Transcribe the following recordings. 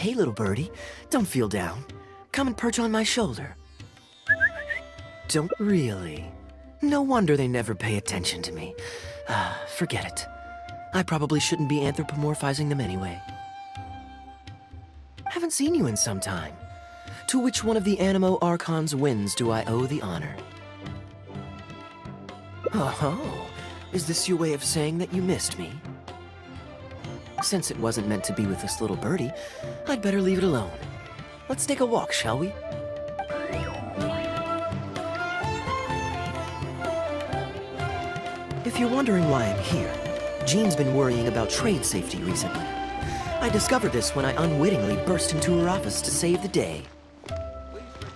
Hey, little birdie, don't feel down. Come and perch on my shoulder. Don't really. No wonder they never pay attention to me. Forget it. I probably shouldn't be anthropomorphizing them anyway. Haven't seen you in some time. To which one of the Animo Archon's winds do I owe the honor? Oh, is this your way of saying that you missed me? Since it wasn't meant to be with this little birdie, I'd better leave it alone. Let's take a walk, shall we? If you're wondering why I'm here, Jean's been worrying about trade safety recently. I discovered this when I unwittingly burst into her office to save the day.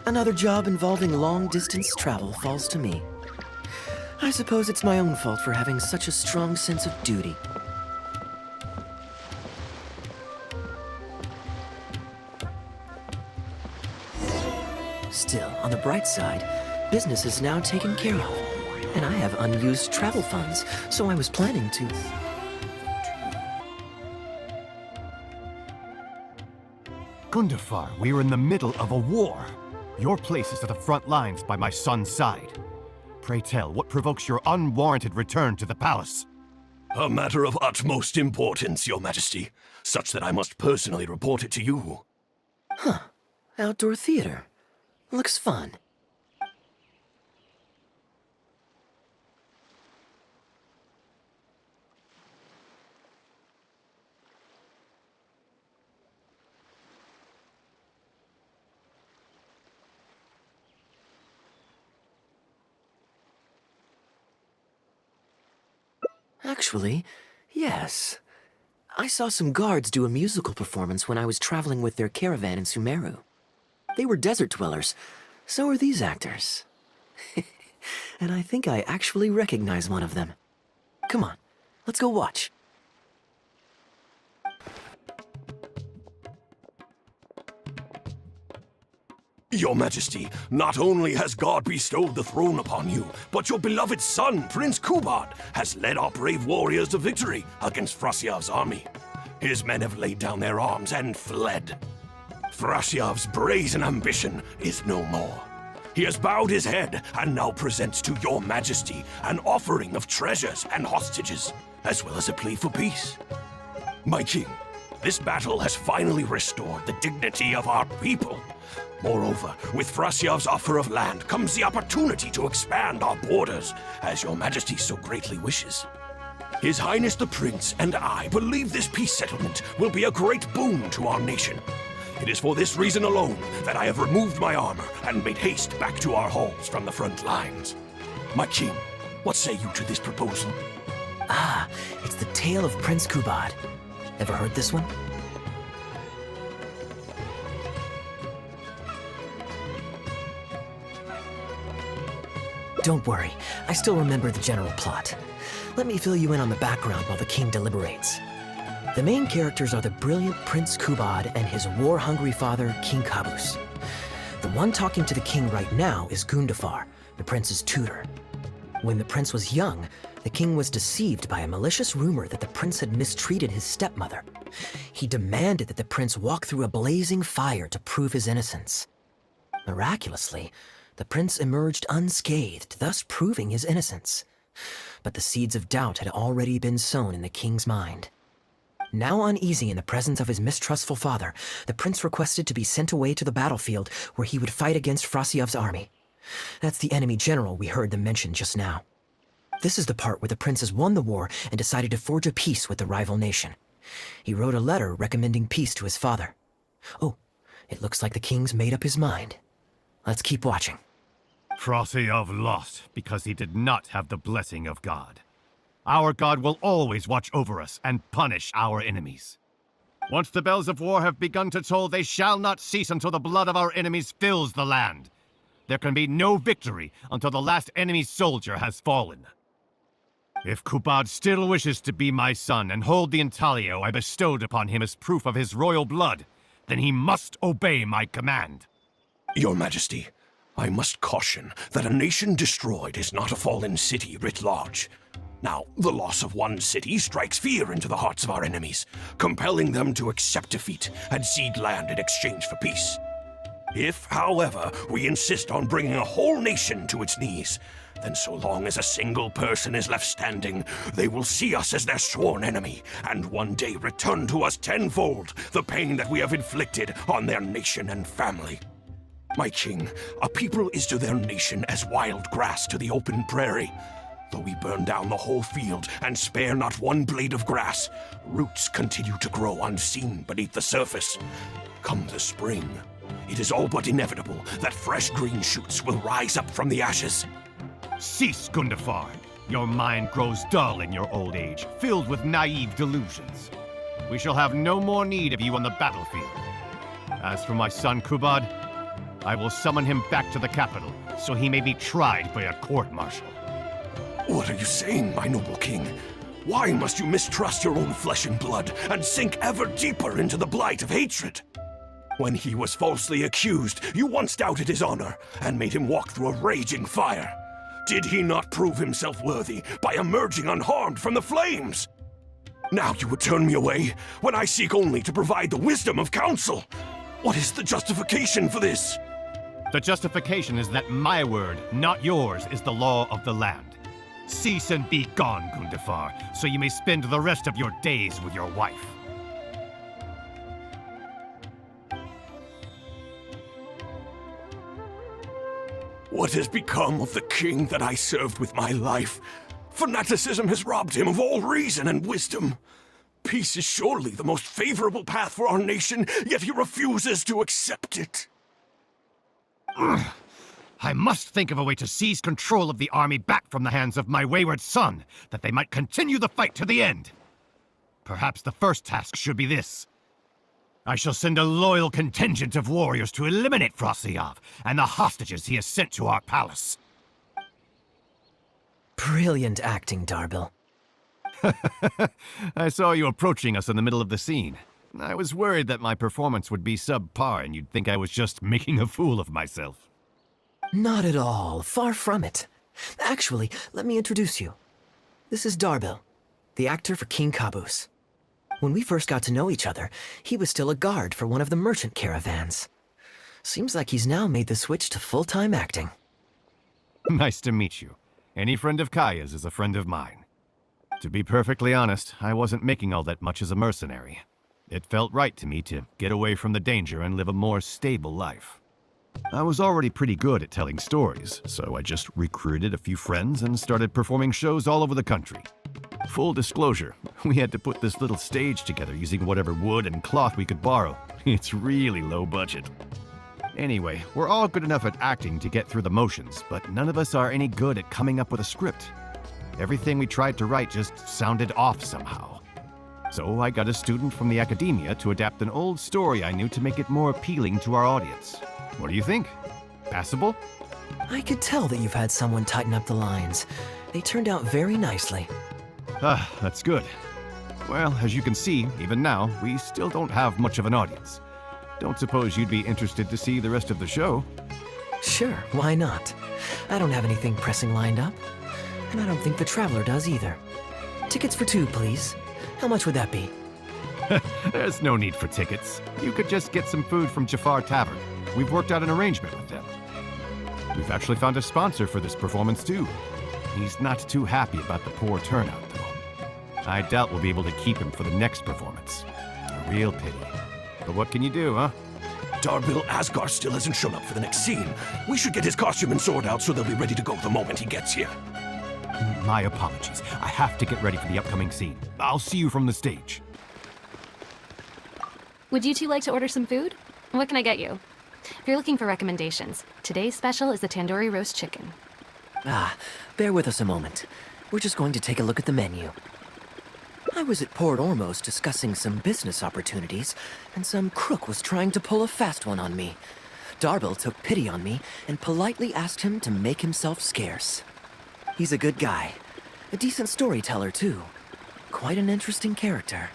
Another job involving long-distance travel falls to me. I suppose it's my own fault for having such a strong sense of duty. Still, on the bright side, business is now taken care of. And I have unused travel funds, so I was planning to... Gundafar, we are in the middle of a war. Your place is at the front lines by my son's side. Pray tell, what provokes your unwarranted return to the palace? A matter of utmost importance, Your Majesty, such that I must personally report it to you. Huh. Outdoor theater. Looks fun. Actually, yes. I saw some guards do a musical performance when I was traveling with their caravan in Sumeru. They were desert dwellers, so are these actors. And I think I actually recognize one of them. Come on, let's go watch. Your Majesty, not only has God bestowed the throne upon you, but your beloved son, Prince Kubad, has led our brave warriors to victory against Frasiav's army. His men have laid down their arms and fled. Frasiav's brazen ambition is no more. He has bowed his head and now presents to your Majesty an offering of treasures and hostages, as well as a plea for peace. My king, this battle has finally restored the dignity of our people. Moreover, with Frasiav's offer of land comes the opportunity to expand our borders, as your Majesty so greatly wishes. His Highness the Prince and I believe this peace settlement will be a great boon to our nation. It is for this reason alone that I have removed my armor and made haste back to our halls from the front lines. My king, what say you to this proposal? Ah, it's the tale of Prince Kubad. Ever heard this one? Don't worry, I still remember the general plot. Let me fill you in on the background while the king deliberates. The main characters are the brilliant Prince Kubad and his war-hungry father, King Kabus. The one talking to the king right now is Gundafar, the prince's tutor. When the prince was young, the king was deceived by a malicious rumor that the prince had mistreated his stepmother. He demanded that the prince walk through a blazing fire to prove his innocence. Miraculously, the prince emerged unscathed, thus proving his innocence. But the seeds of doubt had already been sown in the king's mind. Now uneasy in the presence of his mistrustful father, the prince requested to be sent away to the battlefield where he would fight against Frasiav's army. That's the enemy general we heard them mention just now. This is the part where the prince has won the war and decided to forge a peace with the rival nation. He wrote a letter recommending peace to his father. Oh, it looks like the king's made up his mind. Let's keep watching. Frasiav lost because he did not have the blessing of God. Our God will always watch over us and punish our enemies. Once the bells of war have begun to toll, they shall not cease until the blood of our enemies fills the land. There can be no victory until the last enemy soldier has fallen. If Kubad still wishes to be my son and hold the intaglio I bestowed upon him as proof of his royal blood, then he must obey my command. Your Majesty, I must caution that a nation destroyed is not a fallen city writ large. Now, the loss of one city strikes fear into the hearts of our enemies, compelling them to accept defeat and cede land in exchange for peace. If, however, we insist on bringing a whole nation to its knees, then so long as a single person is left standing, they will see us as their sworn enemy, and one day return to us tenfold the pain that we have inflicted on their nation and family. My king, a people is to their nation as wild grass to the open prairie. Though we burn down the whole field and spare not one blade of grass, roots continue to grow unseen beneath the surface. Come the spring, it is all but inevitable that fresh green shoots will rise up from the ashes. Cease, Gundafar. Your mind grows dull in your old age, filled with naive delusions. We shall have no more need of you on the battlefield. As for my son Kubad, I will summon him back to the capital, so he may be tried by a court-martial. What are you saying, my noble king? Why must you mistrust your own flesh and blood and sink ever deeper into the blight of hatred? When he was falsely accused, you once doubted his honor and made him walk through a raging fire. Did he not prove himself worthy by emerging unharmed from the flames? Now you would turn me away when I seek only to provide the wisdom of counsel. What is the justification for this? The justification is that my word, not yours, is the law of the land. Cease and be gone, Gundafar, so you may spend the rest of your days with your wife. What has become of the king that I served with my life? Fanaticism has robbed him of all reason and wisdom. Peace is surely the most favorable path for our nation, yet he refuses to accept it. I must think of a way to seize control of the army back from the hands of my wayward son, that they might continue the fight to the end. Perhaps the first task should be this. I shall send a loyal contingent of warriors to eliminate Frosyav and the hostages he has sent to our palace. Brilliant acting, Darbil. I saw you approaching us in the middle of the scene. I was worried that my performance would be subpar and you'd think I was just making a fool of myself. Not at all. Far from it. Actually, let me introduce you. This is Darbil, the actor for King Caboose. When we first got to know each other, he was still a guard for one of the merchant caravans. Seems like he's now made the switch to full-time acting. Nice to meet you. Any friend of Kaeya's is a friend of mine. To be perfectly honest, I wasn't making all that much as a mercenary. It felt right to me to get away from the danger and live a more stable life. I was already pretty good at telling stories, so I just recruited a few friends and started performing shows all over the country. Full disclosure, we had to put this little stage together using whatever wood and cloth we could borrow. It's really low budget. Anyway, we're all good enough at acting to get through the motions, but none of us are any good at coming up with a script. Everything we tried to write just sounded off somehow. So I got a student from the academia to adapt an old story I knew to make it more appealing to our audience. What do you think? Passable? I could tell that you've had someone tighten up the lines. They turned out very nicely. Ah, that's good. Well, as you can see, even now, we still don't have much of an audience. Don't suppose you'd be interested to see the rest of the show? Sure, why not? I don't have anything pressing lined up. And I don't think the Traveler does either. Tickets for two, please. How much would that be? There's no need for tickets. You could just get some food from Jafar Tavern. We've worked out an arrangement with them. We've actually found a sponsor for this performance, too. He's not too happy about the poor turnout, though. I doubt we'll be able to keep him for the next performance. A real pity. But what can you do, huh? Darbil Asgar still hasn't shown up for the next scene. We should get his costume and sword out so they'll be ready to go the moment he gets here. My apologies. I have to get ready for the upcoming scene. I'll see you from the stage. Would you two like to order some food? What can I get you? If you're looking for recommendations, today's special is the tandoori roast chicken. Bear with us a moment. We're just going to take a look at the menu. I was at Port Ormos discussing some business opportunities, and some crook was trying to pull a fast one on me. Darbil took pity on me and politely asked him to make himself scarce. He's a good guy. A decent storyteller, too. Quite an interesting character.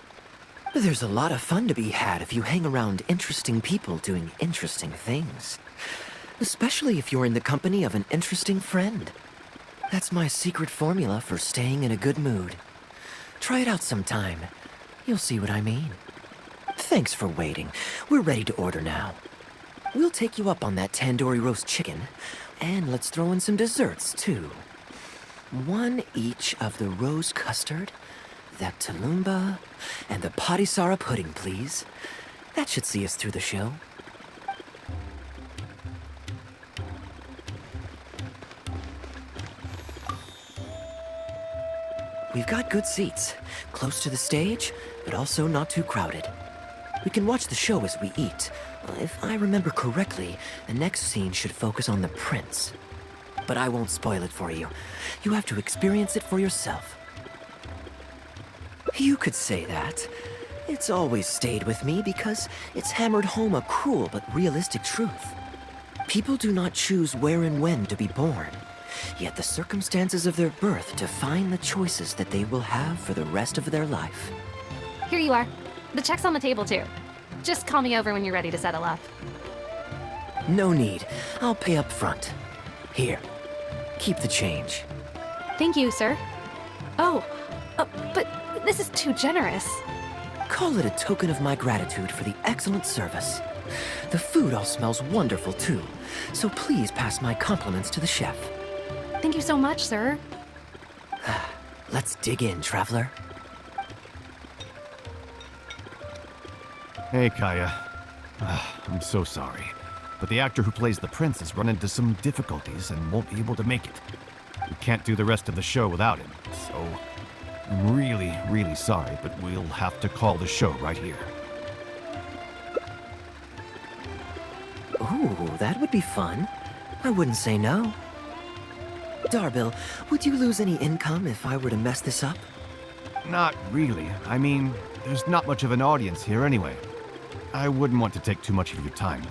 There's a lot of fun to be had if you hang around interesting people doing interesting things. Especially if you're in the company of an interesting friend. That's my secret formula for staying in a good mood. Try it out sometime. You'll see what I mean. Thanks for waiting. We're ready to order now. We'll take you up on that tandoori roast chicken, and let's throw in some desserts, too. One each of the rose custard, that talumba, and the patisara pudding, please. That should see us through the show. We've got good seats, close to the stage, but also not too crowded. We can watch the show as we eat. If I remember correctly, the next scene should focus on the prince. But I won't spoil it for you. You have to experience it for yourself. You could say that. It's always stayed with me because it's hammered home a cruel but realistic truth. People do not choose where and when to be born, yet the circumstances of their birth define the choices that they will have for the rest of their life. Here you are. The check's on the table, too. Just call me over when you're ready to settle up. No need. I'll pay up front. Here. Keep the change. Thank you, sir. Oh, but this is too generous. Call it a token of my gratitude for the excellent service. The food all smells wonderful, too, so please pass my compliments to the chef. Thank you so much, sir. Let's dig in, traveler. Hey, Kaeya. I'm so sorry, but the actor who plays the prince has run into some difficulties and won't be able to make it. We can't do the rest of the show without him, so I'm really, really sorry, but we'll have to call the show right here. Ooh, that would be fun. I wouldn't say no. Darbil, would you lose any income if I were to mess this up? Not really. I mean, there's not much of an audience here anyway. I wouldn't want to take too much of your time,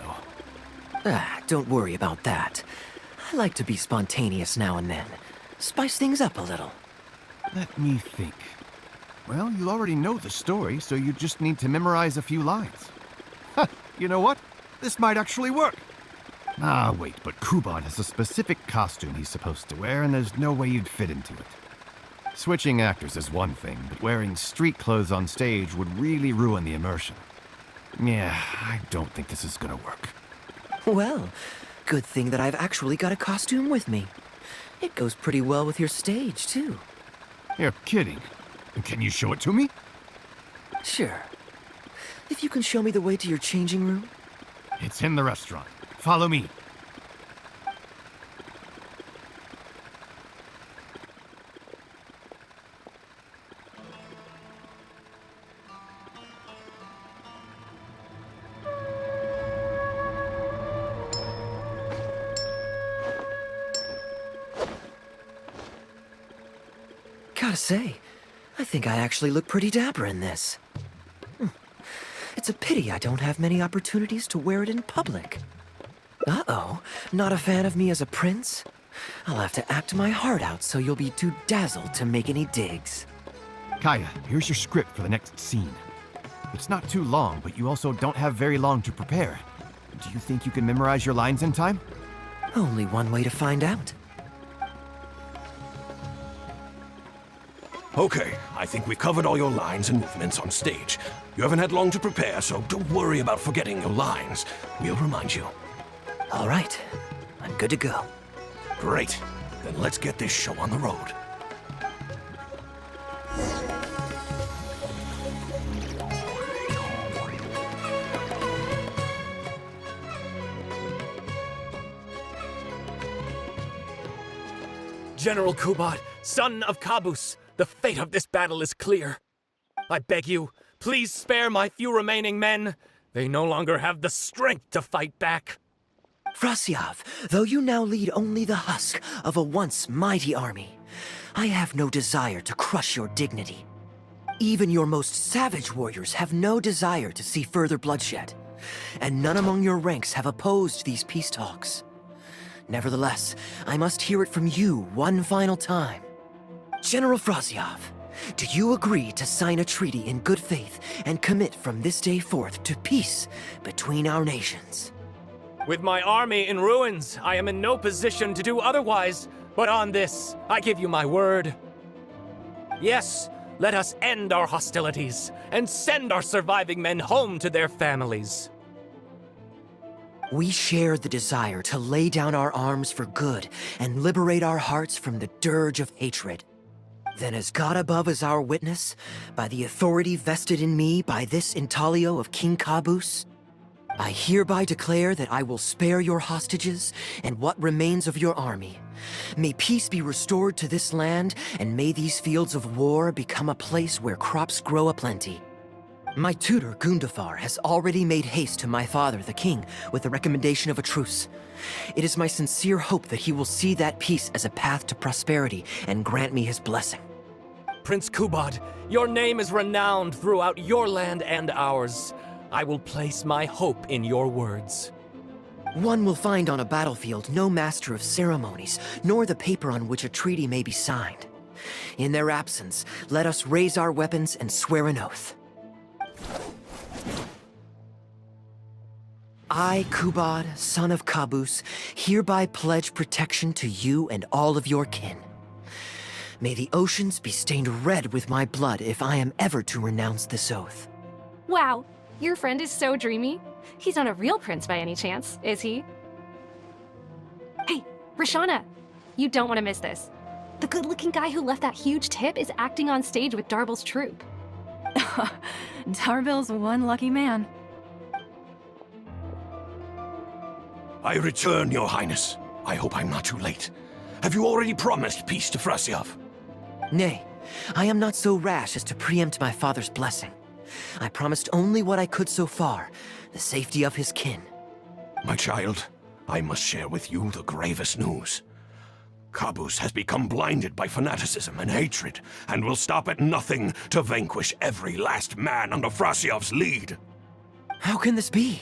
though. Don't worry about that. I like to be spontaneous now and then. Spice things up a little. Let me think. Well, you already know the story, so you just need to memorize a few lines. Ha! You know what? This might actually work. Ah, wait, but Kubad has a specific costume he's supposed to wear, and there's no way you'd fit into it. Switching actors is one thing, but wearing street clothes on stage would really ruin the immersion. Yeah, I don't think this is gonna work. Well, good thing that I've actually got a costume with me. It goes pretty well with your stage, too. You're kidding. Can you show it to me? Sure. If you can show me the way to your changing room. It's in the restaurant. Follow me. Gotta say, I think I actually look pretty dapper in this. It's a pity I don't have many opportunities to wear it in public. Uh-oh, not a fan of me as a prince? I'll have to act my heart out so you'll be too dazzled to make any digs. Kaeya, here's your script for the next scene. It's not too long, but you also don't have very long to prepare. Do you think you can memorize your lines in time? Only one way to find out. Okay, I think we've covered all your lines and movements on stage. You haven't had long to prepare, so don't worry about forgetting your lines. We'll remind you. All right, I'm good to go. Great. Then let's get this show on the road. General Kubad, son of Kabus, the fate of this battle is clear. I beg you, please spare my few remaining men. They no longer have the strength to fight back. Frasyav, though you now lead only the husk of a once mighty army, I have no desire to crush your dignity. Even your most savage warriors have no desire to see further bloodshed, and none among your ranks have opposed these peace talks. Nevertheless, I must hear it from you one final time. General Frasyav, do you agree to sign a treaty in good faith and commit from this day forth to peace between our nations? With my army in ruins, I am in no position to do otherwise. But on this, I give you my word. Yes, let us end our hostilities and send our surviving men home to their families. We share the desire to lay down our arms for good and liberate our hearts from the dirge of hatred. Then as God above is our witness, by the authority vested in me by this intaglio of King Caboose, I hereby declare that I will spare your hostages and what remains of your army. May peace be restored to this land, and may these fields of war become a place where crops grow aplenty. My tutor, Gundafar, has already made haste to my father, the king, with the recommendation of a truce. It is my sincere hope that he will see that peace as a path to prosperity and grant me his blessing. Prince Kubad, your name is renowned throughout your land and ours. I will place my hope in your words. One will find on a battlefield no master of ceremonies, nor the paper on which a treaty may be signed. In their absence, let us raise our weapons and swear an oath. I, Kubad, son of Caboose, hereby pledge protection to you and all of your kin. May the oceans be stained red with my blood if I am ever to renounce this oath. Wow, your friend is so dreamy. He's not a real prince by any chance, is he? Hey, Rashana, you don't want to miss this. The good-looking guy who left that huge tip is acting on stage with Darbel's troupe. Darbel's one lucky man. I return, Your Highness. I hope I'm not too late. Have you already promised peace to Frasiav? Nay, I am not so rash as to preempt my father's blessing. I promised only what I could so far, the safety of his kin. My child, I must share with you the gravest news. Caboose has become blinded by fanaticism and hatred, and will stop at nothing to vanquish every last man under Frasiav's lead. How can this be?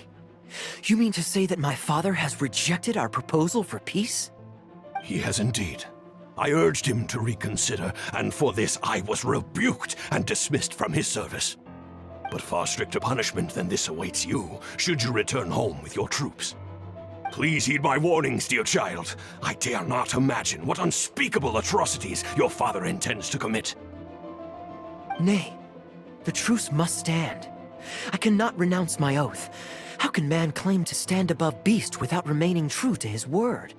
You mean to say that my father has rejected our proposal for peace? He has indeed. I urged him to reconsider, and for this I was rebuked and dismissed from his service. But far stricter punishment than this awaits you, should you return home with your troops. Please heed my warnings, dear child. I dare not imagine what unspeakable atrocities your father intends to commit. Nay, the truce must stand. I cannot renounce my oath. How can man claim to stand above beast without remaining true to his word?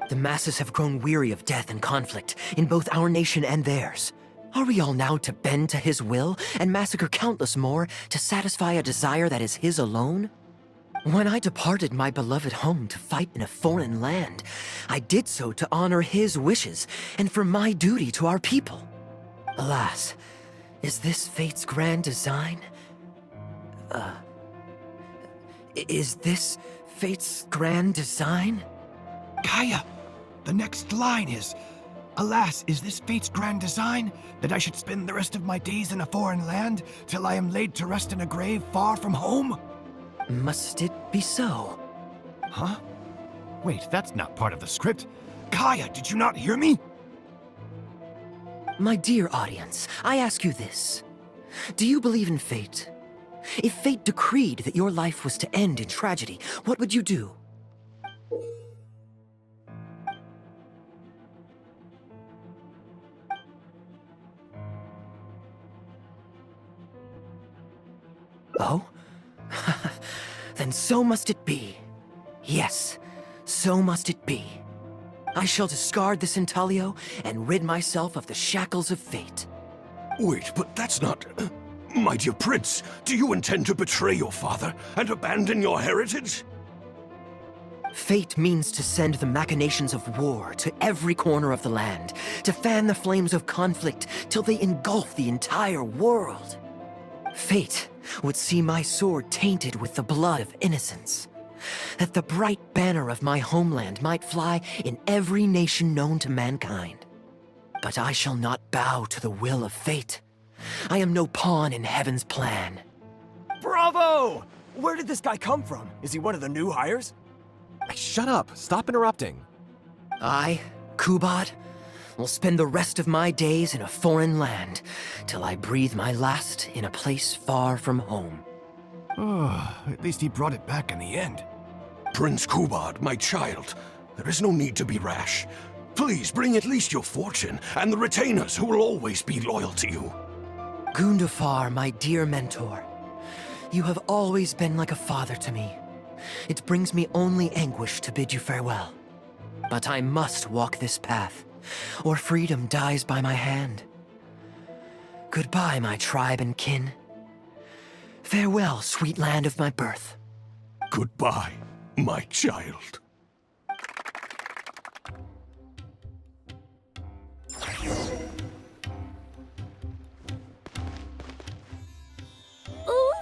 The masses have grown weary of death and conflict in both our nation and theirs. Are we all now to bend to his will and massacre countless more to satisfy a desire that is his alone? When I departed my beloved home to fight in a foreign land, I did so to honor his wishes and for my duty to our people. Alas, is this fate's grand design? Is this fate's grand design? Kaeya, the next line is, "Alas, is this fate's grand design, that I should spend the rest of my days in a foreign land, till I am laid to rest in a grave far from home?" Must it be so? Huh? Wait, that's not part of the script. Kaeya, did you not hear me? My dear audience, I ask you this. Do you believe in fate? If fate decreed that your life was to end in tragedy, what would you do? Oh? Then so must it be. Yes, so must it be. I shall discard this intaglio and rid myself of the shackles of fate. Wait, but that's not... My dear prince, do you intend to betray your father and abandon your heritage? Fate means to send the machinations of war to every corner of the land, to fan the flames of conflict till they engulf the entire world. Fate would see my sword tainted with the blood of innocence, that the bright banner of my homeland might fly in every nation known to mankind. But I shall not bow to the will of fate. I am no pawn in heaven's plan. Bravo! Where did this guy come from? Is he one of the new hires? Shut up! Stop interrupting. I, Kubad, will spend the rest of my days in a foreign land, till I breathe my last in a place far from home. Oh, at least he brought it back in the end. Prince Kubad, my child, there is no need to be rash. Please bring at least your fortune and the retainers who will always be loyal to you. Gundafar, my dear mentor. You have always been like a father to me. It brings me only anguish to bid you farewell. But I must walk this path, or freedom dies by my hand. Goodbye, my tribe and kin. Farewell, sweet land of my birth. Goodbye, my child. Ooh,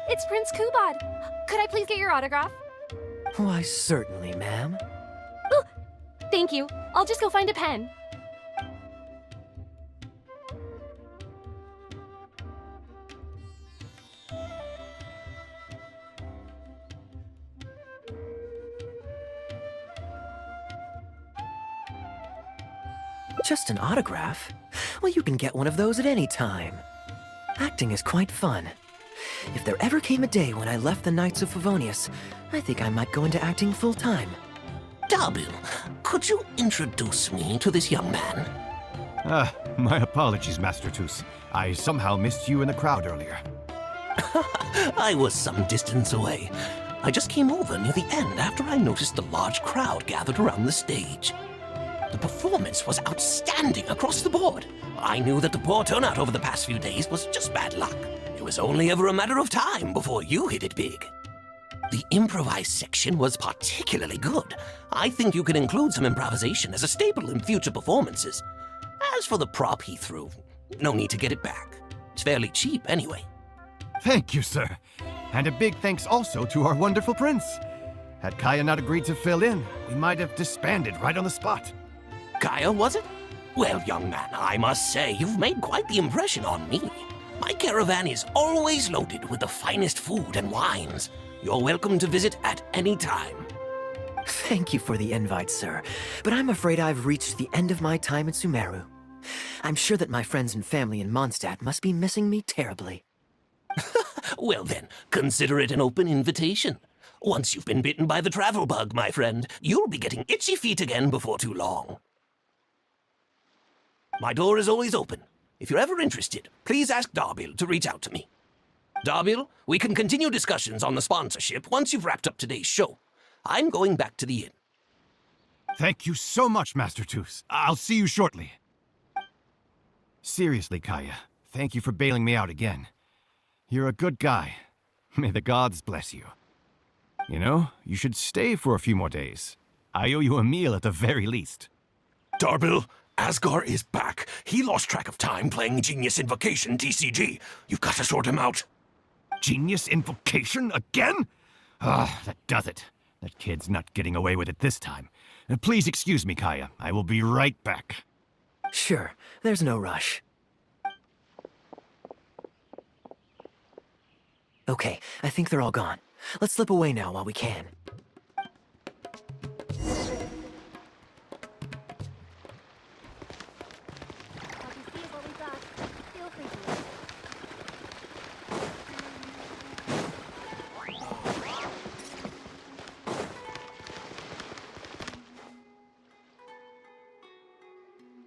it's Prince Kubad. Could I please get your autograph? Why, certainly, ma'am. Ooh, thank you. I'll just go find a pen. Just an autograph? Well, you can get one of those at any time. Acting is quite fun. If there ever came a day when I left the Knights of Favonius, I think I might go into acting full-time. Darbil, could you introduce me to this young man? My apologies, Master Tus. I somehow missed you in the crowd earlier. I was some distance away. I just came over near the end after I noticed the large crowd gathered around the stage. The performance was outstanding across the board. I knew that the poor turnout over the past few days was just bad luck. It was only ever a matter of time before you hit it big. The improvised section was particularly good. I think you could include some improvisation as a staple in future performances. As for the prop he threw, no need to get it back. It's fairly cheap anyway. Thank you, sir. And a big thanks also to our wonderful prince. Had Kaeya not agreed to fill in, we might have disbanded right on the spot. Kaeya, was it? Well, young man, I must say you've made quite the impression on me. My caravan is always loaded with the finest food and wines. You're welcome to visit at any time. Thank you for the invite, sir, but I'm afraid I've reached the end of my time in Sumeru. I'm sure that my friends and family in Mondstadt must be missing me terribly. Well then, consider it an open invitation. Once you've been bitten by the travel bug, my friend, you'll be getting itchy feet again before too long. My door is always open. If you're ever interested, please ask Darbil to reach out to me. Darbil, we can continue discussions on the sponsorship once you've wrapped up today's show. I'm going back to the inn. Thank you so much, Master Tus. I'll see you shortly. Seriously, Kaeya, thank you for bailing me out again. You're a good guy. May the gods bless you. You know, you should stay for a few more days. I owe you a meal at the very least. Darbil, Asgar is back. He lost track of time playing Genius Invocation TCG. You've got to sort him out. Genius Invocation again? Ah, that does it. That kid's not getting away with it this time. Please excuse me, Kaeya. I will be right back. Sure, there's no rush. Okay, I think they're all gone. Let's slip away now while we can.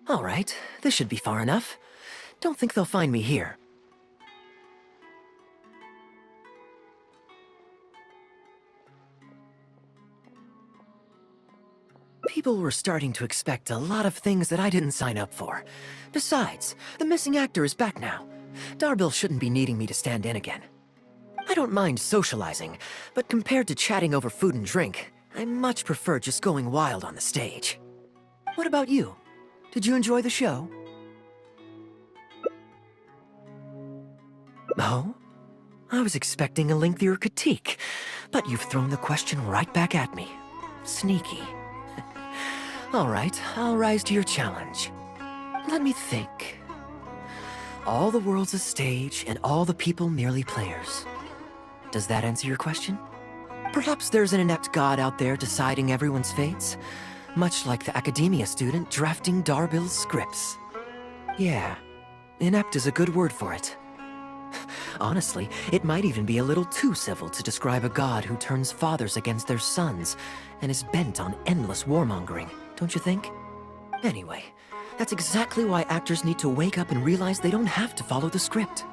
All right, this should be far enough. Don't think they'll find me here. People were starting to expect a lot of things that I didn't sign up for. Besides, the missing actor is back now. Darbil shouldn't be needing me to stand in again. I don't mind socializing, but compared to chatting over food and drink, I much prefer just going wild on the stage. What about you? Did you enjoy the show? Oh? I was expecting a lengthier critique, but you've thrown the question right back at me. Sneaky. All right, I'll rise to your challenge. Let me think. All the world's a stage, and all the people merely players. Does that answer your question? Perhaps there's an inept god out there deciding everyone's fates, much like the academia student drafting Darbil's scripts. Yeah, inept is a good word for it. Honestly, it might even be a little too civil to describe a god who turns fathers against their sons and is bent on endless warmongering, don't you think? Anyway, that's exactly why actors need to wake up and realize they don't have to follow the script.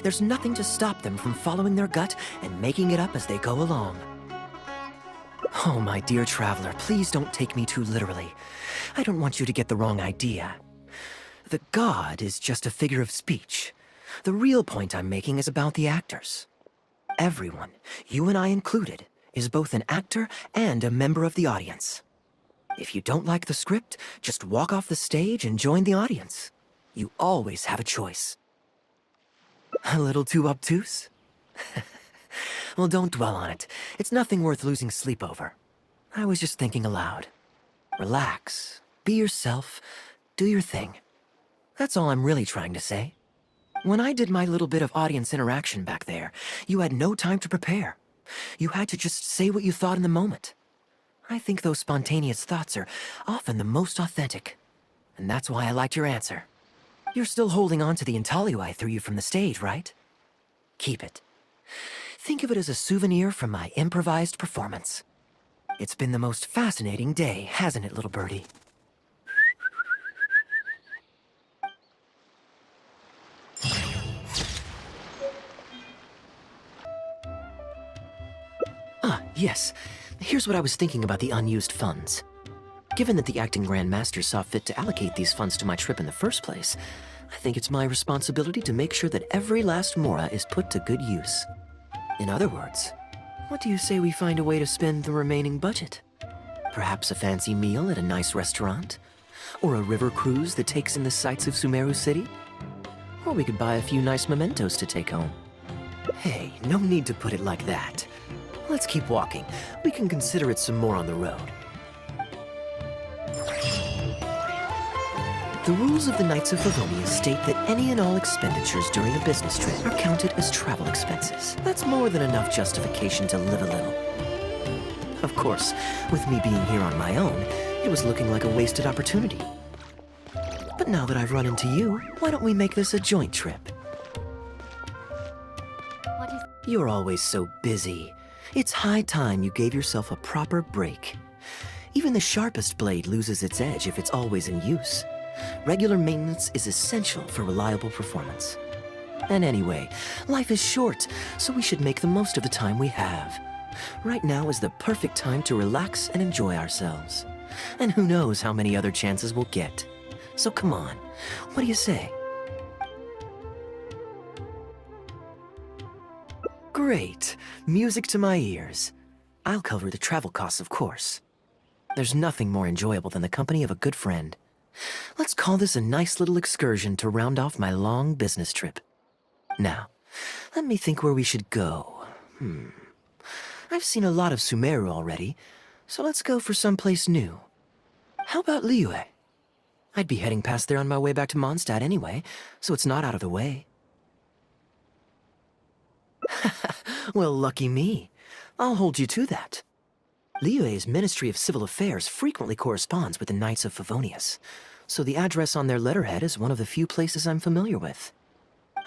There's nothing to stop them from following their gut and making it up as they go along. Oh, my dear traveler, please don't take me too literally. I don't want you to get the wrong idea. The god is just a figure of speech. The real point I'm making is about the actors. Everyone, you and I included, is both an actor and a member of the audience. If you don't like the script, just walk off the stage and join the audience. You always have a choice. A little too obtuse? Well, don't dwell on it. It's nothing worth losing sleep over. I was just thinking aloud. Relax, be yourself, do your thing. That's all I'm really trying to say. When I did my little bit of audience interaction back there, you had no time to prepare. You had to just say what you thought in the moment. I think those spontaneous thoughts are often the most authentic. And that's why I liked your answer. You're still holding on to the intaglio I threw you from the stage, right? Keep it. Think of it as a souvenir from my improvised performance. It's been the most fascinating day, hasn't it, little birdie? Yes. Here's what I was thinking about the unused funds. Given that the acting Grand Master saw fit to allocate these funds to my trip in the first place, I think it's my responsibility to make sure that every last mora is put to good use. In other words, what do you say we find a way to spend the remaining budget? Perhaps a fancy meal at a nice restaurant? Or a river cruise that takes in the sights of Sumeru City? Or we could buy a few nice mementos to take home. Hey, no need to put it like that. Let's keep walking. We can consider it some more on the road. The rules of the Knights of Livonia state that any and all expenditures during a business trip are counted as travel expenses. That's more than enough justification to live a little. Of course, with me being here on my own, it was looking like a wasted opportunity. But now that I've run into you, why don't we make this a joint trip? You're always so busy. It's high time you gave yourself a proper break. Even the sharpest blade loses its edge if it's always in use. Regular maintenance is essential for reliable performance. And anyway, life is short, so we should make the most of the time we have. Right now is the perfect time to relax and enjoy ourselves. And who knows how many other chances we'll get. So come on, what do you say? Great. Music to my ears. I'll cover the travel costs, of course. There's nothing more enjoyable than the company of a good friend. Let's call this a nice little excursion to round off my long business trip. Now, let me think where we should go. I've seen a lot of Sumeru already, so let's go for someplace new. How about Liyue? I'd be heading past there on my way back to Mondstadt anyway, so it's not out of the way. Well, lucky me. I'll hold you to that. Liyue's Ministry of Civil Affairs frequently corresponds with the Knights of Favonius, so the address on their letterhead is one of the few places I'm familiar with.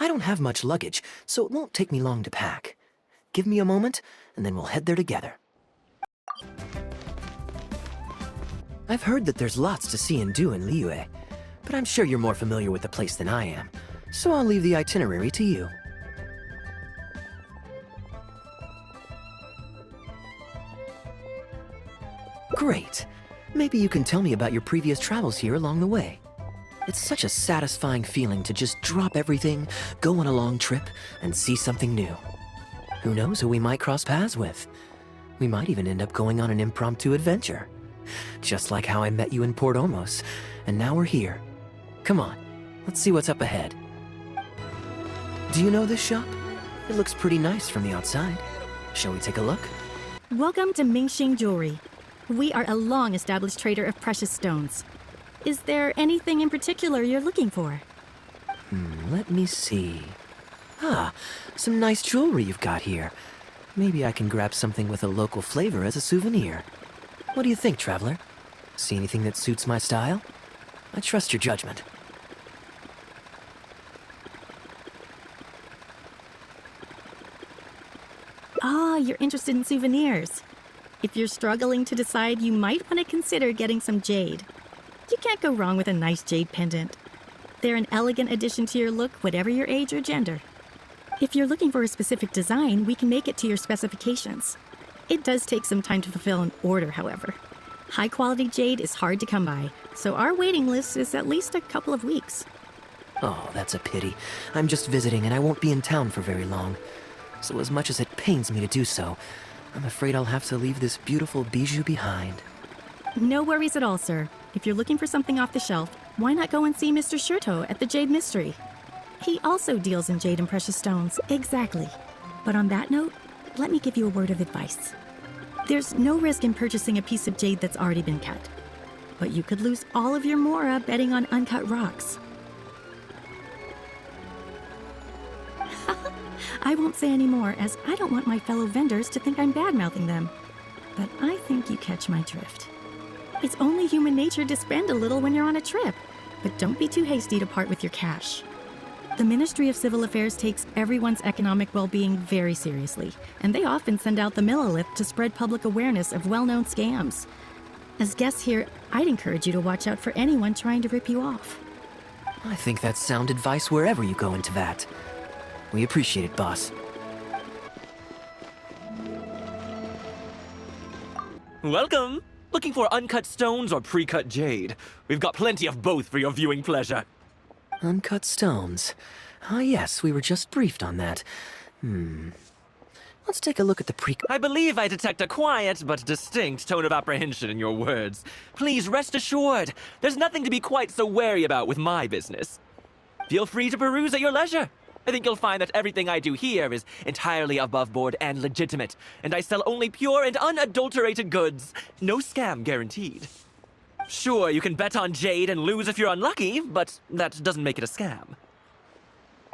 I don't have much luggage, so it won't take me long to pack. Give me a moment, and then we'll head there together. I've heard that there's lots to see and do in Liyue, but I'm sure you're more familiar with the place than I am, so I'll leave the itinerary to you. Great. Maybe you can tell me about your previous travels here along the way. It's such a satisfying feeling to just drop everything, go on a long trip, and see something new. Who knows who we might cross paths with? We might even end up going on an impromptu adventure. Just like how I met you in Port Ormos, and now we're here. Come on, let's see what's up ahead. Do you know this shop? It looks pretty nice from the outside. Shall we take a look? Welcome to Mingxing Jewelry. We are a long-established trader of precious stones. Is there anything in particular you're looking for? Let me see. Some nice jewelry you've got here. Maybe I can grab something with a local flavor as a souvenir. What do you think, traveler? See anything that suits my style? I trust your judgment. You're interested in souvenirs. If you're struggling to decide, you might want to consider getting some jade. You can't go wrong with a nice jade pendant. They're an elegant addition to your look, whatever your age or gender. If you're looking for a specific design, we can make it to your specifications. It does take some time to fulfill an order, however. High-quality jade is hard to come by, so our waiting list is at least a couple of weeks. Oh, that's a pity. I'm just visiting and I won't be in town for very long. So as much as it pains me to do so, I'm afraid I'll have to leave this beautiful bijou behind. No worries at all, sir. If you're looking for something off the shelf, why not go and see Mr. Shurto at the Jade Mystery? He also deals in jade and precious stones. Exactly. But on that note, let me give you a word of advice. There's no risk in purchasing a piece of jade that's already been cut. But you could lose all of your mora betting on uncut rocks. I won't say any more, as I don't want my fellow vendors to think I'm bad-mouthing them. But I think you catch my drift. It's only human nature to spend a little when you're on a trip, but don't be too hasty to part with your cash. The Ministry of Civil Affairs takes everyone's economic well-being very seriously, and they often send out the Millilith to spread public awareness of well-known scams. As guests here, I'd encourage you to watch out for anyone trying to rip you off. I think that's sound advice wherever you go into that. We appreciate it, boss. Welcome! Looking for uncut stones or pre-cut jade? We've got plenty of both for your viewing pleasure. Uncut stones. Ah, yes, we were just briefed on that. Let's take a look at the I believe I detect a quiet but distinct tone of apprehension in your words. Please rest assured, there's nothing to be quite so wary about with my business. Feel free to peruse at your leisure. I think you'll find that everything I do here is entirely above board and legitimate, and I sell only pure and unadulterated goods. No scam guaranteed. Sure, you can bet on jade and lose if you're unlucky, but that doesn't make it a scam.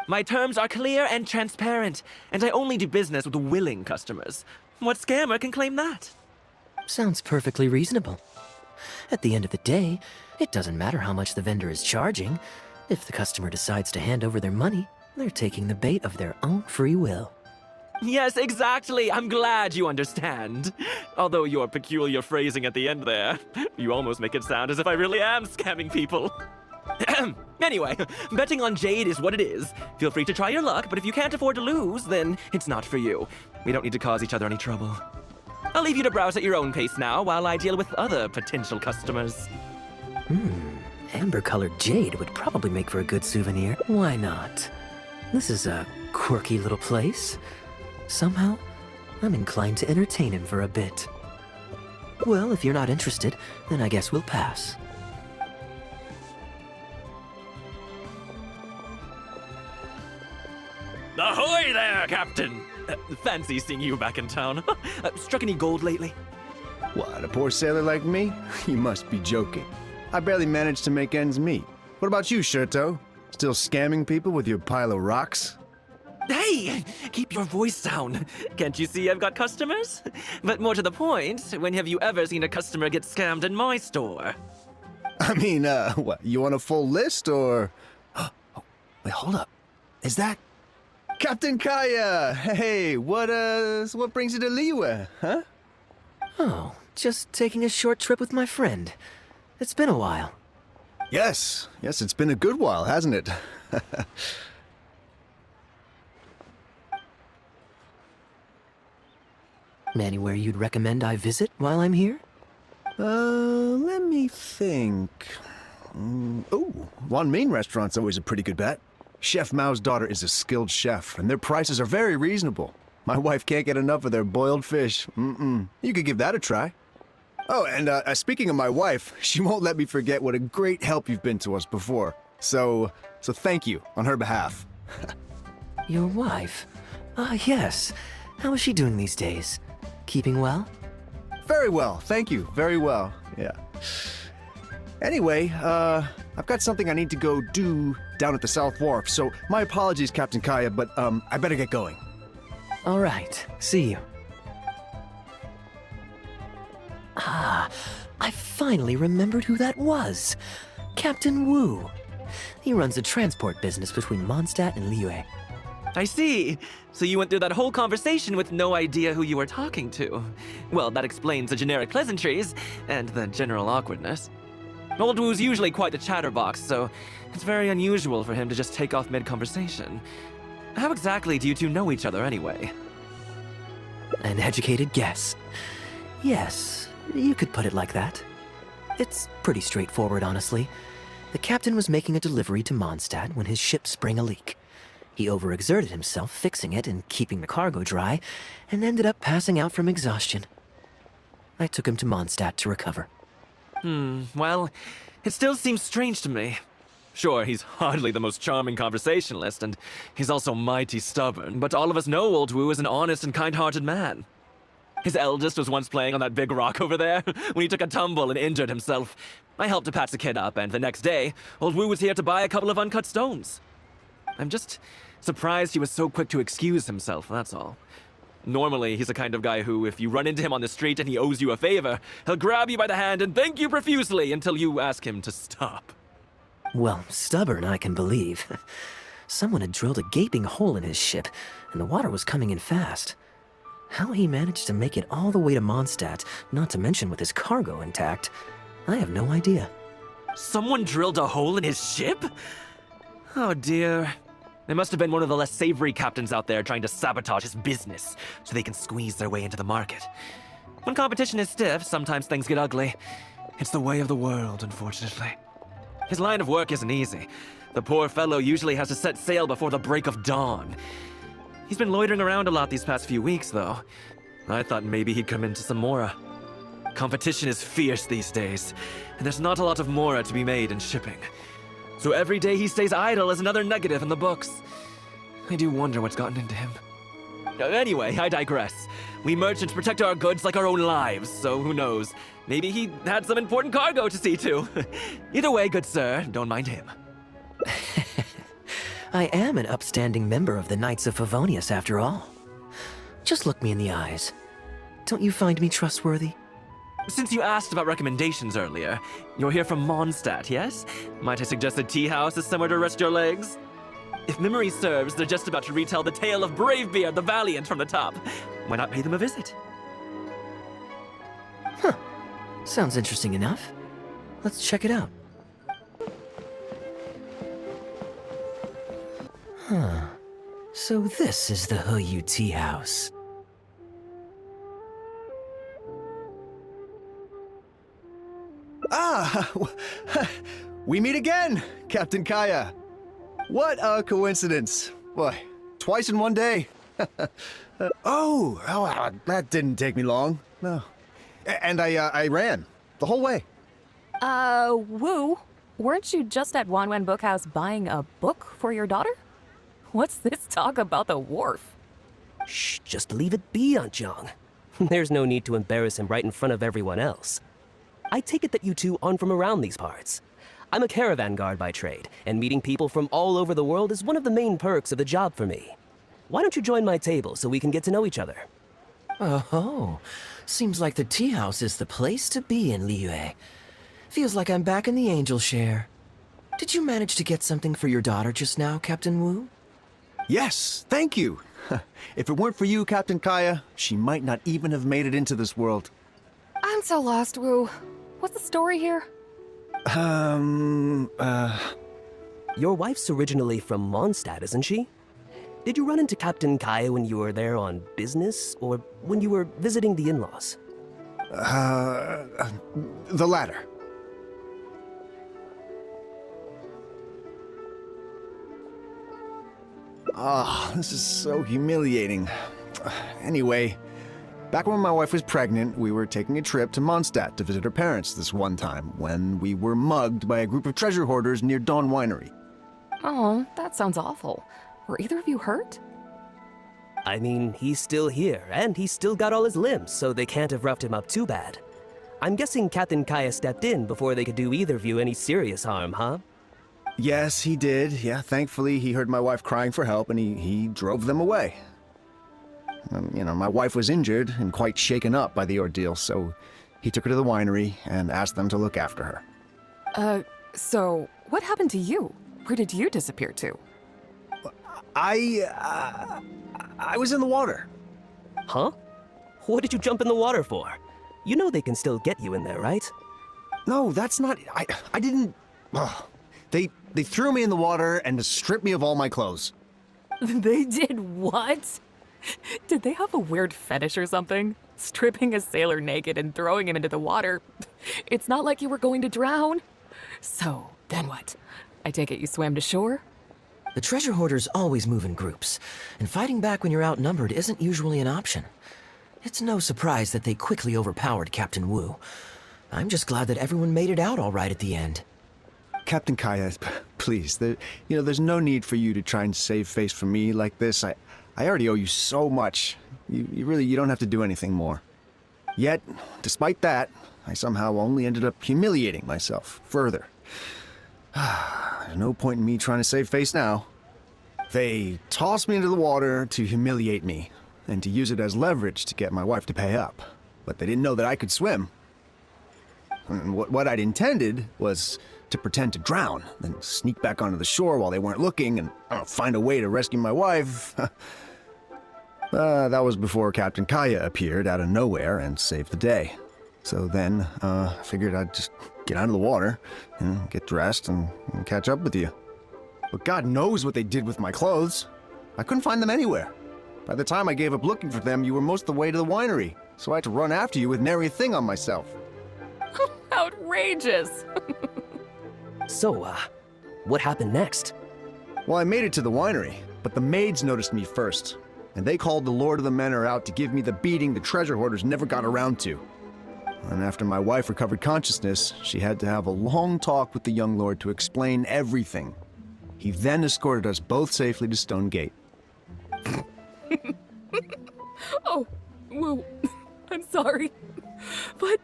My terms are clear and transparent, and I only do business with willing customers. What scammer can claim that? Sounds perfectly reasonable. At the end of the day, it doesn't matter how much the vendor is charging. If the customer decides to hand over their money, they're taking the bait of their own free will. Yes, exactly. I'm glad you understand. Although your peculiar phrasing at the end there, you almost make it sound as if I really am scamming people. Anyway, betting on jade is what it is. Feel free to try your luck, but if you can't afford to lose, then it's not for you. We don't need to cause each other any trouble. I'll leave you to browse at your own pace now while I deal with other potential customers. Amber-colored jade would probably make for a good souvenir. Why not? This is a quirky little place. Somehow, I'm inclined to entertain him for a bit. Well, if you're not interested, then I guess we'll pass. Ahoy there, Captain! Fancy seeing you back in town. Struck any gold lately? What, a poor sailor like me? You must be joking. I barely managed to make ends meet. What about you, Shurto? Still scamming people with your pile of rocks? Hey! Keep your voice down. Can't you see I've got customers? But more to the point, when have you ever seen a customer get scammed in my store? I mean, what, you want a full list, or... Oh, wait, hold up. Is that... Captain Kaeya! Hey, what brings you to Liyue, huh? Oh, just taking a short trip with my friend. It's been a while. Yes, it's been a good while, hasn't it? Anywhere you'd recommend I visit while I'm here? Let me think. One Main restaurant's always a pretty good bet. Chef Mao's daughter is a skilled chef, and their prices are very reasonable. My wife can't get enough of their boiled fish. You could give that a try. Oh, and speaking of my wife, she won't let me forget what a great help you've been to us before. So thank you on her behalf. Your wife? Ah, yes. How is she doing these days? Keeping well? Very well, thank you. Very well, yeah. Anyway, I've got something I need to go do down at the South Wharf, so my apologies, Captain Kaeya, but I better get going. All right, see you. Ah, I finally remembered who that was. Captain Wu. He runs a transport business between Mondstadt and Liyue. I see. So you went through that whole conversation with no idea who you were talking to. Well, that explains the generic pleasantries and the general awkwardness. Old Wu's usually quite the chatterbox, so it's very unusual for him to just take off mid-conversation. How exactly do you two know each other anyway? An educated guess. Yes, you could put it like that. It's pretty straightforward, honestly. The captain was making a delivery to Mondstadt when his ship sprang a leak. He overexerted himself fixing it and keeping the cargo dry, and ended up passing out from exhaustion. I took him to Mondstadt to recover. Well, it still seems strange to me. Sure, he's hardly the most charming conversationalist, and he's also mighty stubborn, but all of us know Old Wu is an honest and kind-hearted man. His eldest was once playing on that big rock over there when he took a tumble and injured himself. I helped to patch the kid up, and the next day, Old Wu was here to buy a couple of uncut stones. I'm just surprised he was so quick to excuse himself, that's all. Normally, he's the kind of guy who, if you run into him on the street and he owes you a favor, he'll grab you by the hand and thank you profusely until you ask him to stop. Well, stubborn, I can believe. Someone had drilled a gaping hole in his ship, and the water was coming in fast. How he managed to make it all the way to Mondstadt, not to mention with his cargo intact, I have no idea. Someone drilled a hole in his ship? Oh dear. It must have been one of the less savory captains out there trying to sabotage his business so they can squeeze their way into the market. When competition is stiff, sometimes things get ugly. It's the way of the world, unfortunately. His line of work isn't easy. The poor fellow usually has to set sail before the break of dawn. He's been loitering around a lot these past few weeks, though. I thought maybe he'd come into some Mora. Competition is fierce these days, and there's not a lot of Mora to be made in shipping. So every day he stays idle is another negative in the books. I do wonder what's gotten into him. Anyway, I digress. We merchants protect our goods like our own lives, so who knows? Maybe he had some important cargo to see to. Either way, good sir, don't mind him. I am an upstanding member of the Knights of Favonius, after all. Just look me in the eyes. Don't you find me trustworthy? Since you asked about recommendations earlier, you're here from Mondstadt, yes? Might I suggest a tea house is somewhere to rest your legs? If memory serves, they're just about to retell the tale of Bravebeard the Valiant from the top. Why not pay them a visit? Huh. Sounds interesting enough. Let's check it out. Huh. So this is the Huyu Tea House. Ah, we meet again, Captain Kaeya. What a coincidence. Boy, twice in one day. That didn't take me long. No. And I ran the whole way. Wu, weren't you just at Wanwen Bookhouse buying a book for your daughter? What's this talk about the wharf? Shh, just leave it be, Aunt Jong. There's no need to embarrass him right in front of everyone else. I take it that you two aren't from around these parts. I'm a caravan guard by trade, and meeting people from all over the world is one of the main perks of the job for me. Why don't you join my table so we can get to know each other? Oh, seems like the tea house is the place to be in Liyue. Feels like I'm back in the angel share. Did you manage to get something for your daughter just now, Captain Wu? Yes, thank you. If it weren't for you, Captain Kaeya, she might not even have made it into this world. I'm so lost, Wu. What's the story here? Your wife's originally from Mondstadt, isn't she? Did you run into Captain Kaeya when you were there on business, or when you were visiting the in-laws? The latter. Ah, this is so humiliating. Anyway, back when my wife was pregnant, we were taking a trip to Mondstadt to visit her parents this one time, when we were mugged by a group of treasure hoarders near Dawn Winery. Oh, that sounds awful. Were either of you hurt? I mean, he's still here, and he's still got all his limbs, so they can't have roughed him up too bad. I'm guessing Captain Kaeya stepped in before they could do either of you any serious harm, huh? Yes, he did. Yeah, thankfully he heard my wife crying for help and he drove them away. My wife was injured and quite shaken up by the ordeal, so he took her to the winery and asked them to look after her. So what happened to you? Where did you disappear to? I was in the water. Huh? What did you jump in the water for? You know they can still get you in there, right? No, that's not... I didn't... Ugh. They threw me in the water and stripped me of all my clothes. They did what? Did they have a weird fetish or something? Stripping a sailor naked and throwing him into the water. It's not like you were going to drown. So, then what? I take it you swam to shore? The treasure hoarders always move in groups, and fighting back when you're outnumbered isn't usually an option. It's no surprise that they quickly overpowered Captain Wu. I'm just glad that everyone made it out all right at the end. Captain Kaeya, please, there's no need for you to try and save face from me like this. I already owe you so much. You don't have to do anything more. Yet, despite that, I somehow only ended up humiliating myself further. There's no point in me trying to save face now. They tossed me into the water to humiliate me, and to use it as leverage to get my wife to pay up. But they didn't know that I could swim. And what I'd intended was to pretend to drown, then sneak back onto the shore while they weren't looking, and find a way to rescue my wife. That was before Captain Kaeya appeared out of nowhere and saved the day. So then, I figured I'd just get out of the water, get dressed, and catch up with you. But God knows what they did with my clothes. I couldn't find them anywhere. By the time I gave up looking for them, you were most of the way to the winery, so I had to run after you with nary a thing on myself. Outrageous! So, what happened next? Well, I made it to the winery, but the maids noticed me first, and they called the Lord of the Manor out to give me the beating the treasure hoarders never got around to. And after my wife recovered consciousness, she had to have a long talk with the young lord to explain everything. He then escorted us both safely to Stone Gate. Oh, Wu, I'm sorry, but...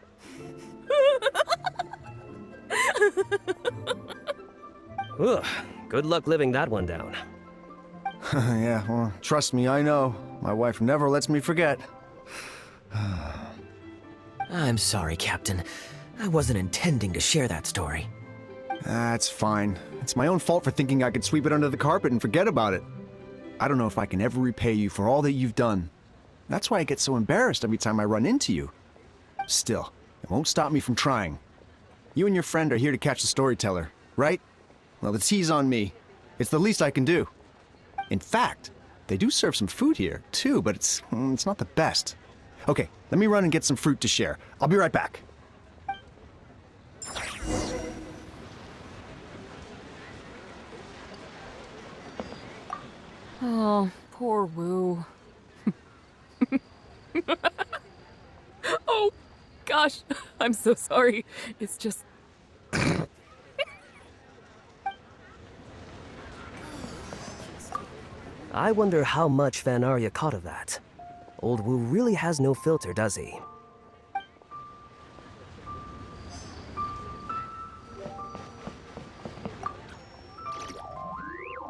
Ugh, good luck living that one down. Yeah, well, trust me, I know. My wife never lets me forget. I'm sorry, Captain. I wasn't intending to share that story. That's fine. It's my own fault for thinking I could sweep it under the carpet and forget about it. I don't know if I can ever repay you for all that you've done. That's why I get so embarrassed every time I run into you. Still, it won't stop me from trying. You and your friend are here to catch the storyteller, right? Well, the tea's on me. It's the least I can do. In fact, they do serve some food here, too, but it's not the best. Okay, let me run and get some fruit to share. I'll be right back. Oh, poor Wu. Oh, gosh, I'm so sorry. It's just... I wonder how much Van Arya caught of that. Old Wu really has no filter, does he?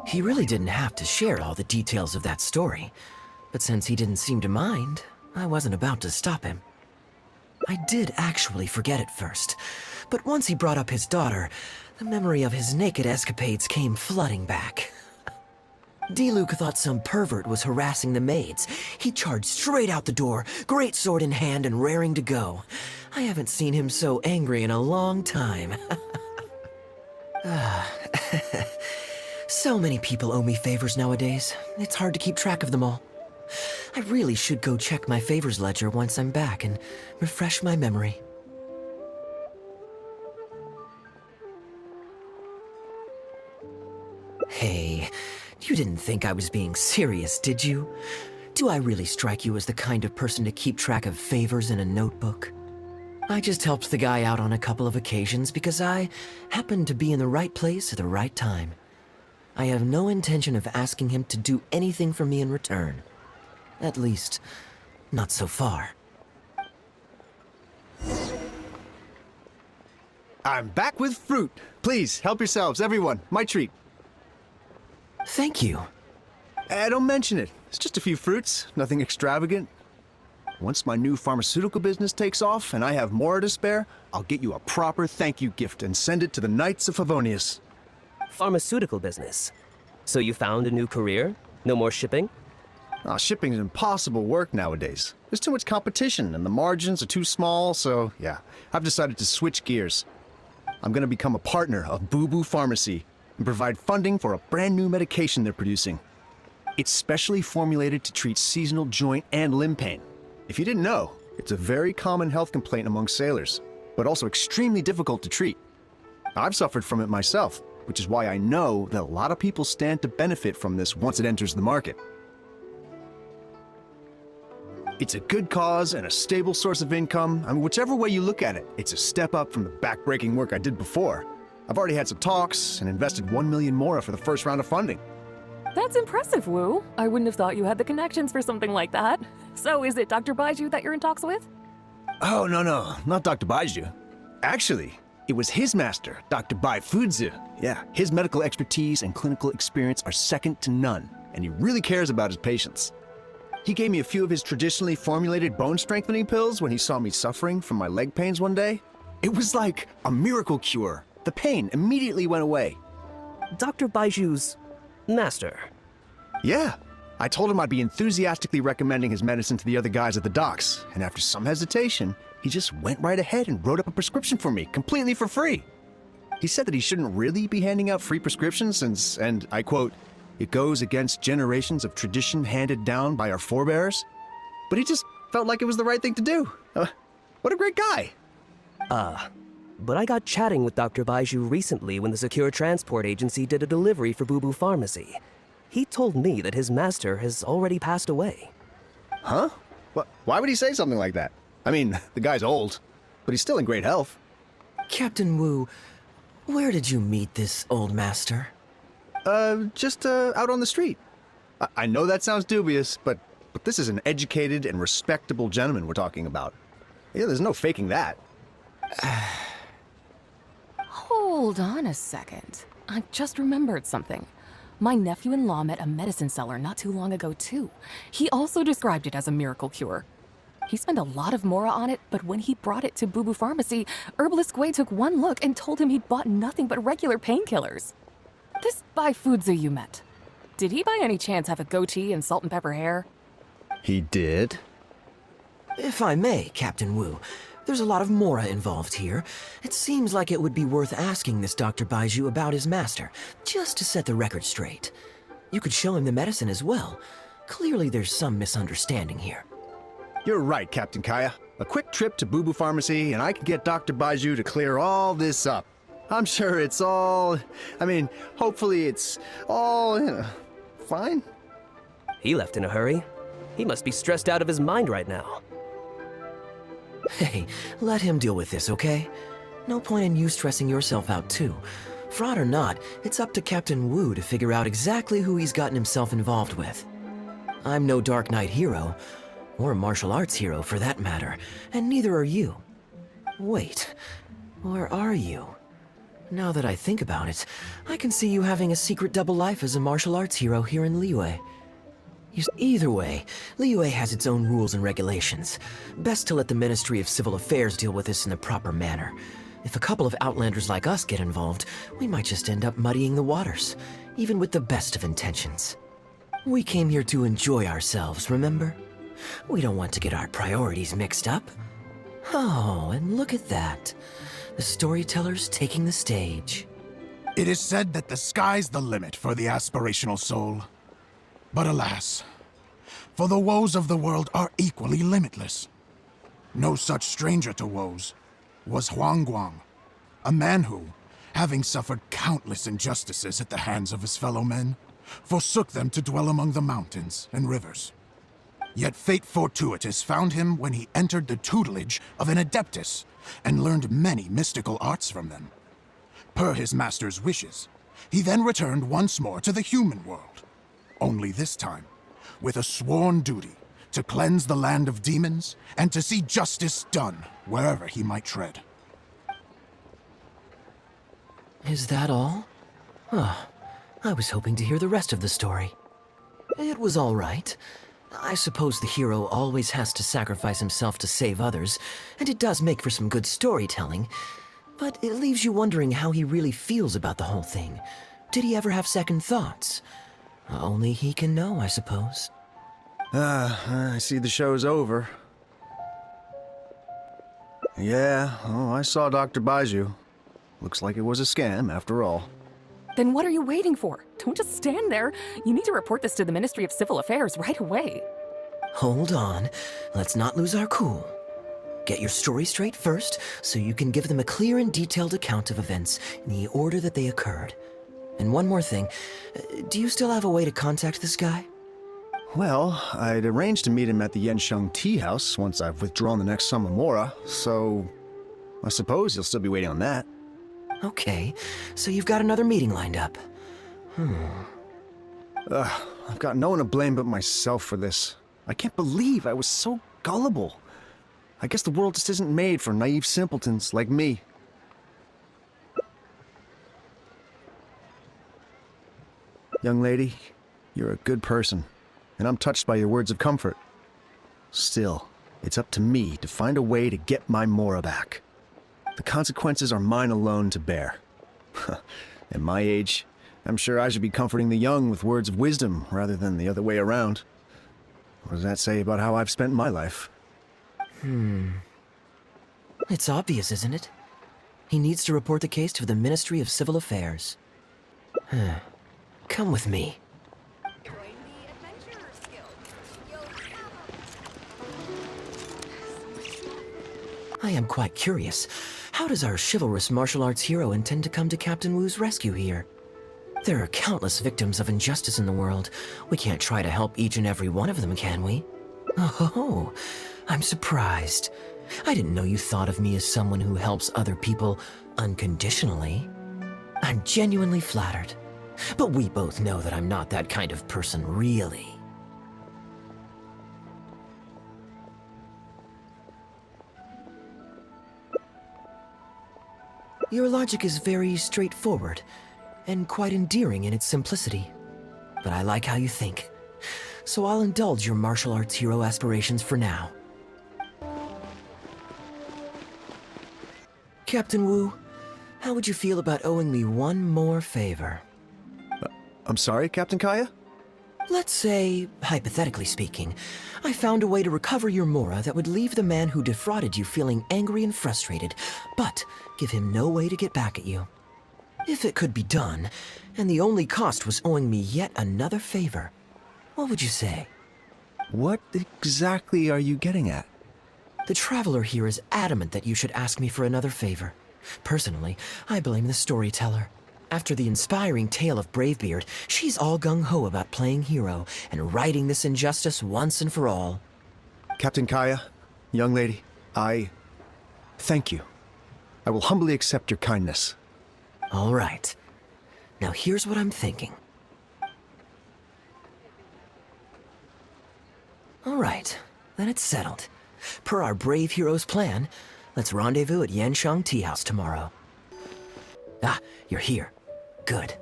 He really didn't have to share all the details of that story, but since he didn't seem to mind, I wasn't about to stop him. I did actually forget at first, but once he brought up his daughter, the memory of his naked escapades came flooding back. D-Luke thought some pervert was harassing the maids. He charged straight out the door, great sword in hand and raring to go. I haven't seen him so angry in a long time. So many people owe me favors nowadays. It's hard to keep track of them all. I really should go check my favors ledger once I'm back and refresh my memory. Hey, you didn't think I was being serious, did you? Do I really strike you as the kind of person to keep track of favors in a notebook? I just helped the guy out on a couple of occasions because I happened to be in the right place at the right time. I have no intention of asking him to do anything for me in return. At least, not so far. I'm back with fruit. Please, help yourselves, everyone. My treat. Thank you. Don't mention it. It's just a few fruits, nothing extravagant. Once my new pharmaceutical business takes off and I have more to spare, I'll get you a proper thank you gift and send it to the Knights of Favonius. Pharmaceutical business. So you found a new career? No more shipping? Shipping's impossible work nowadays. There's too much competition and the margins are too small, so yeah, I've decided to switch gears. I'm gonna become a partner of Boo Boo Pharmacy and provide funding for a brand new medication they're producing. It's specially formulated to treat seasonal joint and limb pain. If you didn't know, it's a very common health complaint among sailors, but also extremely difficult to treat. I've suffered from it myself, which is why I know that a lot of people stand to benefit from this once it enters the market. It's a good cause and a stable source of income. I mean, whichever way you look at it, it's a step up from the backbreaking work I did before. I've already had some talks and invested $1 million more for the first round of funding. That's impressive, Wu. I wouldn't have thought you had the connections for something like that. So is it Dr. Baiju that you're in talks with? Oh, no, not Dr. Baiju. Actually, it was his master, Dr. Bai Fudzu. Yeah, his medical expertise and clinical experience are second to none, and he really cares about his patients. He gave me a few of his traditionally formulated bone-strengthening pills when he saw me suffering from my leg pains one day. It was like a miracle cure. The pain immediately went away. Dr. Baiju's master? Yeah. I told him I'd be enthusiastically recommending his medicine to the other guys at the docks, and after some hesitation, he just went right ahead and wrote up a prescription for me, completely for free. He said that he shouldn't really be handing out free prescriptions since, and I quote, "it goes against generations of tradition handed down by our forebears." But he just felt like it was the right thing to do. What a great guy. But I got chatting with Dr. Baiju recently when the Secure Transport Agency did a delivery for Boo Boo Pharmacy. He told me that his master has already passed away. Huh? Why would he say something like that? I mean, the guy's old, but he's still in great health. Captain Wu, where did you meet this old master? Just out on the street. I know that sounds dubious, but this is an educated and respectable gentleman we're talking about. Yeah, there's no faking that. Hold on a second. I just remembered something. My nephew-in-law met a medicine seller not too long ago, too. He also described it as a miracle cure. He spent a lot of mora on it, but when he brought it to Boo Boo Pharmacy, Herbalist Gui took one look and told him he'd bought nothing but regular painkillers. This Bai Fudzu you met, did he by any chance have a goatee and salt and pepper hair? He did? If I may, Captain Wu, there's a lot of mora involved here. It seems like it would be worth asking this Dr. Baiju about his master, just to set the record straight. You could show him the medicine as well. Clearly there's some misunderstanding here. You're right, Captain Kaeya. A quick trip to Boo Boo Pharmacy and I can get Dr. Baiju to clear all this up. I'm sure it's all... hopefully it's all... fine? He left in a hurry. He must be stressed out of his mind right now. Hey, let him deal with this, okay? No point in you stressing yourself out, too. Fraud or not, it's up to Captain Wu to figure out exactly who he's gotten himself involved with. I'm no Dark Knight hero, or martial arts hero for that matter, and neither are you. Wait, or are you? Now that I think about it, I can see you having a secret double life as a martial arts hero here in Liyue. Either way, Liyue has its own rules and regulations. Best to let the Ministry of Civil Affairs deal with this in the proper manner. If a couple of outlanders like us get involved, we might just end up muddying the waters, even with the best of intentions. We came here to enjoy ourselves, remember? We don't want to get our priorities mixed up. Oh, and look at that. The storyteller's taking the stage. It is said that the sky's the limit for the aspirational soul. But alas, for the woes of the world are equally limitless. No such stranger to woes was Huang Guang, a man who, having suffered countless injustices at the hands of his fellow men, forsook them to dwell among the mountains and rivers. Yet fate fortuitous found him when he entered the tutelage of an adeptus and learned many mystical arts from them. Per his master's wishes, he then returned once more to the human world, only this time with a sworn duty to cleanse the land of demons and to see justice done wherever he might tread. Is that all? Oh, I was hoping to hear the rest of the story. It was all right. I suppose the hero always has to sacrifice himself to save others, and it does make for some good storytelling. But it leaves you wondering how he really feels about the whole thing. Did he ever have second thoughts? Only he can know, I suppose. I see the show's over. Yeah, I saw Dr. Baiju. Looks like it was a scam after all. Then what are you waiting for? Don't just stand there. You need to report this to the Ministry of Civil Affairs right away. Hold on. Let's not lose our cool. Get your story straight first, so you can give them a clear and detailed account of events in the order that they occurred. And one more thing. Do you still have a way to contact this guy? Well, I'd arranged to meet him at the Yensheng Tea House once I've withdrawn the next Samamora, so I suppose you'll still be waiting on that. Okay, so you've got another meeting lined up. I've got no one to blame but myself for this. I can't believe I was so gullible. I guess the world just isn't made for naive simpletons like me. Young lady, you're a good person, and I'm touched by your words of comfort. Still, it's up to me to find a way to get my Mora back. The consequences are mine alone to bear. At my age, I'm sure I should be comforting the young with words of wisdom rather than the other way around. What does that say about how I've spent my life? It's obvious, isn't it? He needs to report the case to the Ministry of Civil Affairs. Come with me. I am quite curious. How does our chivalrous martial arts hero intend to come to Captain Wu's rescue here? There are countless victims of injustice in the world. We can't try to help each and every one of them, can we? Oh, I'm surprised. I didn't know you thought of me as someone who helps other people unconditionally. I'm genuinely flattered. But we both know that I'm not that kind of person, really. Your logic is very straightforward, and quite endearing in its simplicity. But I like how you think, so I'll indulge your martial arts hero aspirations for now. Captain Wu, how would you feel about owing me one more favor? I'm sorry, Captain Kaeya? Let's say, hypothetically speaking, I found a way to recover your Mora that would leave the man who defrauded you feeling angry and frustrated, but give him no way to get back at you. If it could be done, and the only cost was owing me yet another favor, what would you say? What exactly are you getting at? The traveler here is adamant that you should ask me for another favor. Personally, I blame the storyteller. After the inspiring tale of Bravebeard, she's all gung-ho about playing hero and righting this injustice once and for all. Captain Kaeya, young lady, I thank you. I will humbly accept your kindness. All right. Now here's what I'm thinking. All right, then it's settled. Per our brave hero's plan, let's rendezvous at Yensheng Tea House tomorrow. Ah, you're here. Good.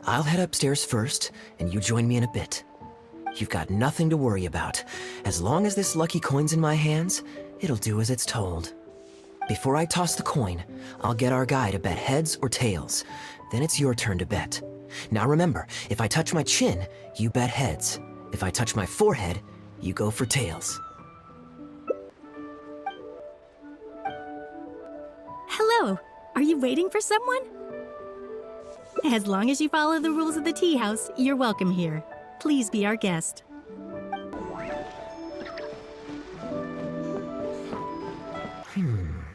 I'll head upstairs first, and you join me in a bit. You've got nothing to worry about. As long as this lucky coin's in my hands, it'll do as it's told. Before I toss the coin, I'll get our guy to bet heads or tails. Then it's your turn to bet. Now remember, if I touch my chin, you bet heads. If I touch my forehead, you go for tails. Hello. Are you waiting for someone? As long as you follow the rules of the tea house, you're welcome here. Please be our guest.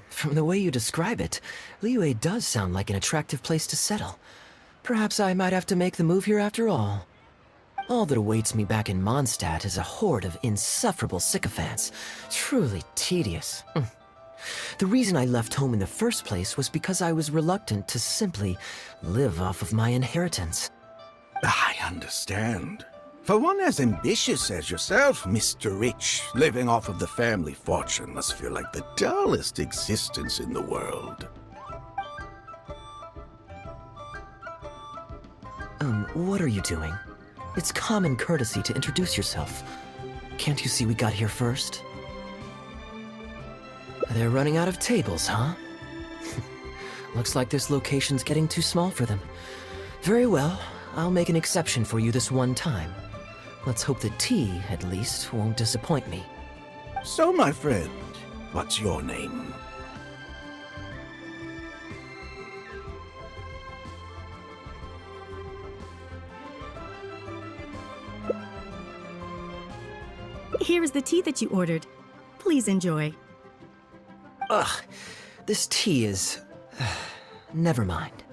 From the way you describe it, Liyue does sound like an attractive place to settle. Perhaps I might have to make the move here after all. All that awaits me back in Mondstadt is a horde of insufferable sycophants. Truly tedious. The reason I left home in the first place was because I was reluctant to simply live off of my inheritance. I understand. For one as ambitious as yourself, Mr. Rich, living off of the family fortune must feel like the dullest existence in the world. What are you doing? It's common courtesy to introduce yourself. Can't you see we got here first? They're running out of tables, huh? Looks like this location's getting too small for them. Very well, I'll make an exception for you this one time. Let's hope the tea, at least, won't disappoint me. So, my friend, what's your name? Here is the tea that you ordered. Please enjoy. Ugh, this tea is... never mind.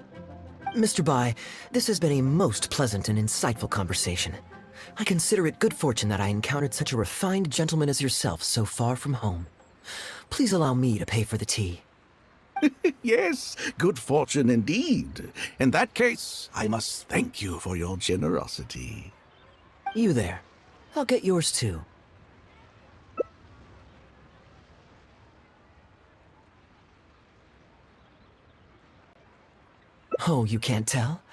Mr. Bai, this has been a most pleasant and insightful conversation. I consider it good fortune that I encountered such a refined gentleman as yourself so far from home. Please allow me to pay for the tea. Yes, good fortune indeed. In that case, I must thank you for your generosity. You there. I'll get yours too. Oh, you can't tell?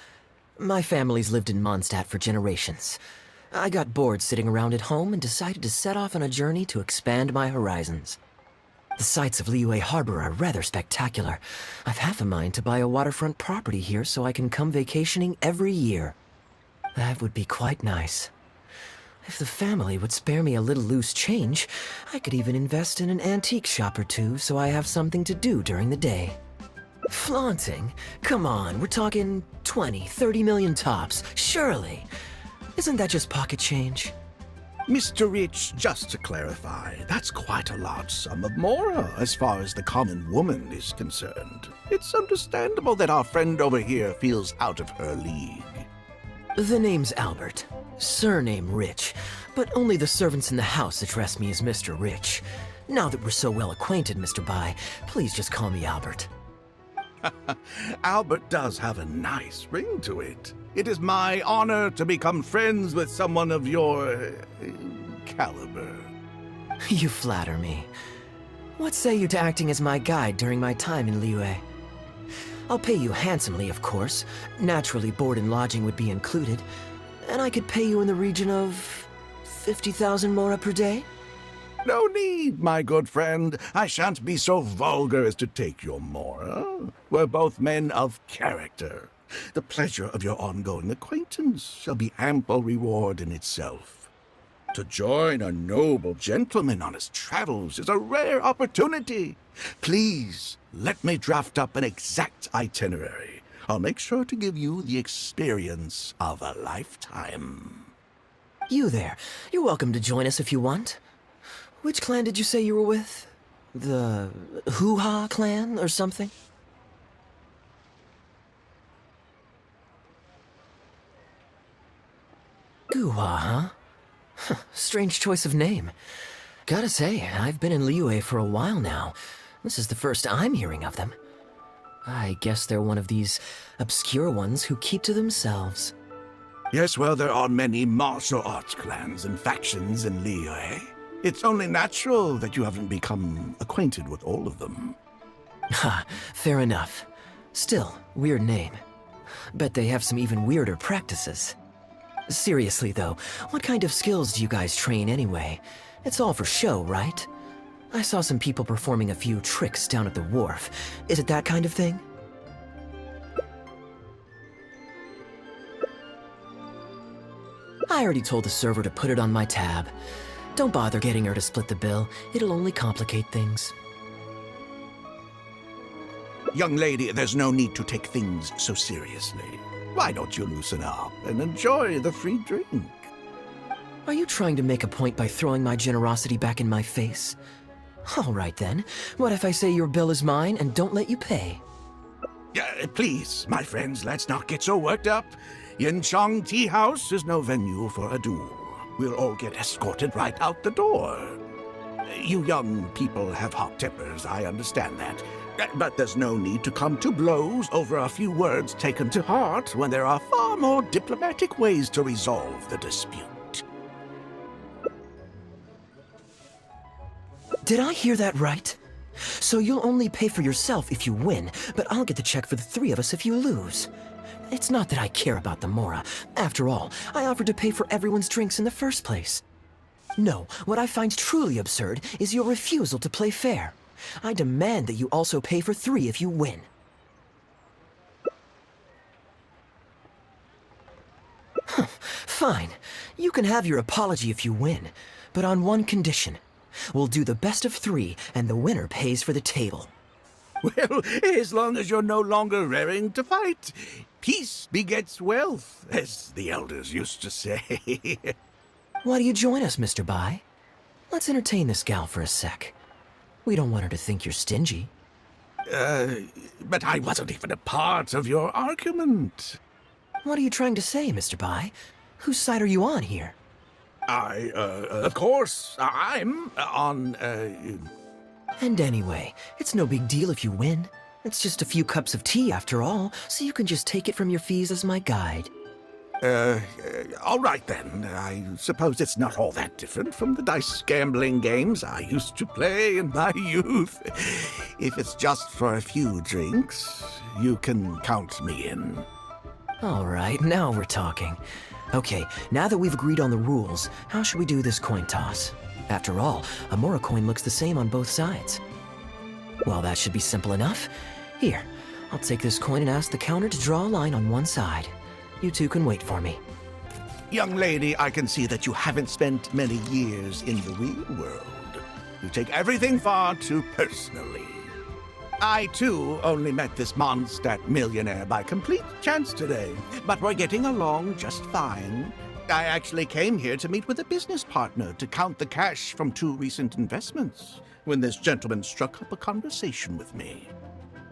My family's lived in Mondstadt for generations. I got bored sitting around at home and decided to set off on a journey to expand my horizons. The sights of Liyue Harbor are rather spectacular. I've half a mind to buy a waterfront property here so I can come vacationing every year. That would be quite nice. If the family would spare me a little loose change, I could even invest in an antique shop or two so I have something to do during the day. Flaunting? Come on, we're talking 20, 30 million tops, surely. Isn't that just pocket change? Mr. Rich, just to clarify, that's quite a large sum of mora as far as the common woman is concerned. It's understandable that our friend over here feels out of her league. The name's Albert. Surname Rich, but only the servants in the house address me as Mr. Rich. Now that we're so well acquainted, Mr. Bai, please just call me Albert. Albert does have a nice ring to it. It is my honor to become friends with someone of your caliber. You flatter me. What say you to acting as my guide during my time in Liyue? I'll pay you handsomely, of course. Naturally, board and lodging would be included. And I could pay you in the region of 50,000 mora per day? No need, my good friend. I shan't be so vulgar as to take your mora. We're both men of character. The pleasure of your ongoing acquaintance shall be ample reward in itself. To join a noble gentleman on his travels is a rare opportunity. Please, let me draft up an exact itinerary. I'll make sure to give you the experience of a lifetime. You there. You're welcome to join us if you want. Which clan did you say you were with? The Hoo-Ha clan or something? Goo-Ha, huh? Strange choice of name. Gotta say, I've been in Liyue for a while now. This is the first I'm hearing of them. I guess they're one of these obscure ones who keep to themselves. Yes, well, there are many martial arts clans and factions in Liyue. It's only natural that you haven't become acquainted with all of them. Ha, fair enough. Still, weird name. Bet they have some even weirder practices. Seriously though, what kind of skills do you guys train anyway? It's all for show, right? I saw some people performing a few tricks down at the wharf. Is it that kind of thing? I already told the server to put it on my tab. Don't bother getting her to split the bill. It'll only complicate things. Young lady, there's no need to take things so seriously. Why don't you loosen up and enjoy the free drink? Are you trying to make a point by throwing my generosity back in my face? All right then. What if I say your bill is mine and don't let you pay? Please, my friends, let's not get so worked up. Yinchang Tea House is no venue for a duel. We'll all get escorted right out the door. You young people have hot tempers, I understand that. But there's no need to come to blows over a few words taken to heart when there are far more diplomatic ways to resolve the dispute. Did I hear that right? So you'll only pay for yourself if you win, but I'll get the check for the three of us if you lose. It's not that I care about the mora. After all, I offered to pay for everyone's drinks in the first place. No, what I find truly absurd is your refusal to play fair. I demand that you also pay for three if you win. Fine. You can have your apology if you win, but on one condition. We'll do the best of three, and the winner pays for the table. Well, as long as you're no longer raring to fight. Peace begets wealth, as the elders used to say. Why do you join us, Mr. Bai? Let's entertain this gal for a sec. We don't want her to think you're stingy. But I wasn't even a part of your argument. What are you trying to say, Mr. Bai? Whose side are you on here? Of course, I'm on, And anyway, it's no big deal if you win. It's just a few cups of tea after all, so you can just take it from your fees as my guide. All right then. I suppose it's not all that different from the dice gambling games I used to play in my youth. If it's just for a few drinks, you can count me in. All right, now we're talking. Okay, now that we've agreed on the rules, how should we do this coin toss? After all, a Mora coin looks the same on both sides. Well, that should be simple enough. Here, I'll take this coin and ask the counter to draw a line on one side. You two can wait for me. Young lady, I can see that you haven't spent many years in the real world. You take everything far too personally. I, too, only met this Mondstadt millionaire by complete chance today, but we're getting along just fine. I actually came here to meet with a business partner to count the cash from 2 recent investments, when this gentleman struck up a conversation with me.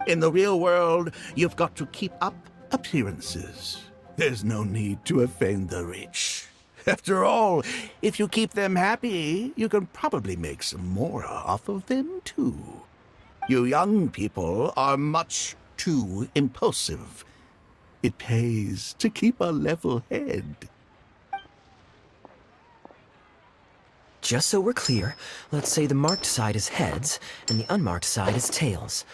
In the real world, you've got to keep up appearances. There's no need to offend the rich. After all, if you keep them happy, you can probably make some more off of them, too. You young people are much too impulsive. It pays to keep a level head. Just so we're clear, let's say the marked side is heads and the unmarked side is tails.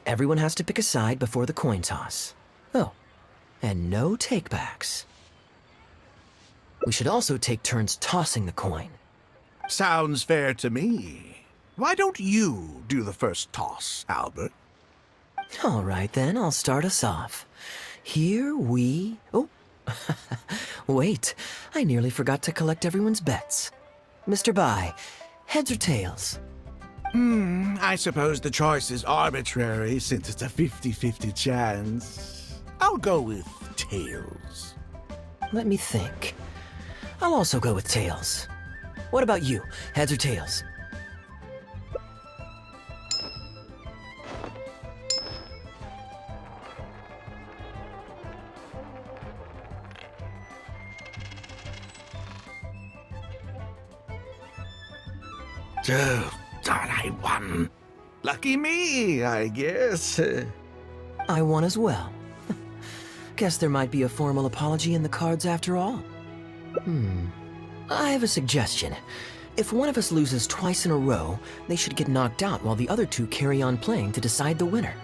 Everyone has to pick a side before the coin toss. Oh, and no takebacks. We should also take turns tossing the coin. Sounds fair to me. Why don't you do the first toss, Albert? All right, then, I'll start us off. Here we... Oh, wait, I nearly forgot to collect everyone's bets. Mr. Bai, heads or tails? I suppose the choice is arbitrary since it's a 50-50 chance. I'll go with tails. Let me think. I'll also go with tails. What about you, heads or tails? Oh, darn, I won. Lucky me, I guess. I won as well. Guess there might be a formal apology in the cards after all. I have a suggestion. If one of us loses twice in a row, they should get knocked out while the other two carry on playing to decide the winner.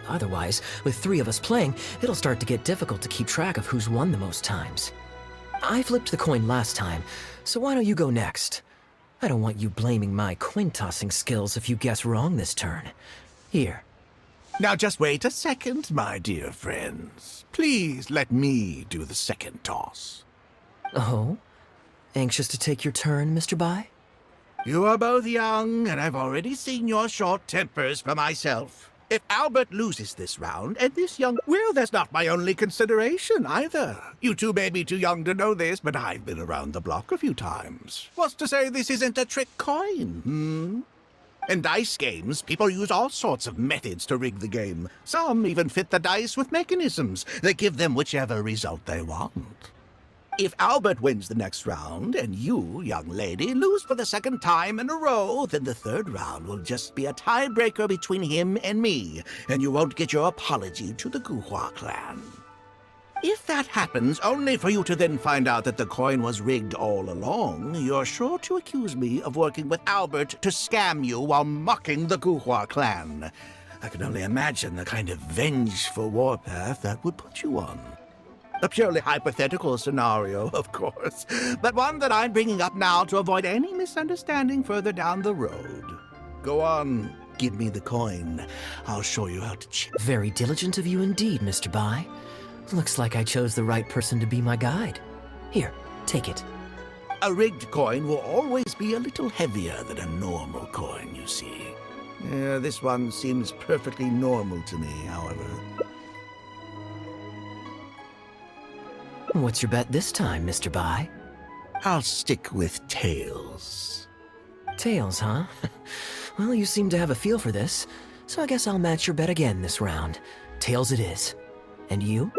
Otherwise, with 3 of us playing, it'll start to get difficult to keep track of who's won the most times. I flipped the coin last time, so why don't you go next? I don't want you blaming my coin-tossing skills if you guess wrong this turn. Here. Now just wait a second, my dear friends. Please let me do the second toss. Oh? Anxious to take your turn, Mr. Bai? You are both young, and I've already seen your short tempers for myself. If Albert loses this round, and this young... Well, that's not my only consideration, either. You two may be too young to know this, but I've been around the block a few times. What's to say this isn't a trick coin, In dice games, people use all sorts of methods to rig the game. Some even fit the dice with mechanisms that give them whichever result they want. If Albert wins the next round, and you, young lady, lose for the 2nd time in a row, then the 3rd round will just be a tiebreaker between him and me, and you won't get your apology to the Guhua clan. If that happens, only for you to then find out that the coin was rigged all along, you're sure to accuse me of working with Albert to scam you while mocking the Guhua clan. I can only imagine the kind of vengeful warpath that would put you on. A purely hypothetical scenario, of course, but one that I'm bringing up now to avoid any misunderstanding further down the road. Go on, give me the coin. I'll show you how to cheat. Very diligent of you indeed, Mr. Bai. Looks like I chose the right person to be my guide. Here, take it. A rigged coin will always be a little heavier than a normal coin, you see. This one seems perfectly normal to me, however. What's your bet this time, Mr. Bai? I'll stick with tails. Tails, huh? Well, you seem to have a feel for this, so I guess I'll match your bet again this round. Tails it is. And you?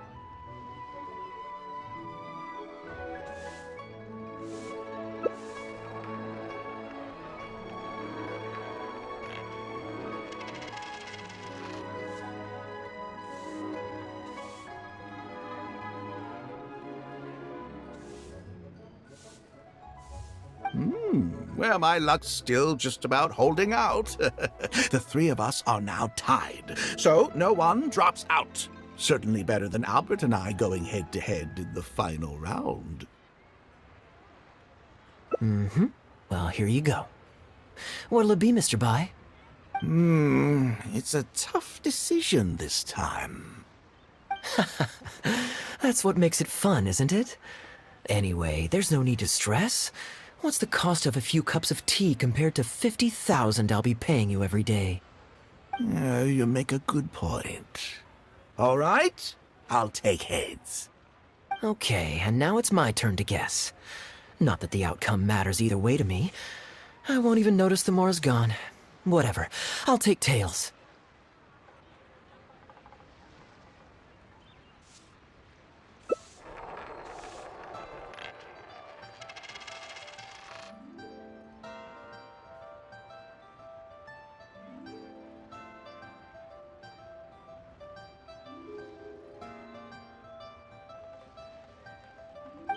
Well, my luck's still just about holding out. The three of us are now tied, so no one drops out. Certainly better than Albert and I going head-to-head in the final round. Mm-hmm. Well, here you go. What'll it be, Mr. Bai? It's a tough decision this time. That's what makes it fun, isn't it? Anyway, there's no need to stress. What's the cost of a few cups of tea compared to 50,000 I'll be paying you every day? You make a good point. All right, I'll take heads. Okay, and now it's my turn to guess. Not that the outcome matters either way to me. I won't even notice the more is gone. Whatever, I'll take tails.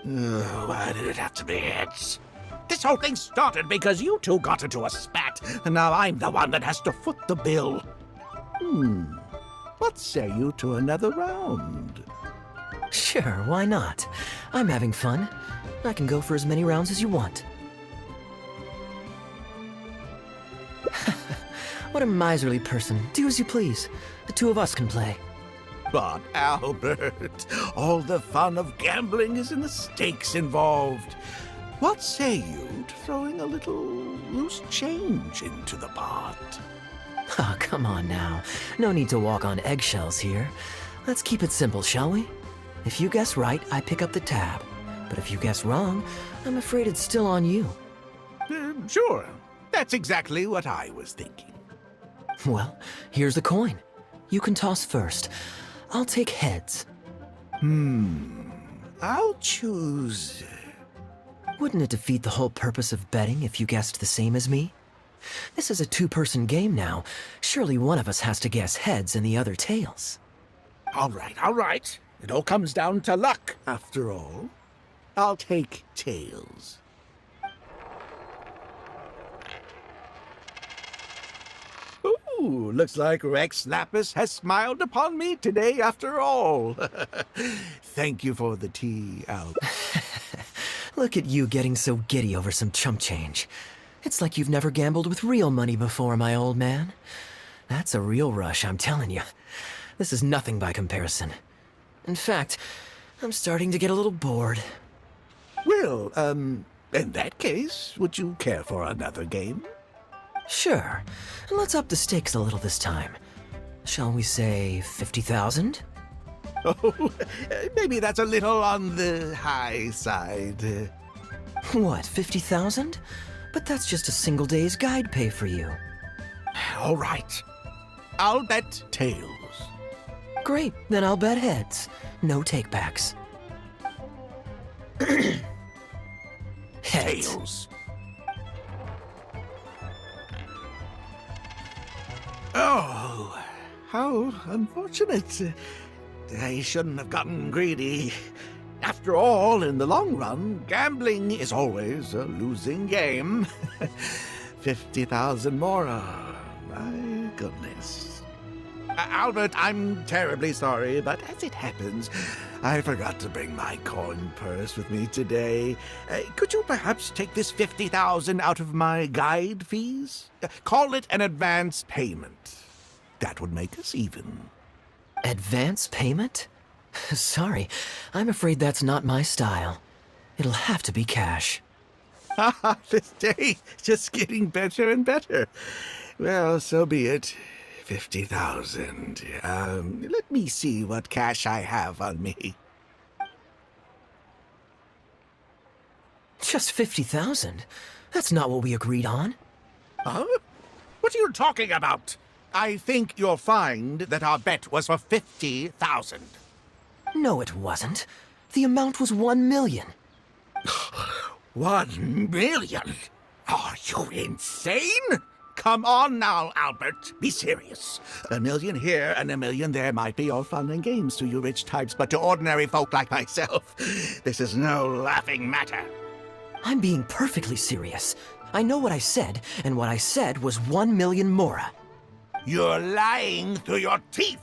Why did it have to be heads? This whole thing started because you two got into a spat, and now I'm the one that has to foot the bill. What say you to another round? Sure, why not? I'm having fun. I can go for as many rounds as you want. What a miserly person. Do as you please. The two of us can play. But Albert, all the fun of gambling is in the stakes involved. What say you to throwing a little loose change into the pot? Oh, come on now. No need to walk on eggshells here. Let's keep it simple, shall we? If you guess right, I pick up the tab. But if you guess wrong, I'm afraid it's still on you. Sure. That's exactly what I was thinking. Well, here's the coin. You can toss first. I'll take heads. I'll choose... Wouldn't it defeat the whole purpose of betting if you guessed the same as me? This is a two-person game now. Surely one of us has to guess heads and the other tails. All right. It all comes down to luck, after all. I'll take tails. Ooh, looks like Rex Lapis has smiled upon me today after all. Thank you for the tea, Albert. Look at you getting so giddy over some chump change. It's like you've never gambled with real money before, my old man. That's a real rush, I'm telling you. This is nothing by comparison. In fact, I'm starting to get a little bored. Well, in that case, would you care for another game? Sure. And let's up the stakes a little this time. Shall we say 50,000? Oh, maybe that's a little on the high side. What, 50,000? But that's just a single day's guide pay for you. All right. I'll bet tails. Great, then I'll bet heads. No takebacks. Heads. Tails. Oh, how unfortunate. I shouldn't have gotten greedy. After all, in the long run, gambling is always a losing game. 50,000 more. My goodness. Albert, I'm terribly sorry, but as it happens, I forgot to bring my coin purse with me today. Could you perhaps take this 50,000 out of my guide fees? Call it an advance payment. That would make us even. Advance payment? Sorry, I'm afraid that's not my style. It'll have to be cash. This day just getting better and better. Well, so be it. 50,000. Let me see what cash I have on me. Just 50,000? That's not what we agreed on. Huh? What are you talking about? I think you'll find that our bet was for 50,000. No, it wasn't. The amount was 1 million. 1 million? Are you insane? Come on now, Albert. Be serious. 1 million here and 1 million there might be all fun and games to you rich types, but to ordinary folk like myself, this is no laughing matter. I'm being perfectly serious. I know what I said, and what I said was 1 million mora. You're lying through your teeth.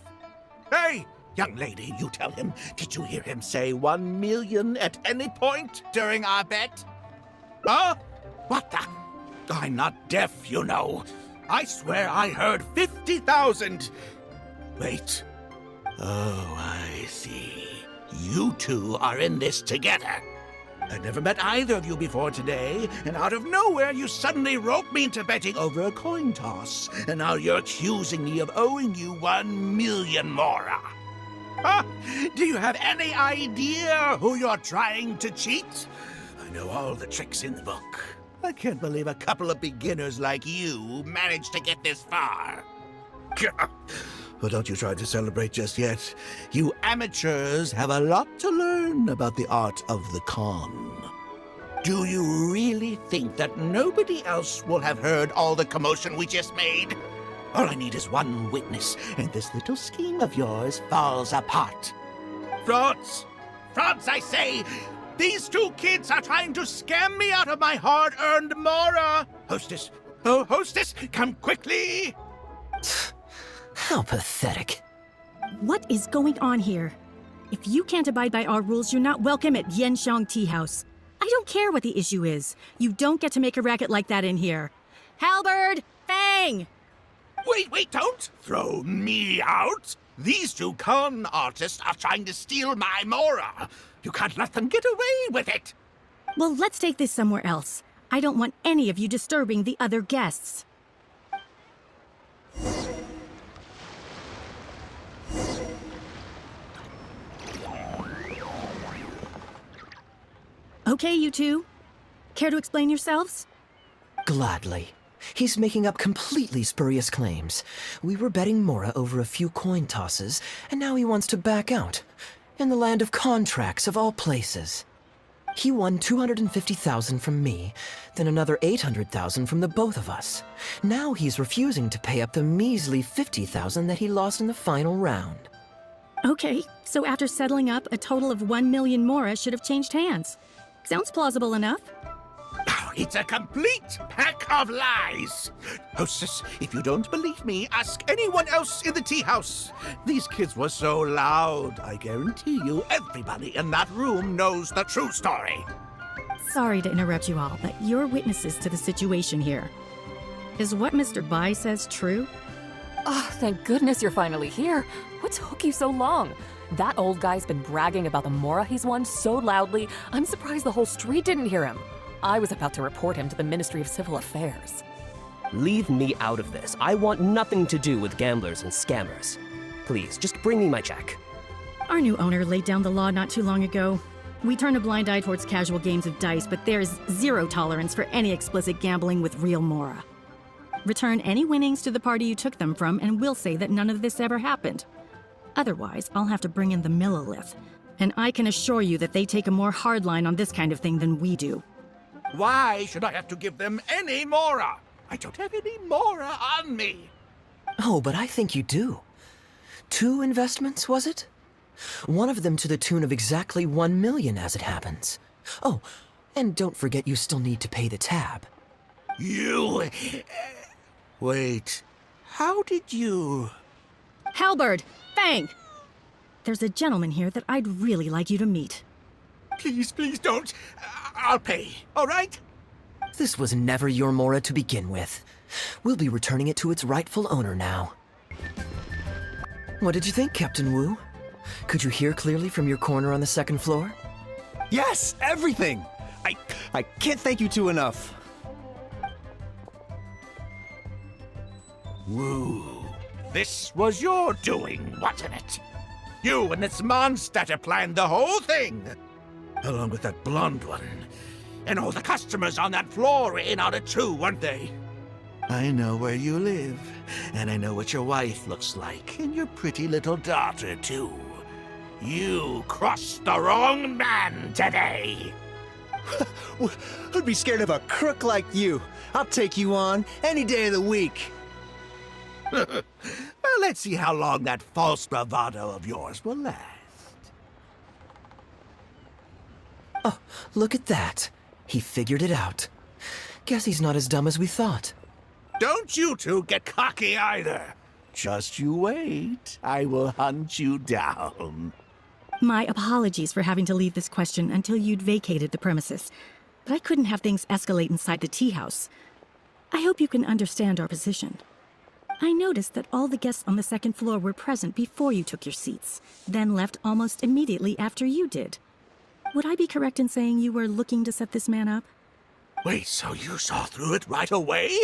Hey, young lady, you tell him. Did you hear him say 1 million at any point during our bet? Huh? What the? I'm not deaf, you know. I swear I heard 50,000. Wait. Oh, I see. You two are in this together. I've never met either of you before today, and out of nowhere you suddenly roped me into betting over a coin toss, and now you're accusing me of owing you 1 million mora. Huh? Do you have any idea who you're trying to cheat? I know all the tricks in the book. I can't believe a couple of beginners like you managed to get this far. Well, don't you try to celebrate just yet. You amateurs have a lot to learn about the art of the con. Do you really think that nobody else will have heard all the commotion we just made? All I need is one witness, and this little scheme of yours falls apart. Frauds! Frauds, I say! These two kids are trying to scam me out of my hard-earned mora! Hostess! Oh, hostess, come quickly! How pathetic. What is going on here? If you can't abide by our rules, you're not welcome at Yanxiang Tea House. I don't care what the issue is. You don't get to make a racket like that in here. Halberd! Fang! Wait, don't throw me out! These two con artists are trying to steal my mora. You can't let them get away with it. Well, let's take this somewhere else. I don't want any of you disturbing the other guests. Okay, you two. Care to explain yourselves? Gladly. He's making up completely spurious claims. We were betting mora over a few coin tosses, and now he wants to back out. In the land of contracts, of all places. He won 250,000 from me, then another 800,000 from the both of us. Now he's refusing to pay up the measly 50,000 that he lost in the final round. Okay, so after settling up, a total of 1 million mora should have changed hands. Sounds plausible enough. It's a complete pack of lies! Hostess, if you don't believe me, ask anyone else in the tea house. These kids were so loud, I guarantee you everybody in that room knows the true story. Sorry to interrupt you all, but you're witnesses to the situation here. Is what Mr. Bai says true? Oh, thank goodness you're finally here. What took you so long? That old guy's been bragging about the mora he's won so loudly, I'm surprised the whole street didn't hear him. I was about to report him to the Ministry of Civil Affairs. Leave me out of this. I want nothing to do with gamblers and scammers. Please, just bring me my check. Our new owner laid down the law not too long ago. We turn a blind eye towards casual games of dice, but there is zero tolerance for any explicit gambling with real mora. Return any winnings to the party you took them from, and we'll say that none of this ever happened. Otherwise, I'll have to bring in the Millilith. And I can assure you that they take a more hard line on this kind of thing than we do. Why should I have to give them any mora? I don't have any mora on me. Oh, but I think you do. 2 investments, was it? One of them to the tune of exactly 1 million, as it happens. Oh, and don't forget you still need to pay the tab. You... Wait. How did you... Halberd! Fang! There's a gentleman here that I'd really like you to meet. Please don't. I'll pay, all right? This was never your mora to begin with. We'll be returning it to its rightful owner now. What did you think, Captain Wu? Could you hear clearly from your corner on the 2nd floor? Yes, everything! I can't thank you two enough. Wu, this was your doing, wasn't it? You and this monster planned the whole thing! Along with that blonde one. And all the customers on that floor were in on it too, weren't they? I know where you live, and I know what your wife looks like, and your pretty little daughter, too. You crossed the wrong man today! Who'd be scared of a crook like you? I'll take you on any day of the week. Well, let's see how long that false bravado of yours will last. Oh, look at that. He figured it out. Guess he's not as dumb as we thought. Don't you two get cocky either. Just you wait. I will hunt you down. My apologies for having to leave this question until you'd vacated the premises, but I couldn't have things escalate inside the tea house. I hope you can understand our position. I noticed that all the guests on the second floor were present before you took your seats, then left almost immediately after you did. Would I be correct in saying you were looking to set this man up? Wait, so you saw through it right away?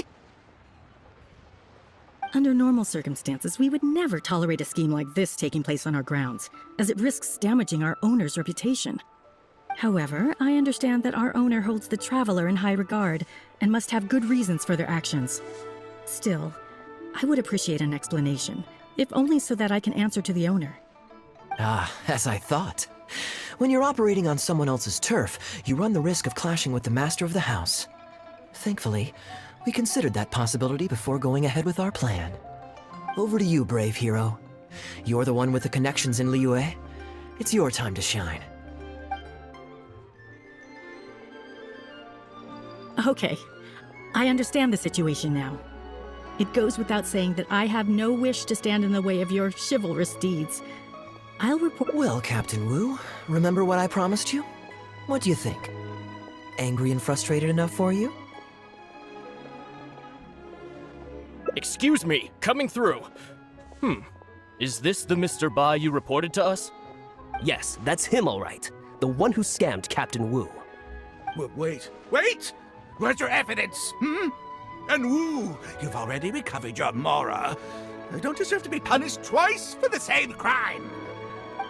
Under normal circumstances, we would never tolerate a scheme like this taking place on our grounds, as it risks damaging our owner's reputation. However, I understand that our owner holds the traveler in high regard and must have good reasons for their actions. Still, I would appreciate an explanation, if only so that I can answer to the owner. Ah, as I thought. When you're operating on someone else's turf, you run the risk of clashing with the master of the house. Thankfully, we considered that possibility before going ahead with our plan. Over to you, brave hero. You're the one with the connections in Liyue. It's your time to shine. Okay, I understand the situation now. It goes without saying that I have no wish to stand in the way of your chivalrous deeds. I'll report— Well, Captain Wu, remember what I promised you? What do you think? Angry and frustrated enough for you? Excuse me, coming through. Is this the Mr. Bai you reported to us? Yes, that's him all right. The one who scammed Captain Wu. Wait! Where's your evidence, And Wu, you've already recovered your Mora. I don't deserve to be punished twice for the same crime.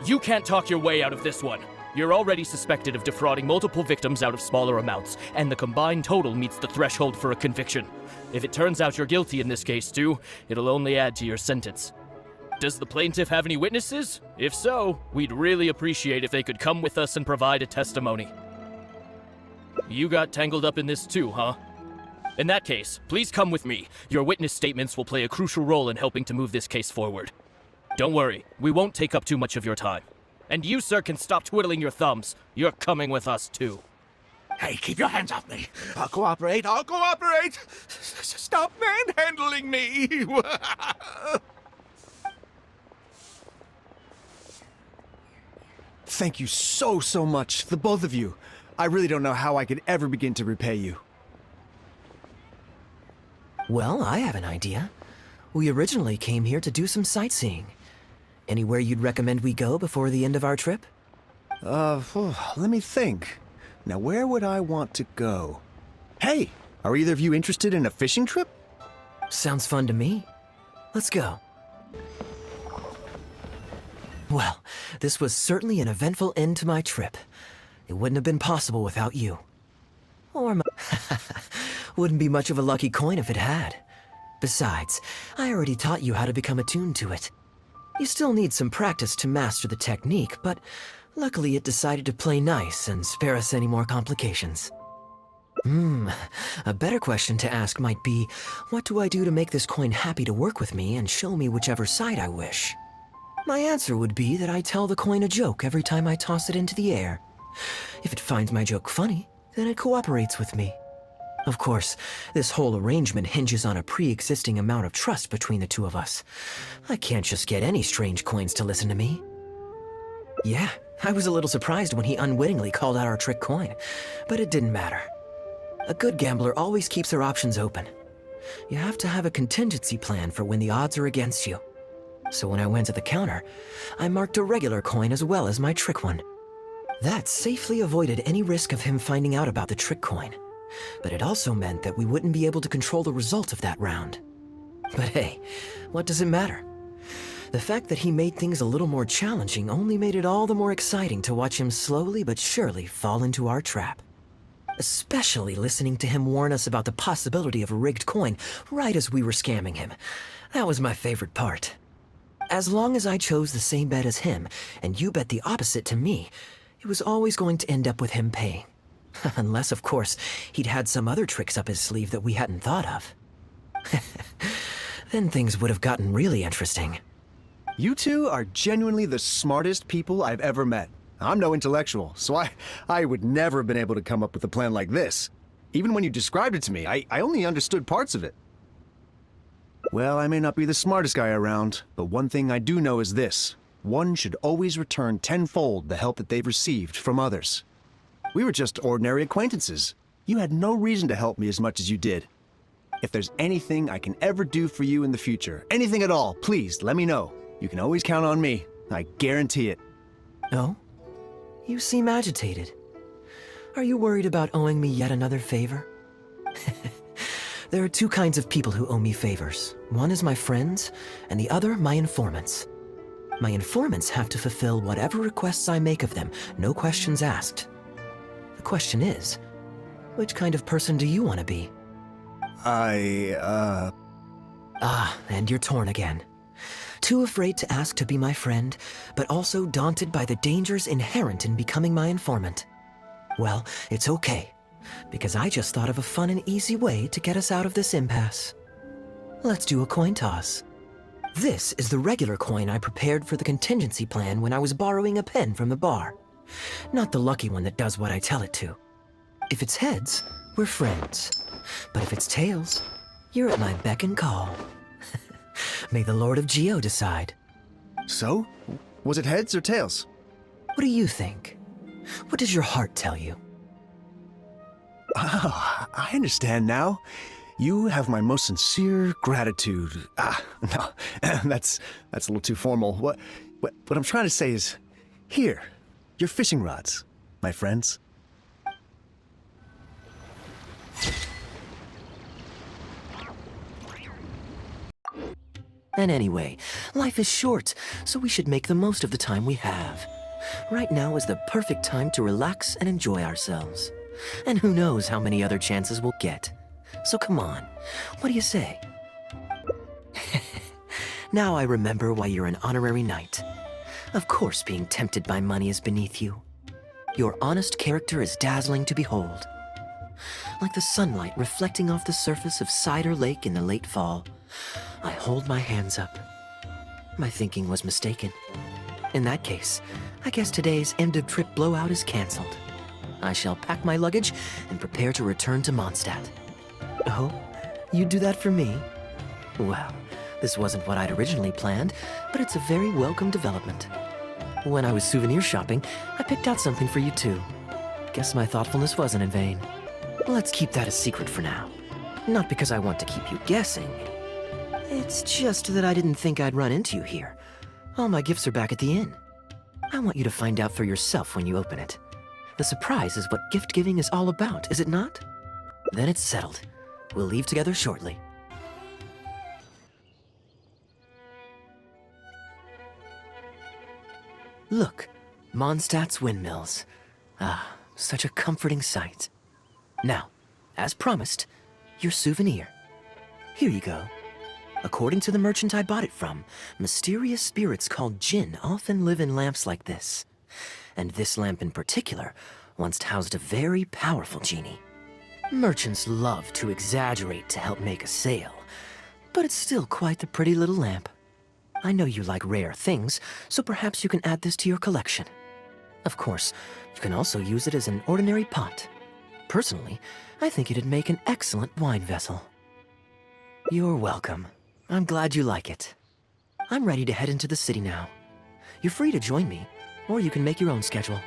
You can't talk your way out of this one. You're already suspected of defrauding multiple victims out of smaller amounts, and the combined total meets the threshold for a conviction. If it turns out you're guilty in this case too, it'll only add to your sentence. Does the plaintiff have any witnesses? If so, we'd really appreciate if they could come with us and provide a testimony. You got tangled up in this too, huh? In that case, please come with me. Your witness statements will play a crucial role in helping to move this case forward. Don't worry, we won't take up too much of your time. And you, sir, can stop twiddling your thumbs. You're coming with us, too. Hey, keep your hands off me. I'll cooperate. Stop manhandling me. Thank you so much, the both of you. I really don't know how I could ever begin to repay you. Well, I have an idea. We originally came here to do some sightseeing. Anywhere you'd recommend we go before the end of our trip? Let me think. Now, where would I want to go? Hey, are either of you interested in a fishing trip? Sounds fun to me. Let's go. Well, this was certainly an eventful end to my trip. It wouldn't have been possible without you. Or my... Wouldn't be much of a lucky coin if it had. Besides, I already taught you how to become attuned to it. You still need some practice to master the technique, but luckily it decided to play nice and spare us any more complications. A better question to ask might be, what do I do to make this coin happy to work with me and show me whichever side I wish? My answer would be that I tell the coin a joke every time I toss it into the air. If it finds my joke funny, then it cooperates with me. Of course, this whole arrangement hinges on a pre-existing amount of trust between the two of us. I can't just get any strange coins to listen to me. Yeah, I was a little surprised when he unwittingly called out our trick coin, but it didn't matter. A good gambler always keeps their options open. You have to have a contingency plan for when the odds are against you. So when I went to the counter, I marked a regular coin as well as my trick one. That safely avoided any risk of him finding out about the trick coin. But it also meant that we wouldn't be able to control the result of that round. But hey, what does it matter? The fact that he made things a little more challenging only made it all the more exciting to watch him slowly but surely fall into our trap. Especially listening to him warn us about the possibility of a rigged coin right as we were scamming him. That was my favorite part. As long as I chose the same bet as him, and you bet the opposite to me, it was always going to end up with him paying. Unless, of course, he'd had some other tricks up his sleeve that we hadn't thought of. Then things would have gotten really interesting. You two are genuinely the smartest people I've ever met. I'm no intellectual, so I would never have been able to come up with a plan like this. Even when you described it to me, I only understood parts of it. Well, I may not be the smartest guy around, but one thing I do know is this. One should always return tenfold the help that they've received from others. We were just ordinary acquaintances. You had no reason to help me as much as you did. If there's anything I can ever do for you in the future, anything at all, please let me know. You can always count on me. I guarantee it. Oh? You seem agitated. Are you worried about owing me yet another favor? There are two kinds of people who owe me favors. One is my friends, and the other my informants. My informants have to fulfill whatever requests I make of them, no questions asked. The question is, which kind of person do you want to be? Ah, and you're torn again. Too afraid to ask to be my friend, but also daunted by the dangers inherent in becoming my informant. Well, it's okay, because I just thought of a fun and easy way to get us out of this impasse. Let's do a coin toss. This is the regular coin I prepared for the contingency plan when I was borrowing a pen from the bar. Not the lucky one that does what I tell it to. If it's heads, we're friends. But if it's tails, you're at my beck and call. May the Lord of Geo decide. So? Was it heads or tails? What do you think? What does your heart tell you? Oh, I understand now. You have my most sincere gratitude. No, that's a little too formal. What I'm trying to say is, here, your fishing rods, my friends. And anyway, life is short, so we should make the most of the time we have. Right now is the perfect time to relax and enjoy ourselves. And who knows how many other chances we'll get. So come on, what do you say? Now I remember why you're an honorary knight. Of course being tempted by money is beneath you. Your honest character is dazzling to behold. Like the sunlight reflecting off the surface of Cider Lake in the late fall, I hold my hands up. My thinking was mistaken. In that case, I guess today's end-of-trip blowout is cancelled. I shall pack my luggage and prepare to return to Mondstadt. Oh, you'd do that for me? Well, this wasn't what I'd originally planned, but it's a very welcome development. When I was souvenir shopping, I picked out something for you too. Guess my thoughtfulness wasn't in vain. Let's keep that a secret for now. Not because I want to keep you guessing. It's just that I didn't think I'd run into you here. All my gifts are back at the inn. I want you to find out for yourself when you open it. The surprise is what gift giving is all about, is it not? Then it's settled. We'll leave together shortly. Look, Mondstadt's windmills. Ah, such a comforting sight. Now, as promised, your souvenir. Here you go. According to the merchant I bought it from, mysterious spirits called Jinn often live in lamps like this. And this lamp in particular once housed a very powerful genie. Merchants love to exaggerate to help make a sale, but it's still quite the pretty little lamp. I know you like rare things, so perhaps you can add this to your collection. Of course, you can also use it as an ordinary pot. Personally, I think it'd make an excellent wine vessel. You're welcome. I'm glad you like it. I'm ready to head into the city now. You're free to join me, or you can make your own schedule.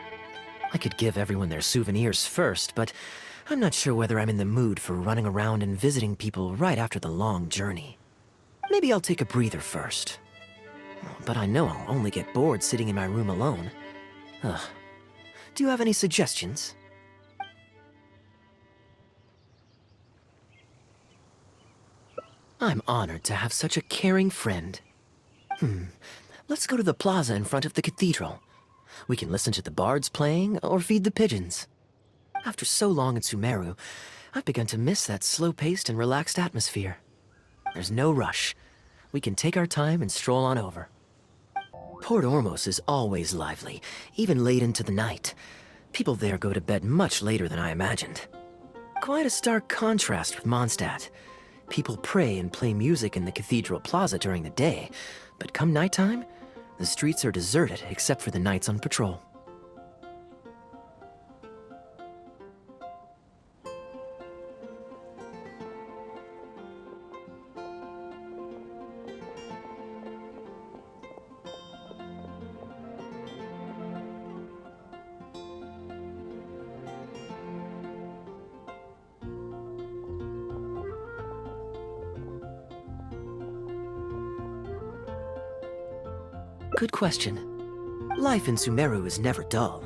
I could give everyone their souvenirs first, but I'm not sure whether I'm in the mood for running around and visiting people right after the long journey. Maybe I'll take a breather first. But I know I'll only get bored sitting in my room alone. Ugh. Do you have any suggestions? I'm honored to have such a caring friend. Let's go to the plaza in front of the cathedral. We can listen to the bards playing or feed the pigeons. After so long in Sumeru, I've begun to miss that slow-paced and relaxed atmosphere. There's no rush. We can take our time and stroll on over. Port Ormos is always lively, even late into the night. People there go to bed much later than I imagined. Quite a stark contrast with Mondstadt. People pray and play music in the cathedral plaza during the day, but come nighttime, the streets are deserted except for the knights on patrol. Good question. Life in Sumeru is never dull.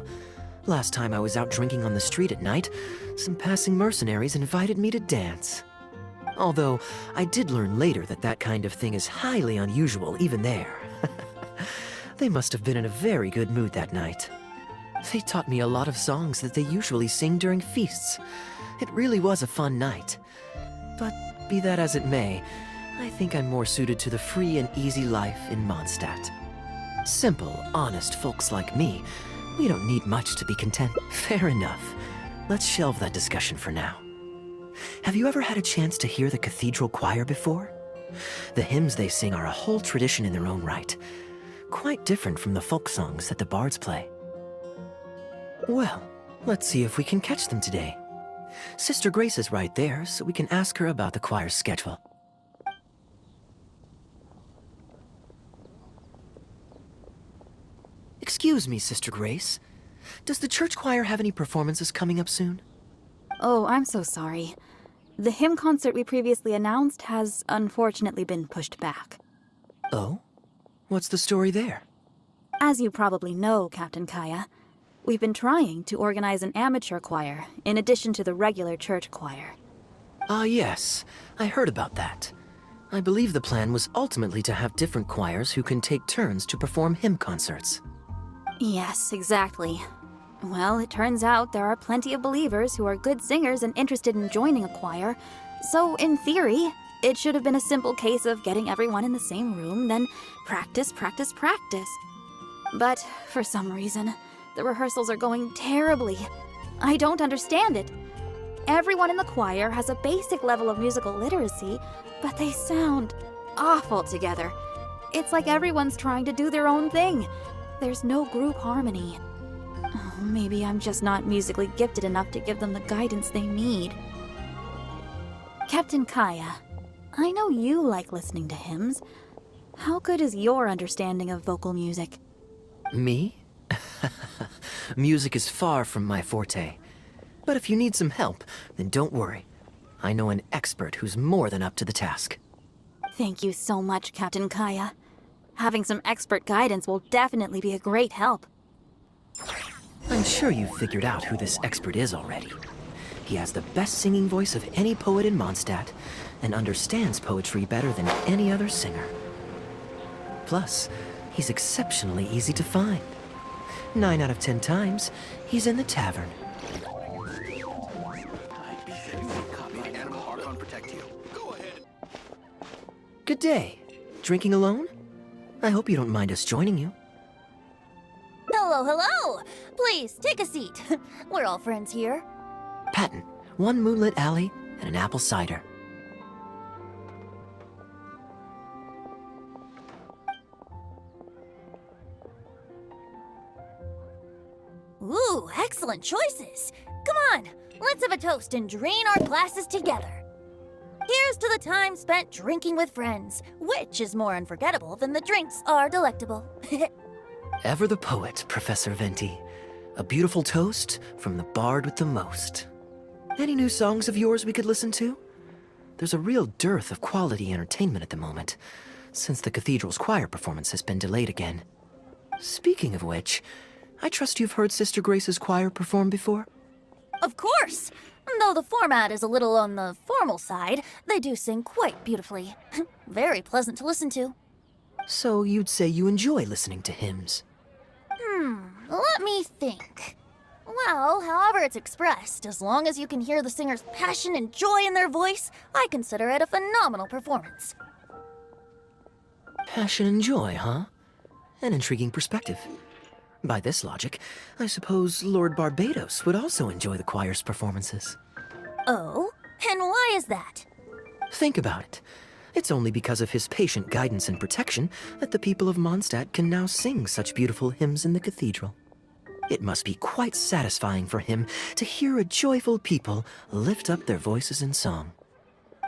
Last time I was out drinking on the street at night, some passing mercenaries invited me to dance. Although, I did learn later that that kind of thing is highly unusual even there. They must have been in a very good mood that night. They taught me a lot of songs that they usually sing during feasts. It really was a fun night. But be that as it may, I think I'm more suited to the free and easy life in Mondstadt. Simple, honest folks like me, we don't need much to be content. Fair enough. Let's shelve that discussion for now. Have you ever had a chance to hear the cathedral choir before? The hymns they sing are a whole tradition in their own right. Quite different from the folk songs that the bards play. Well, let's see if we can catch them today. Sister Grace is right there, so we can ask her about the choir's schedule. Excuse me, Sister Grace. Does the church choir have any performances coming up soon? Oh, I'm so sorry. The hymn concert we previously announced has unfortunately been pushed back. Oh? What's the story there? As you probably know, Captain Kaeya, we've been trying to organize an amateur choir in addition to the regular church choir. Ah, yes. I heard about that. I believe the plan was ultimately to have different choirs who can take turns to perform hymn concerts. Yes, exactly. Well, it turns out there are plenty of believers who are good singers and interested in joining a choir, so in theory, it should have been a simple case of getting everyone in the same room, then practice, practice, practice. But for some reason, the rehearsals are going terribly. I don't understand it. Everyone in the choir has a basic level of musical literacy, but they sound awful together. It's like everyone's trying to do their own thing. There's no group harmony. Oh, maybe I'm just not musically gifted enough to give them the guidance they need. Captain Kaeya, I know you like listening to hymns. How good is your understanding of vocal music? Me? Music is far from my forte. But if you need some help, then don't worry. I know an expert who's more than up to the task. Thank you so much, Captain Kaeya. Having some expert guidance will definitely be a great help. I'm sure you've figured out who this expert is already. He has the best singing voice of any poet in Mondstadt, and understands poetry better than any other singer. Plus, he's exceptionally easy to find. 9 out of 10 times, he's in the tavern. Good day. Drinking alone? I hope you don't mind us joining you. Hello, hello! Please, take a seat. We're all friends here. Patton, 1 moonlit alley and an apple cider. Ooh, excellent choices. Come on, let's have a toast and drain our glasses together. Here's to the time spent drinking with friends, which is more unforgettable than the drinks are delectable. Ever the poet, Professor Venti. A beautiful toast from the bard with the most. Any new songs of yours we could listen to? There's a real dearth of quality entertainment at the moment, since the cathedral's choir performance has been delayed again. Speaking of which, I trust you've heard Sister Grace's choir perform before? Of course! Though the format is a little on the formal side, they do sing quite beautifully. Very pleasant to listen to. So you'd say you enjoy listening to hymns? Let me think. Well, however it's expressed, as long as you can hear the singer's passion and joy in their voice, I consider it a phenomenal performance. Passion and joy, huh? An intriguing perspective. By this logic, I suppose Lord Barbados would also enjoy the choir's performances. Oh? And why is that? Think about it. It's only because of his patient guidance and protection that the people of Mondstadt can now sing such beautiful hymns in the cathedral. It must be quite satisfying for him to hear a joyful people lift up their voices in song.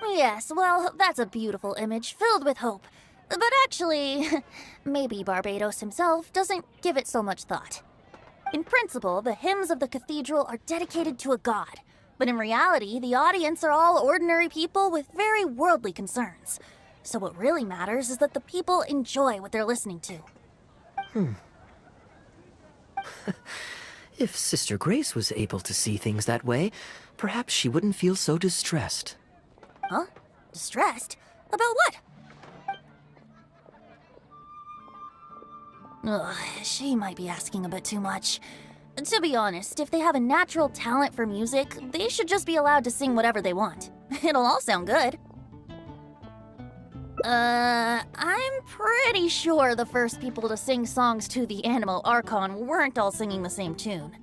Yes, well, that's a beautiful image filled with hope. But actually, maybe Barbados himself doesn't give it so much thought. In principle, the hymns of the cathedral are dedicated to a god. But in reality, the audience are all ordinary people with very worldly concerns. So what really matters is that the people enjoy what they're listening to. If Sister Grace was able to see things that way, perhaps she wouldn't feel so distressed. Huh? Distressed? About what? Ugh, she might be asking a bit too much. To be honest, if they have a natural talent for music, they should just be allowed to sing whatever they want. It'll all sound good. I'm pretty sure the first people to sing songs to the Anemo Archon weren't all singing the same tune.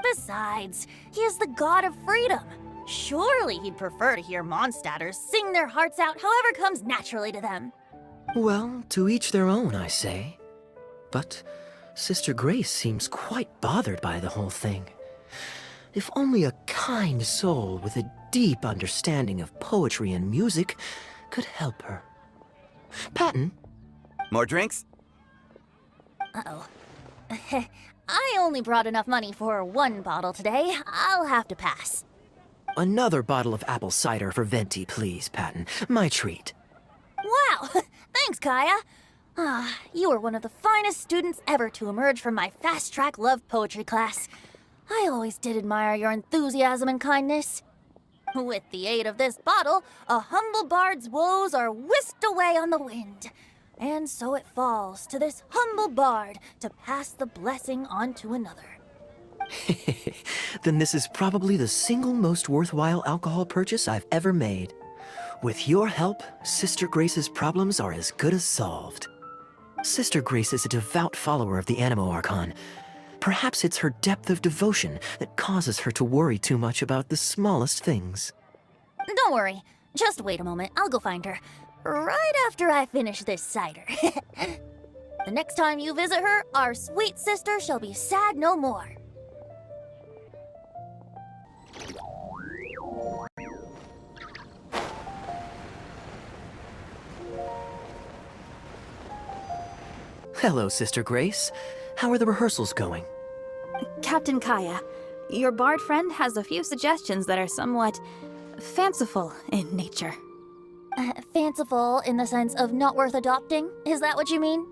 Besides, he is the god of freedom. Surely he'd prefer to hear Mondstadters sing their hearts out however comes naturally to them. Well, to each their own, I say. But Sister Grace seems quite bothered by the whole thing. If only a kind soul with a deep understanding of poetry and music could help her. Patton? More drinks? Uh-oh. I only brought enough money for one bottle today. I'll have to pass. Another bottle of apple cider for Venti, please, Patton. My treat. Wow! Thanks, Kaeya. You are one of the finest students ever to emerge from my fast-track love poetry class. I always did admire your enthusiasm and kindness. With the aid of this bottle, a humble bard's woes are whisked away on the wind. And so it falls to this humble bard to pass the blessing on to another. Then this is probably the single most worthwhile alcohol purchase I've ever made. With your help, Sister Grace's problems are as good as solved. Sister Grace is a devout follower of the Anemo Archon. Perhaps it's her depth of devotion that causes her to worry too much about the smallest things. Don't worry. Just wait a moment. I'll go find her. Right after I finish this cider. The next time you visit her, our sweet sister shall be sad no more. Hello, Sister Grace. How are the rehearsals going? Captain Kaeya, your bard friend has a few suggestions that are somewhat fanciful in nature. Fanciful in the sense of not worth adopting? Is that what you mean?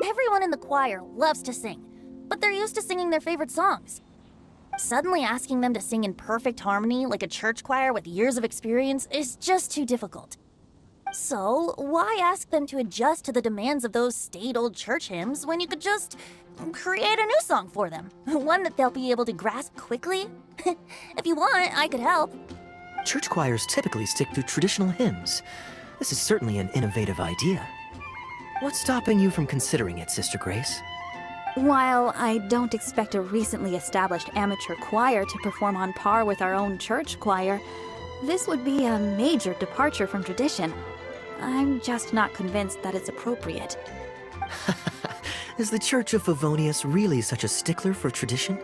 Everyone in the choir loves to sing, but they're used to singing their favorite songs. Suddenly asking them to sing in perfect harmony like a church choir with years of experience is just too difficult. So, why ask them to adjust to the demands of those staid old church hymns when you could just create a new song for them? One that they'll be able to grasp quickly? If you want, I could help. Church choirs typically stick to traditional hymns. This is certainly an innovative idea. What's stopping you from considering it, Sister Grace? While I don't expect a recently established amateur choir to perform on par with our own church choir, this would be a major departure from tradition. I'm just not convinced that it's appropriate. Is the Church of Favonius really such a stickler for tradition?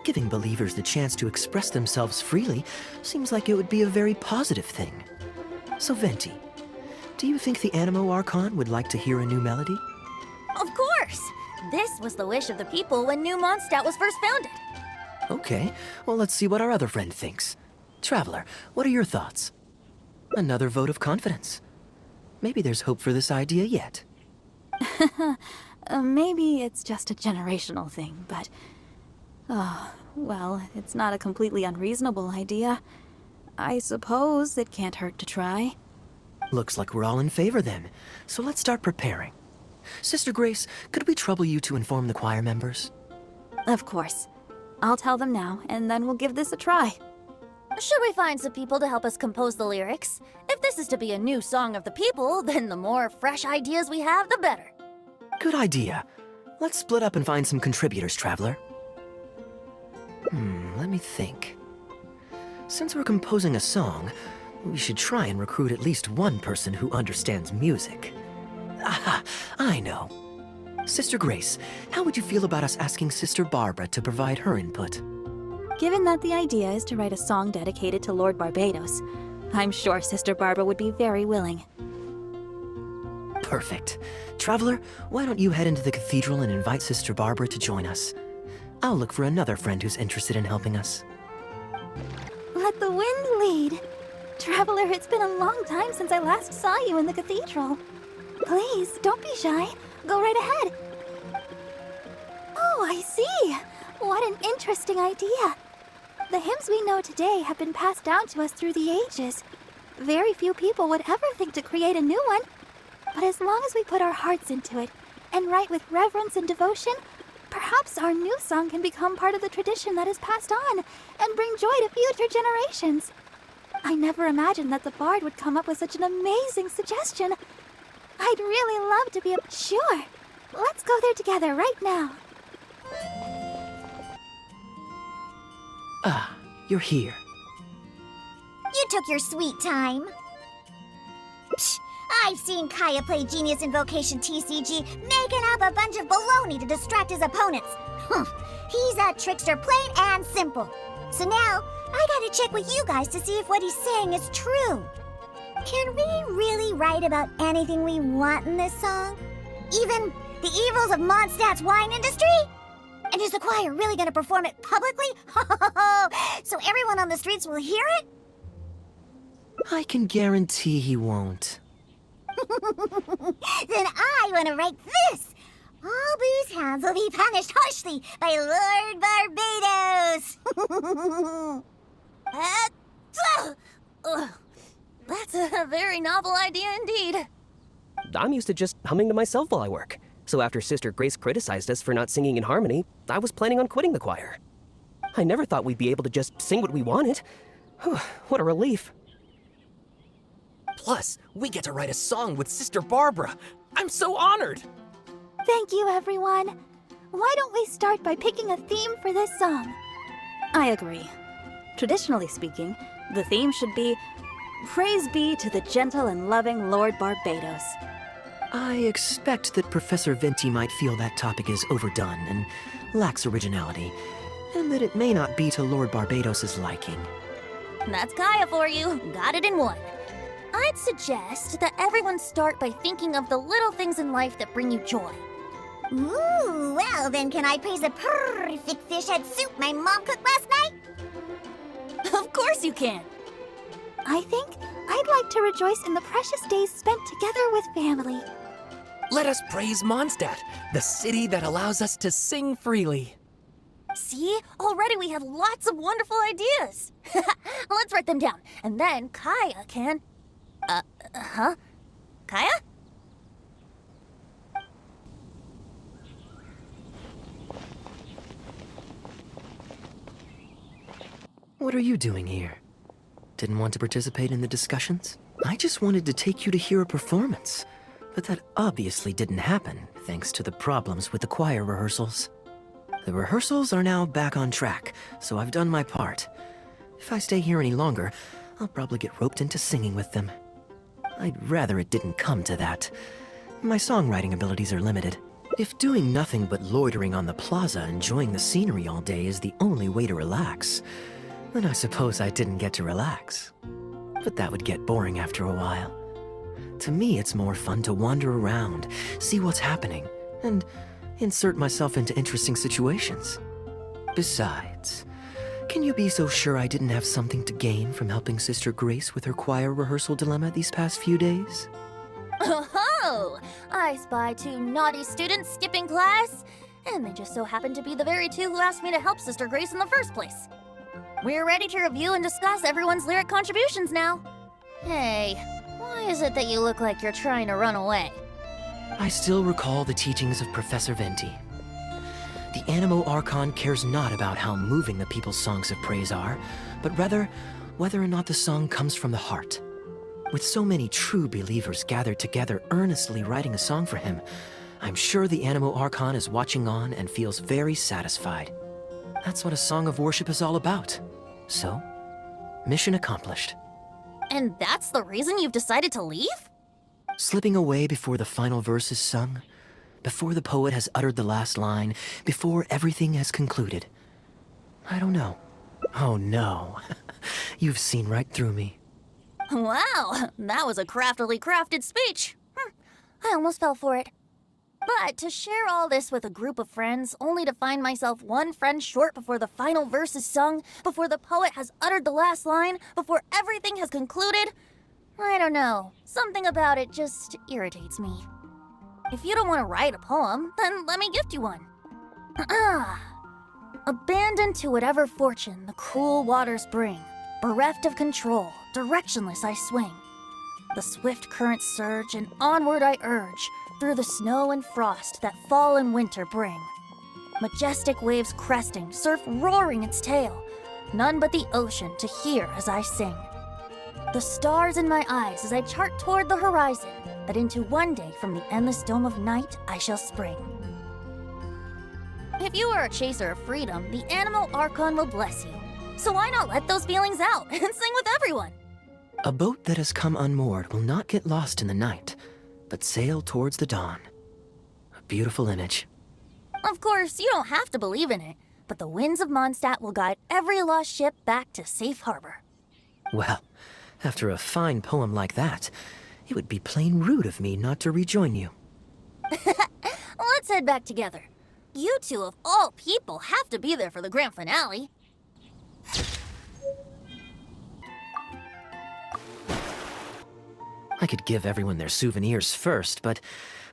Giving believers the chance to express themselves freely seems like it would be a very positive thing. So Venti, do you think the Anemo Archon would like to hear a new melody? Of course! This was the wish of the people when New Mondstadt was first founded. Okay, well let's see what our other friend thinks. Traveler, what are your thoughts? Another vote of confidence. Maybe there's hope for this idea yet. Maybe it's just a generational thing, but... Oh, well, it's not a completely unreasonable idea. I suppose it can't hurt to try. Looks like we're all in favor then, so let's start preparing. Sister Grace, could we trouble you to inform the choir members? Of course. I'll tell them now, and then we'll give this a try. Should we find some people to help us compose the lyrics? If this is to be a new song of the people, then the more fresh ideas we have, the better. Good idea. Let's split up and find some contributors, Traveler. Let me think. Since we're composing a song, we should try and recruit at least one person who understands music. Aha, I know. Sister Grace, how would you feel about us asking Sister Barbara to provide her input? Given that the idea is to write a song dedicated to Lord Barbados, I'm sure Sister Barbara would be very willing. Perfect. Traveler, why don't you head into the cathedral and invite Sister Barbara to join us? I'll look for another friend who's interested in helping us. Let the wind lead. Traveler, it's been a long time since I last saw you in the cathedral. Please, don't be shy. Go right ahead. Oh, I see. What an interesting idea. The hymns we know today have been passed down to us through the ages. Very few people would ever think to create a new one. But as long as we put our hearts into it and write with reverence and devotion, perhaps our new song can become part of the tradition that is passed on and bring joy to future generations. I never imagined that the bard would come up with such an amazing suggestion. I'd really love to be a... Sure. Let's go there together right now. Ah, you're here. You took your sweet time. Psh, I've seen Kaeya play Genius Invocation TCG, making up a bunch of baloney to distract his opponents. He's a trickster, plain and simple. So now, I gotta check with you guys to see if what he's saying is true. Can we really write about anything we want in this song? Even the evils of Mondstadt's wine industry? And is the choir really gonna perform it publicly? So everyone on the streets will hear it? I can guarantee he won't. Then I want to write this. All booze hounds will be punished harshly by Lord Barbados. That's a very novel idea indeed. I'm used to just humming to myself while I work. So after Sister Grace criticized us for not singing in harmony, I was planning on quitting the choir. I never thought we'd be able to just sing what we wanted. What a relief. Plus, we get to write a song with Sister Barbara. I'm so honored. Thank you, everyone. Why don't we start by picking a theme for this song? I agree. Traditionally speaking, the theme should be Praise be to the gentle and loving Lord Barbados. I expect that Professor Venti might feel that topic is overdone and lacks originality, and that it may not be to Lord Barbados's liking. That's Kaeya for you. Got it in one. I'd suggest that everyone start by thinking of the little things in life that bring you joy. Ooh, well then can I praise the perfect fish head soup my mom cooked last night? Of course you can. I think I'd like to rejoice in the precious days spent together with family. Let us praise Mondstadt, the city that allows us to sing freely. See? Already we have lots of wonderful ideas. Let's write them down, and then Kaeya can... Kaeya? What are you doing here? Didn't want to participate in the discussions? I just wanted to take you to hear a performance. But that obviously didn't happen, thanks to the problems with the choir rehearsals. The rehearsals are now back on track, so I've done my part. If I stay here any longer, I'll probably get roped into singing with them. I'd rather it didn't come to that. My songwriting abilities are limited. If doing nothing but loitering on the plaza enjoying the scenery all day is the only way to relax, then I suppose I didn't get to relax. But that would get boring after a while. To me, it's more fun to wander around, see what's happening, and insert myself into interesting situations. Besides, can you be so sure I didn't have something to gain from helping Sister Grace with her choir rehearsal dilemma these past few days? Oh, I spy 2 naughty students skipping class, and they just so happen to be the very 2 who asked me to help Sister Grace in the first place. We're ready to review and discuss everyone's lyric contributions now. Hey, why is it that you look like you're trying to run away? I still recall the teachings of Professor Venti. The Animo Archon cares not about how moving the people's songs of praise are, but rather whether or not the song comes from the heart. With so many true believers gathered together earnestly writing a song for him, I'm sure the Animo Archon is watching on and feels very satisfied. That's what a song of worship is all about. So, mission accomplished. And that's the reason you've decided to leave? Slipping away before the final verse is sung, before the poet has uttered the last line, before everything has concluded. I don't know. Oh no, you've seen right through me. Wow, that was a craftily crafted speech. I almost fell for it. But to share all this with a group of friends, only to find myself one friend short before the final verse is sung, before the poet has uttered the last line, before everything has concluded, I don't know. Something about it just irritates me. If you don't want to write a poem, then let me gift you one. Abandoned to whatever fortune the cruel waters bring, bereft of control, directionless I swing. The swift currents surge, and onward I urge, through the snow and frost that fall and winter bring. Majestic waves cresting, surf roaring its tail, none but the ocean to hear as I sing. The stars in my eyes as I chart toward the horizon, that into one day from the endless dome of night I shall spring. If you are a chaser of freedom, the Animo Archon will bless you. So why not let those feelings out and sing with everyone? A boat that has come unmoored will not get lost in the night, but sail towards the dawn. A beautiful image. Of course, you don't have to believe in it, but the winds of Mondstadt will guide every lost ship back to safe harbor. Well, after a fine poem like that, it would be plain rude of me not to rejoin you. Let's head back together. You two, of all people, have to be there for the grand finale. I could give everyone their souvenirs first, but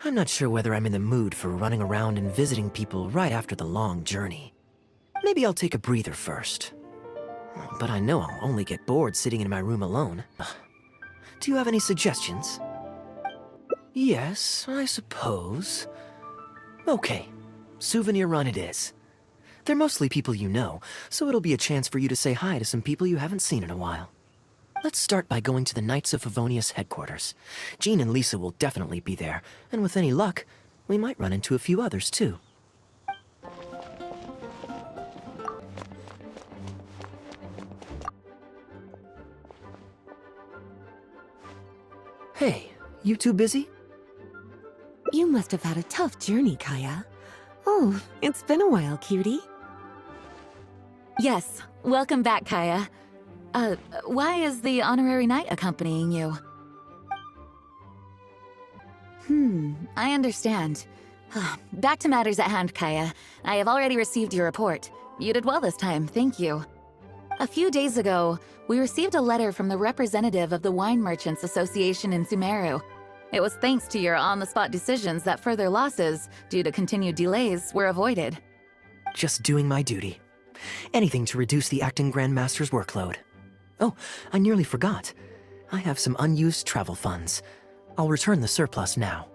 I'm not sure whether I'm in the mood for running around and visiting people right after the long journey. Maybe I'll take a breather first. But I know I'll only get bored sitting in my room alone. Do you have any suggestions? Yes, I suppose. Okay, souvenir run it is. They're mostly people you know, so it'll be a chance for you to say hi to some people you haven't seen in a while. Let's start by going to the Knights of Favonius headquarters. Jean and Lisa will definitely be there, and with any luck, we might run into a few others too. Hey, you two busy? You must have had a tough journey, Kaeya. Oh, it's been a while, cutie. Yes, welcome back, Kaeya. Why is the honorary knight accompanying you? I understand. Back to matters at hand, Kaeya. I have already received your report. You did well this time, thank you. A few days ago, we received a letter from the representative of the Wine Merchants Association in Sumeru. It was thanks to your on-the-spot decisions that further losses, due to continued delays, were avoided. Just doing my duty. Anything to reduce the acting Grandmaster's workload. Oh, I nearly forgot. I have some unused travel funds. I'll return the surplus now.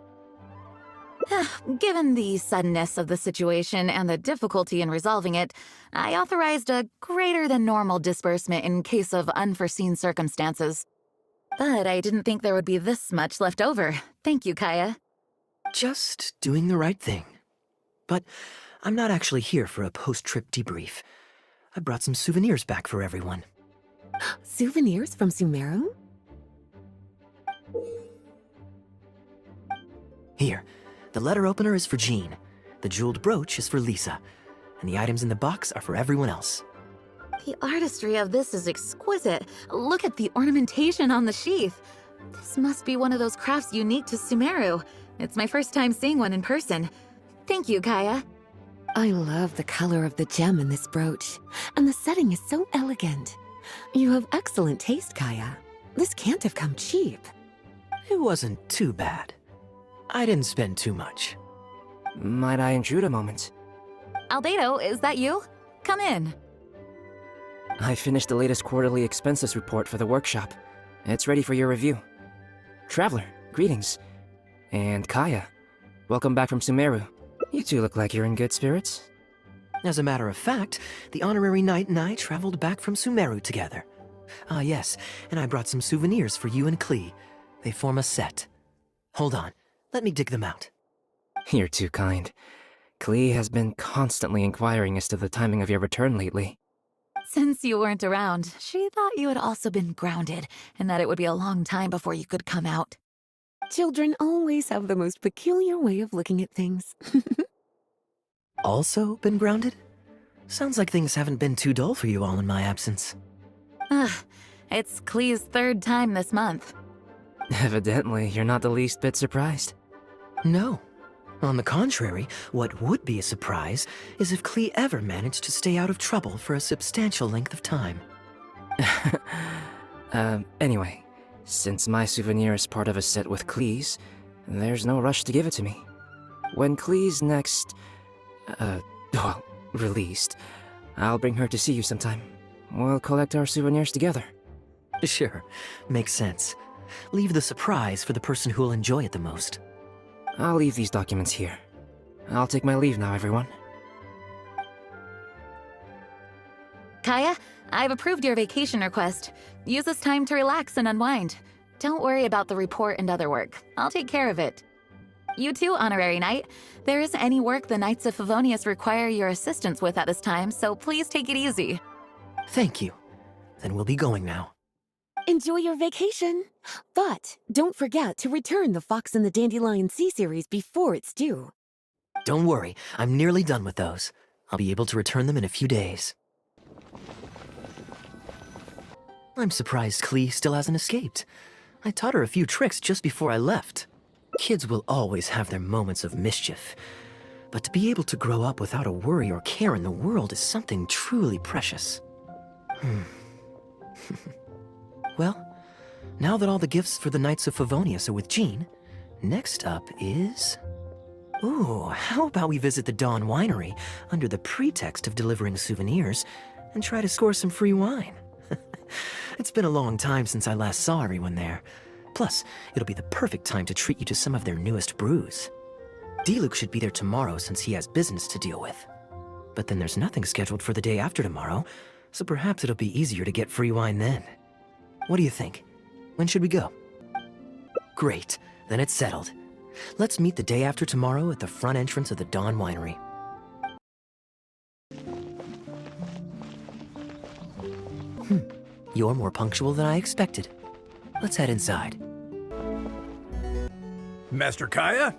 Given the suddenness of the situation and the difficulty in resolving it, I authorized a greater than normal disbursement in case of unforeseen circumstances. But I didn't think there would be this much left over. Thank you, Kaeya. Just doing the right thing. But I'm not actually here for a post-trip debrief. I brought some souvenirs back for everyone. Souvenirs from Sumeru? Here, the letter opener is for Jean, the jeweled brooch is for Lisa, and the items in the box are for everyone else. The artistry of this is exquisite. Look at the ornamentation on the sheath. This must be one of those crafts unique to Sumeru. It's my first time seeing one in person. Thank you, Kaeya. I love the color of the gem in this brooch, and the setting is so elegant. You have excellent taste, Kaeya. This can't have come cheap. It wasn't too bad. I didn't spend too much. Might I intrude a moment? Albedo, is that you? Come in. I finished the latest quarterly expenses report for the workshop. It's ready for your review. Traveler, greetings. And Kaeya, welcome back from Sumeru. You two look like you're in good spirits. As a matter of fact, the honorary knight and I traveled back from Sumeru together. Ah, yes, and I brought some souvenirs for you and Klee. They form a set. Hold on, let me dig them out. You're too kind. Klee has been constantly inquiring as to the timing of your return lately. Since you weren't around, she thought you had also been grounded, and that it would be a long time before you could come out. Children always have the most peculiar way of looking at things. Also been grounded? Sounds like things haven't been too dull for you all in my absence. It's Klee's 3rd time this month. Evidently, you're not the least bit surprised. No. On the contrary, what would be a surprise is if Klee ever managed to stay out of trouble for a substantial length of time. Anyway, since my souvenir is part of a set with Klee's, there's no rush to give it to me. When Klee's next, released, I'll bring her to see you sometime. We'll collect our souvenirs together. Sure, makes sense. Leave the surprise for the person who'll enjoy it the most. I'll leave these documents here. I'll take my leave now, everyone. Kaeya, I've approved your vacation request. Use this time to relax and unwind. Don't worry about the report and other work. I'll take care of it. You too, Honorary Knight. There isn't any work the Knights of Favonius require your assistance with at this time, so please take it easy. Thank you. Then we'll be going now. Enjoy your vacation. But don't forget to return the Fox and the Dandelion Sea series before it's due. Don't worry, I'm nearly done with those. I'll be able to return them in a few days. I'm surprised Klee still hasn't escaped. I taught her a few tricks just before I left. Kids will always have their moments of mischief. But to be able to grow up without a worry or care in the world is something truly precious. Well, now that all the gifts for the Knights of Favonius are with Jean, next up is... Ooh, how about we visit the Dawn Winery under the pretext of delivering souvenirs and try to score some free wine? It's been a long time since I last saw everyone there. Plus, it'll be the perfect time to treat you to some of their newest brews. Diluc should be there tomorrow since he has business to deal with. But then there's nothing scheduled for the day after tomorrow, so perhaps it'll be easier to get free wine then. What do you think? When should we go? Great, then it's settled. Let's meet the day after tomorrow at the front entrance of the Dawn Winery. You're more punctual than I expected. Let's head inside. Master Kaeya?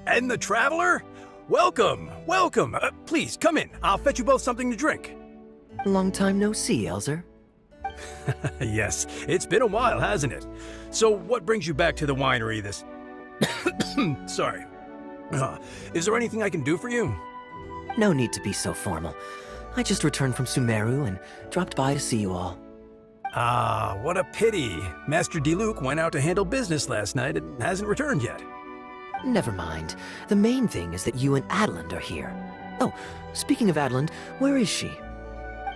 And the Traveler? Welcome, welcome. Please, come in. I'll fetch you both something to drink. Long time no see, Elzer. Yes, it's been a while, hasn't it? So what brings you back to the winery this... Sorry. Is there anything I can do for you? No need to be so formal. I just returned from Sumeru and dropped by to see you all. Ah, what a pity. Master Diluc went out to handle business last night and hasn't returned yet. Never mind. The main thing is that you and Adeland are here. Oh, speaking of Adeland, where is she?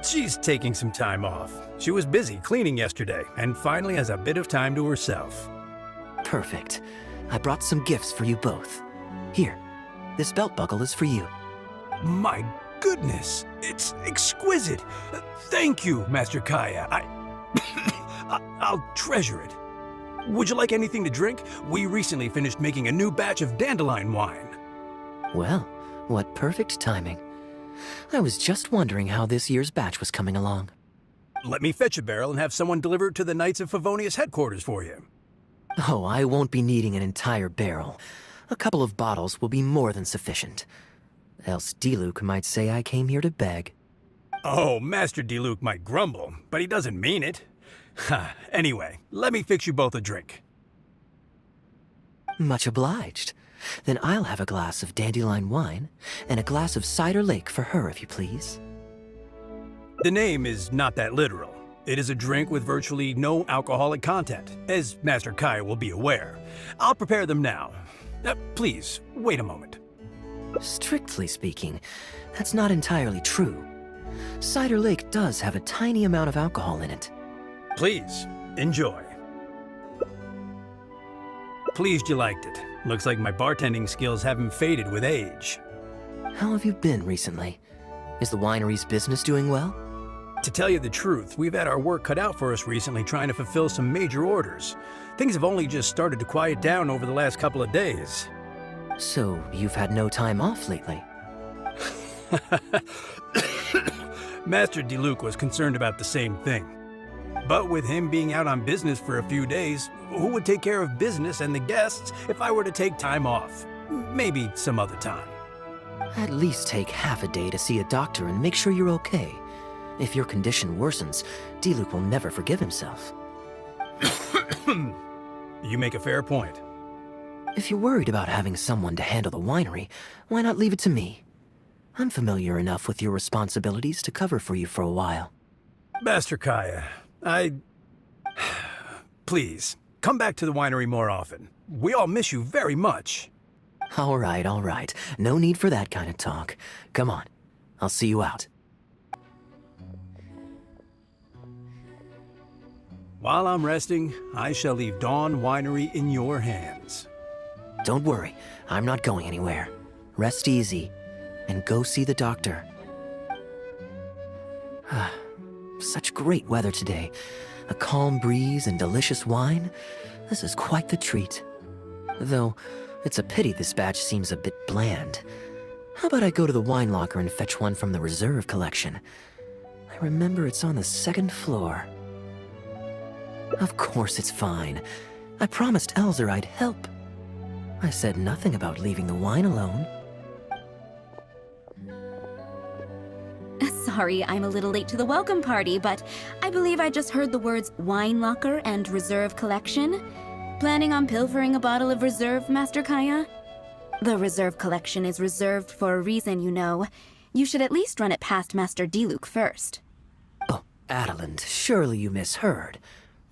She's taking some time off. She was busy cleaning yesterday and finally has a bit of time to herself. Perfect. I brought some gifts for you both. Here, this belt buckle is for you. My goodness, it's exquisite. Thank you, Master Kaeya. I'll treasure it. Would you like anything to drink? We recently finished making a new batch of dandelion wine. Well, what perfect timing. I was just wondering how this year's batch was coming along. Let me fetch a barrel and have someone deliver it to the Knights of Favonius headquarters for you. Oh, I won't be needing an entire barrel. A couple of bottles will be more than sufficient. Else Diluc might say I came here to beg. Oh, Master Diluc might grumble, but he doesn't mean it. Anyway, let me fix you both a drink. Much obliged. Then I'll have a glass of dandelion wine and a glass of cider lake for her, if you please. The name is not that literal. It is a drink with virtually no alcoholic content, as Master Kaeya will be aware. I'll prepare them now. Please, wait a moment. Strictly speaking, that's not entirely true. Cider Lake does have a tiny amount of alcohol in it. Please, enjoy. Pleased you liked it. Looks like my bartending skills haven't faded with age. How have you been recently? Is the winery's business doing well? To tell you the truth, we've had our work cut out for us recently trying to fulfill some major orders. Things have only just started to quiet down over the last couple of days. So, you've had no time off lately? Master Diluc was concerned about the same thing. But with him being out on business for a few days, who would take care of business and the guests if I were to take time off? Maybe some other time. At least take half a day to see a doctor and make sure you're okay. If your condition worsens, Diluc will never forgive himself. You make a fair point. If you're worried about having someone to handle the winery, why not leave it to me? I'm familiar enough with your responsibilities to cover for you for a while. Master Kaeya, Please, come back to the winery more often. We all miss you very much. All right. No need for that kind of talk. Come on, I'll see you out. While I'm resting, I shall leave Dawn Winery in your hands. Don't worry, I'm not going anywhere. Rest easy, and go see the doctor. Such great weather today. A calm breeze and delicious wine. This is quite the treat. Though, it's a pity this batch seems a bit bland. How about I go to the wine locker and fetch one from the reserve collection? I remember it's on the 2nd floor. Of course it's fine. I promised Elzer I'd help. I said nothing about leaving the wine alone. Sorry, I'm a little late to the welcome party, but I believe I just heard the words wine locker and reserve collection. Planning on pilfering a bottle of reserve, Master Kaeya? The reserve collection is reserved for a reason, you know. You should at least run it past Master Diluc first. Oh, Adeland, surely you misheard.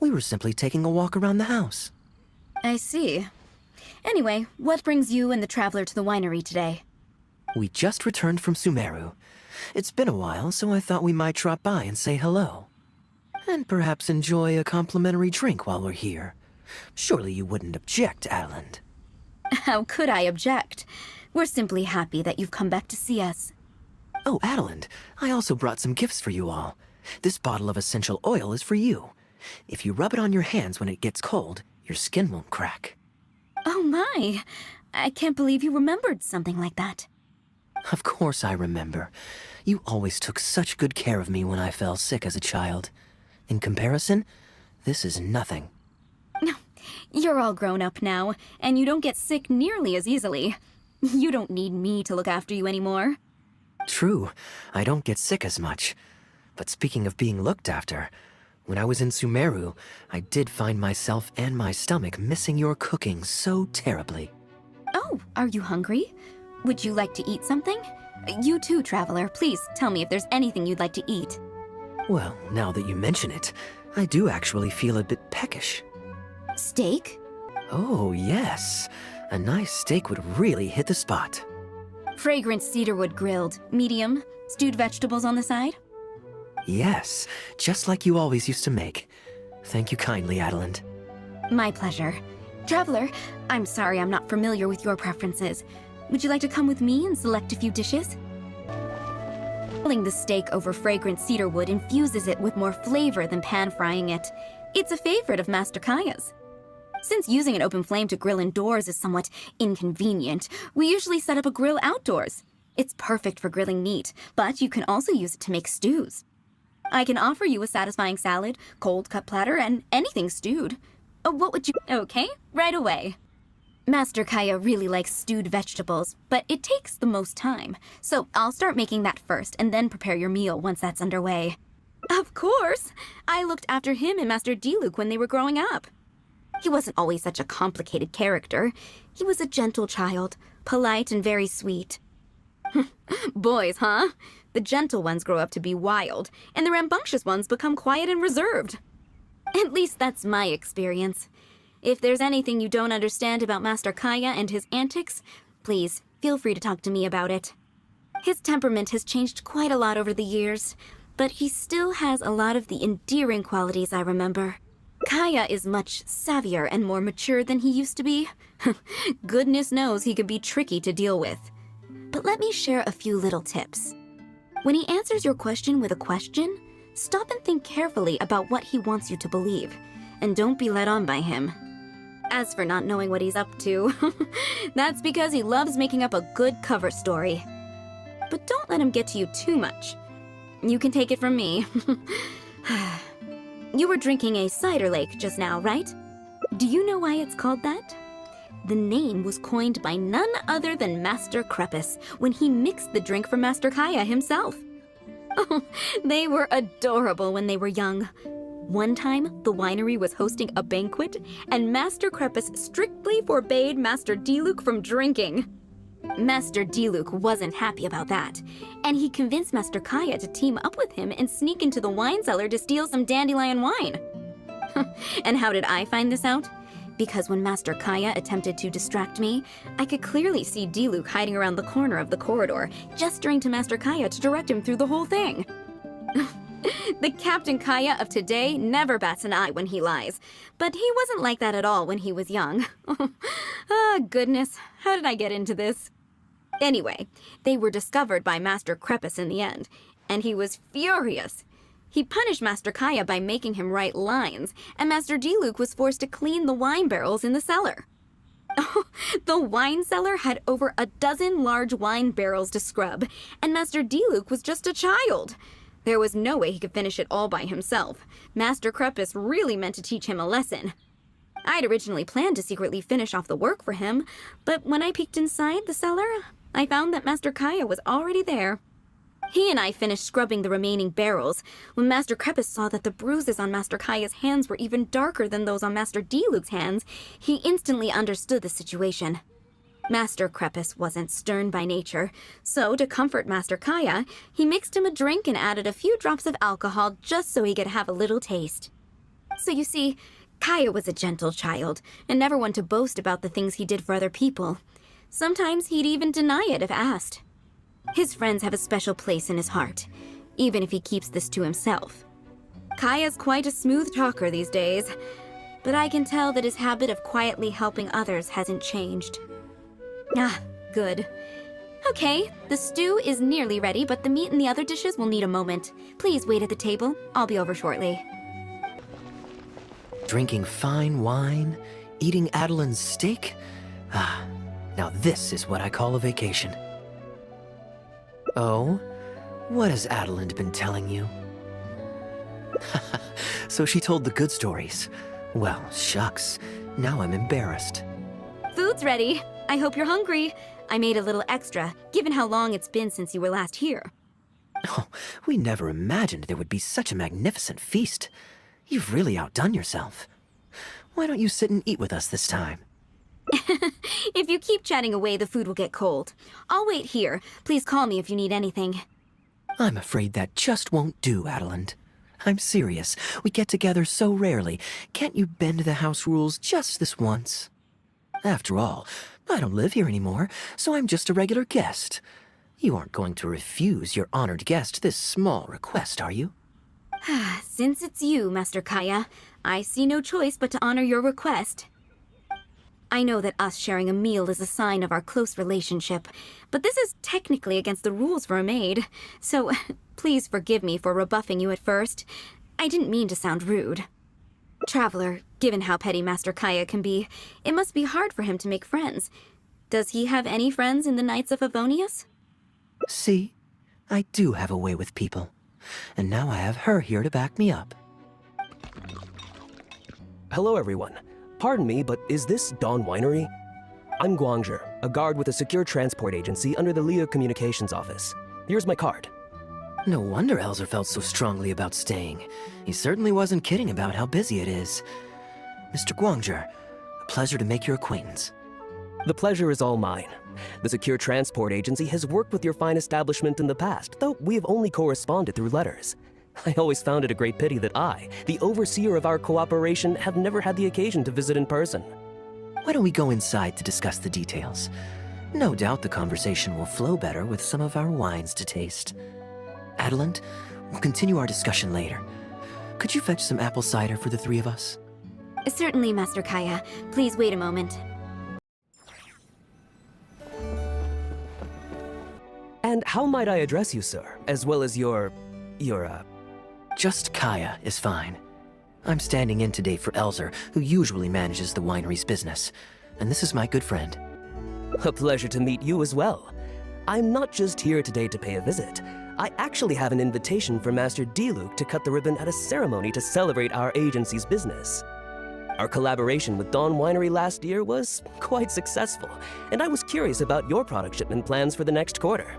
We were simply taking a walk around the house. I see. Anyway, what brings you and the traveler to the winery today? We just returned from Sumeru. It's been a while, so I thought we might drop by and say hello. And perhaps enjoy a complimentary drink while we're here. Surely you wouldn't object, Adeland. How could I object? We're simply happy that you've come back to see us. Oh, Adeland, I also brought some gifts for you all. This bottle of essential oil is for you. If you rub it on your hands when it gets cold, your skin won't crack. Oh my! I can't believe you remembered something like that. Of course I remember. You always took such good care of me when I fell sick as a child. In comparison, this is nothing. You're all grown up now, and you don't get sick nearly as easily. You don't need me to look after you anymore. True, I don't get sick as much. But speaking of being looked after, when I was in Sumeru, I did find myself and my stomach missing your cooking so terribly. Oh, are you hungry? Would you like to eat something? You too, traveler. Please tell me if there's anything you'd like to eat. Well, now that you mention it, I do actually feel a bit peckish. Steak? Oh, yes. A nice steak would really hit the spot. Fragrant cedarwood grilled, medium, stewed vegetables on the side? Yes, just like you always used to make. Thank you kindly, Adeland. My pleasure. Traveler, I'm sorry I'm not familiar with your preferences. Would you like to come with me and select a few dishes? Grilling the steak over fragrant cedarwood infuses it with more flavor than pan-frying it. It's a favorite of Master Kaeya's. Since using an open flame to grill indoors is somewhat inconvenient, we usually set up a grill outdoors. It's perfect for grilling meat, but you can also use it to make stews. I can offer you a satisfying salad, cold cut platter, and anything stewed. What would you... Okay, right away. Master Kaeya really likes stewed vegetables, but it takes the most time. So I'll start making that first, and then prepare your meal once that's underway. Of course! I looked after him and Master Diluc when they were growing up. He wasn't always such a complicated character. He was a gentle child, polite and very sweet. Boys, huh? The gentle ones grow up to be wild, and the rambunctious ones become quiet and reserved. At least that's my experience. If there's anything you don't understand about Master Kaeya and his antics, please feel free to talk to me about it. His temperament has changed quite a lot over the years, but he still has a lot of the endearing qualities I remember. Kaeya is much savvier and more mature than he used to be. Goodness knows he could be tricky to deal with. But let me share a few little tips. When he answers your question with a question, stop and think carefully about what he wants you to believe, and don't be led on by him. As for not knowing what he's up to, that's because he loves making up a good cover story. But don't let him get to you too much. You can take it from me. You were drinking a cider lake just now, right? Do you know why it's called that? The name was coined by none other than Master Krepis when he mixed the drink for Master Kaeya himself. Oh, they were adorable when they were young. One time, the winery was hosting a banquet, and Master Krepis strictly forbade Master Diluc from drinking. Master Diluc wasn't happy about that, and he convinced Master Kaeya to team up with him and sneak into the wine cellar to steal some dandelion wine. And how did I find this out? Because when Master Kaeya attempted to distract me, I could clearly see Diluc hiding around the corner of the corridor, gesturing to Master Kaeya to direct him through the whole thing. The Captain Kaeya of today never bats an eye when he lies, but he wasn't like that at all when he was young. Oh, goodness, how did I get into this? Anyway, they were discovered by Master Krepis in the end, and he was furious. He punished Master Kaeya by making him write lines, and Master Diluc was forced to clean the wine barrels in the cellar. The wine cellar had over a dozen large wine barrels to scrub, and Master Diluc was just a child. There was no way he could finish it all by himself. Master Krepis really meant to teach him a lesson. I'd originally planned to secretly finish off the work for him, but when I peeked inside the cellar, I found that Master Kaeya was already there. He and I finished scrubbing the remaining barrels when Master Krepis saw that the bruises on Master Kaeya's hands were even darker than those on Master Diluc's hands. He instantly understood the situation. Master Krepis wasn't stern by nature, so to comfort Master Kaeya, he mixed him a drink and added a few drops of alcohol just so he could have a little taste. So you see, Kaeya was a gentle child and never one to boast about the things he did for other people. Sometimes he'd even deny it if asked. His friends have a special place in his heart, even if he keeps this to himself. Kaeya's quite a smooth talker these days, but I can tell that his habit of quietly helping others hasn't changed. Ah, good. Okay, the stew is nearly ready, but the meat and the other dishes will need a moment. Please wait at the table. I'll be over shortly. Drinking fine wine, eating Adeline's steak? Ah, now this is what I call a vacation. Oh? What has Adeline been telling you? So she told the good stories. Well, shucks. Now I'm embarrassed. Food's ready. I hope you're hungry. I made a little extra, given how long it's been since you were last here. Oh, we never imagined there would be such a magnificent feast. You've really outdone yourself. Why don't you sit and eat with us this time? If you keep chatting away, the food will get cold. I'll wait here. Please call me if you need anything. I'm afraid that just won't do, Adeline. I'm serious. We get together so rarely. Can't you bend the house rules just this once? After all, I don't live here anymore, so I'm just a regular guest. You aren't going to refuse your honored guest this small request, are you? Since it's you, Master Kaeya, I see no choice but to honor your request. I know that us sharing a meal is a sign of our close relationship, but this is technically against the rules for a maid, so please forgive me for rebuffing you at first. I didn't mean to sound rude. Traveler, given how petty Master Kaeya can be, it must be hard for him to make friends. Does he have any friends in the Knights of Favonius? See, I do have a way with people, and now I have her here to back me up. Hello, everyone. Pardon me, but is this Dawn Winery? I'm Guangzhe, a guard with a secure transport agency under the Leo Communications Office. Here's my card. No wonder Elzer felt so strongly about staying. He certainly wasn't kidding about how busy it is. Mr. Guangzhe, a pleasure to make your acquaintance. The pleasure is all mine. The Secure Transport Agency has worked with your fine establishment in the past, though we have only corresponded through letters. I always found it a great pity that I, the overseer of our cooperation, have never had the occasion to visit in person. Why don't we go inside to discuss the details? No doubt the conversation will flow better with some of our wines to taste. Adeline, we'll continue our discussion later. Could you fetch some apple cider for the three of us? Certainly, Master Kaeya. Please wait a moment. And how might I address you, sir? As well as your... Just Kaeya is fine. I'm standing in today for Elzer, who usually manages the winery's business. And this is my good friend. A pleasure to meet you as well. I'm not just here today to pay a visit. I actually have an invitation for Master Diluc to cut the ribbon at a ceremony to celebrate our agency's business. Our collaboration with Dawn Winery last year was quite successful, and I was curious about your product shipment plans for the next quarter.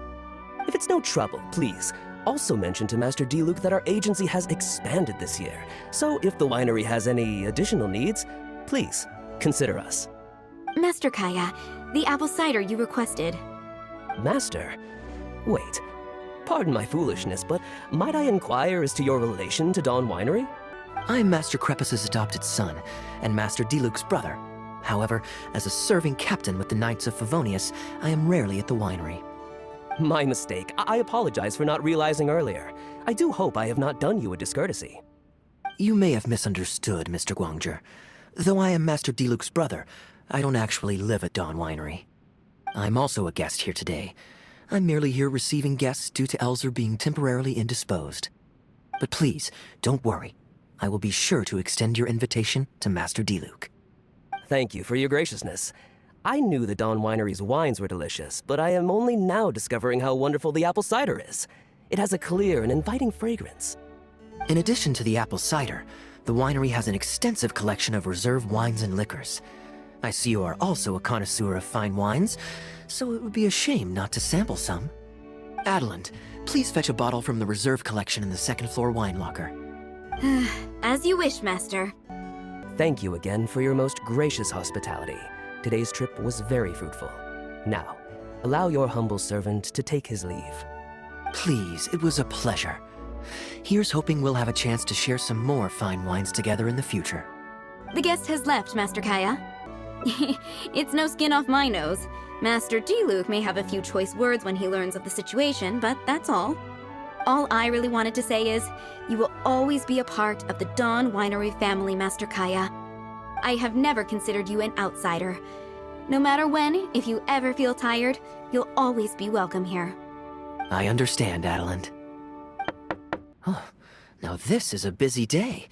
If it's no trouble, please, also mention to Master Diluc that our agency has expanded this year, so if the winery has any additional needs, please consider us. Master Kaeya, the apple cider you requested. Master? Wait, pardon my foolishness, but might I inquire as to your relation to Dawn Winery? I'm Master Krepus's adopted son, and Master Diluc's brother. However, as a serving captain with the Knights of Favonius, I am rarely at the winery. My mistake. I apologize for not realizing earlier. I do hope I have not done you a discourtesy. You may have misunderstood, Mr. Guangzhi. Though I am Master Diluc's brother, I don't actually live at Dawn Winery. I'm also a guest here today. I'm merely here receiving guests due to Elzer being temporarily indisposed. But please, don't worry. I will be sure to extend your invitation to Master Diluc. Thank you for your graciousness. I knew the Dawn Winery's wines were delicious, but I am only now discovering how wonderful the apple cider is. It has a clear and inviting fragrance. In addition to the apple cider, the winery has an extensive collection of reserve wines and liquors. I see you are also a connoisseur of fine wines, so it would be a shame not to sample some. Adeland, please fetch a bottle from the reserve collection in the second-floor wine locker. As you wish, Master. Thank you again for your most gracious hospitality. Today's trip was very fruitful. Now, allow your humble servant to take his leave. Please, it was a pleasure. Here's hoping we'll have a chance to share some more fine wines together in the future. The guest has left, Master Kaeya. It's no skin off my nose. Master Diluc may have a few choice words when he learns of the situation, but that's all. All I really wanted to say is, you will always be a part of the Dawn Winery family, Master Kaeya. I have never considered you an outsider. No matter when, if you ever feel tired, you'll always be welcome here. I understand, Adeland. Oh, now this is a busy day.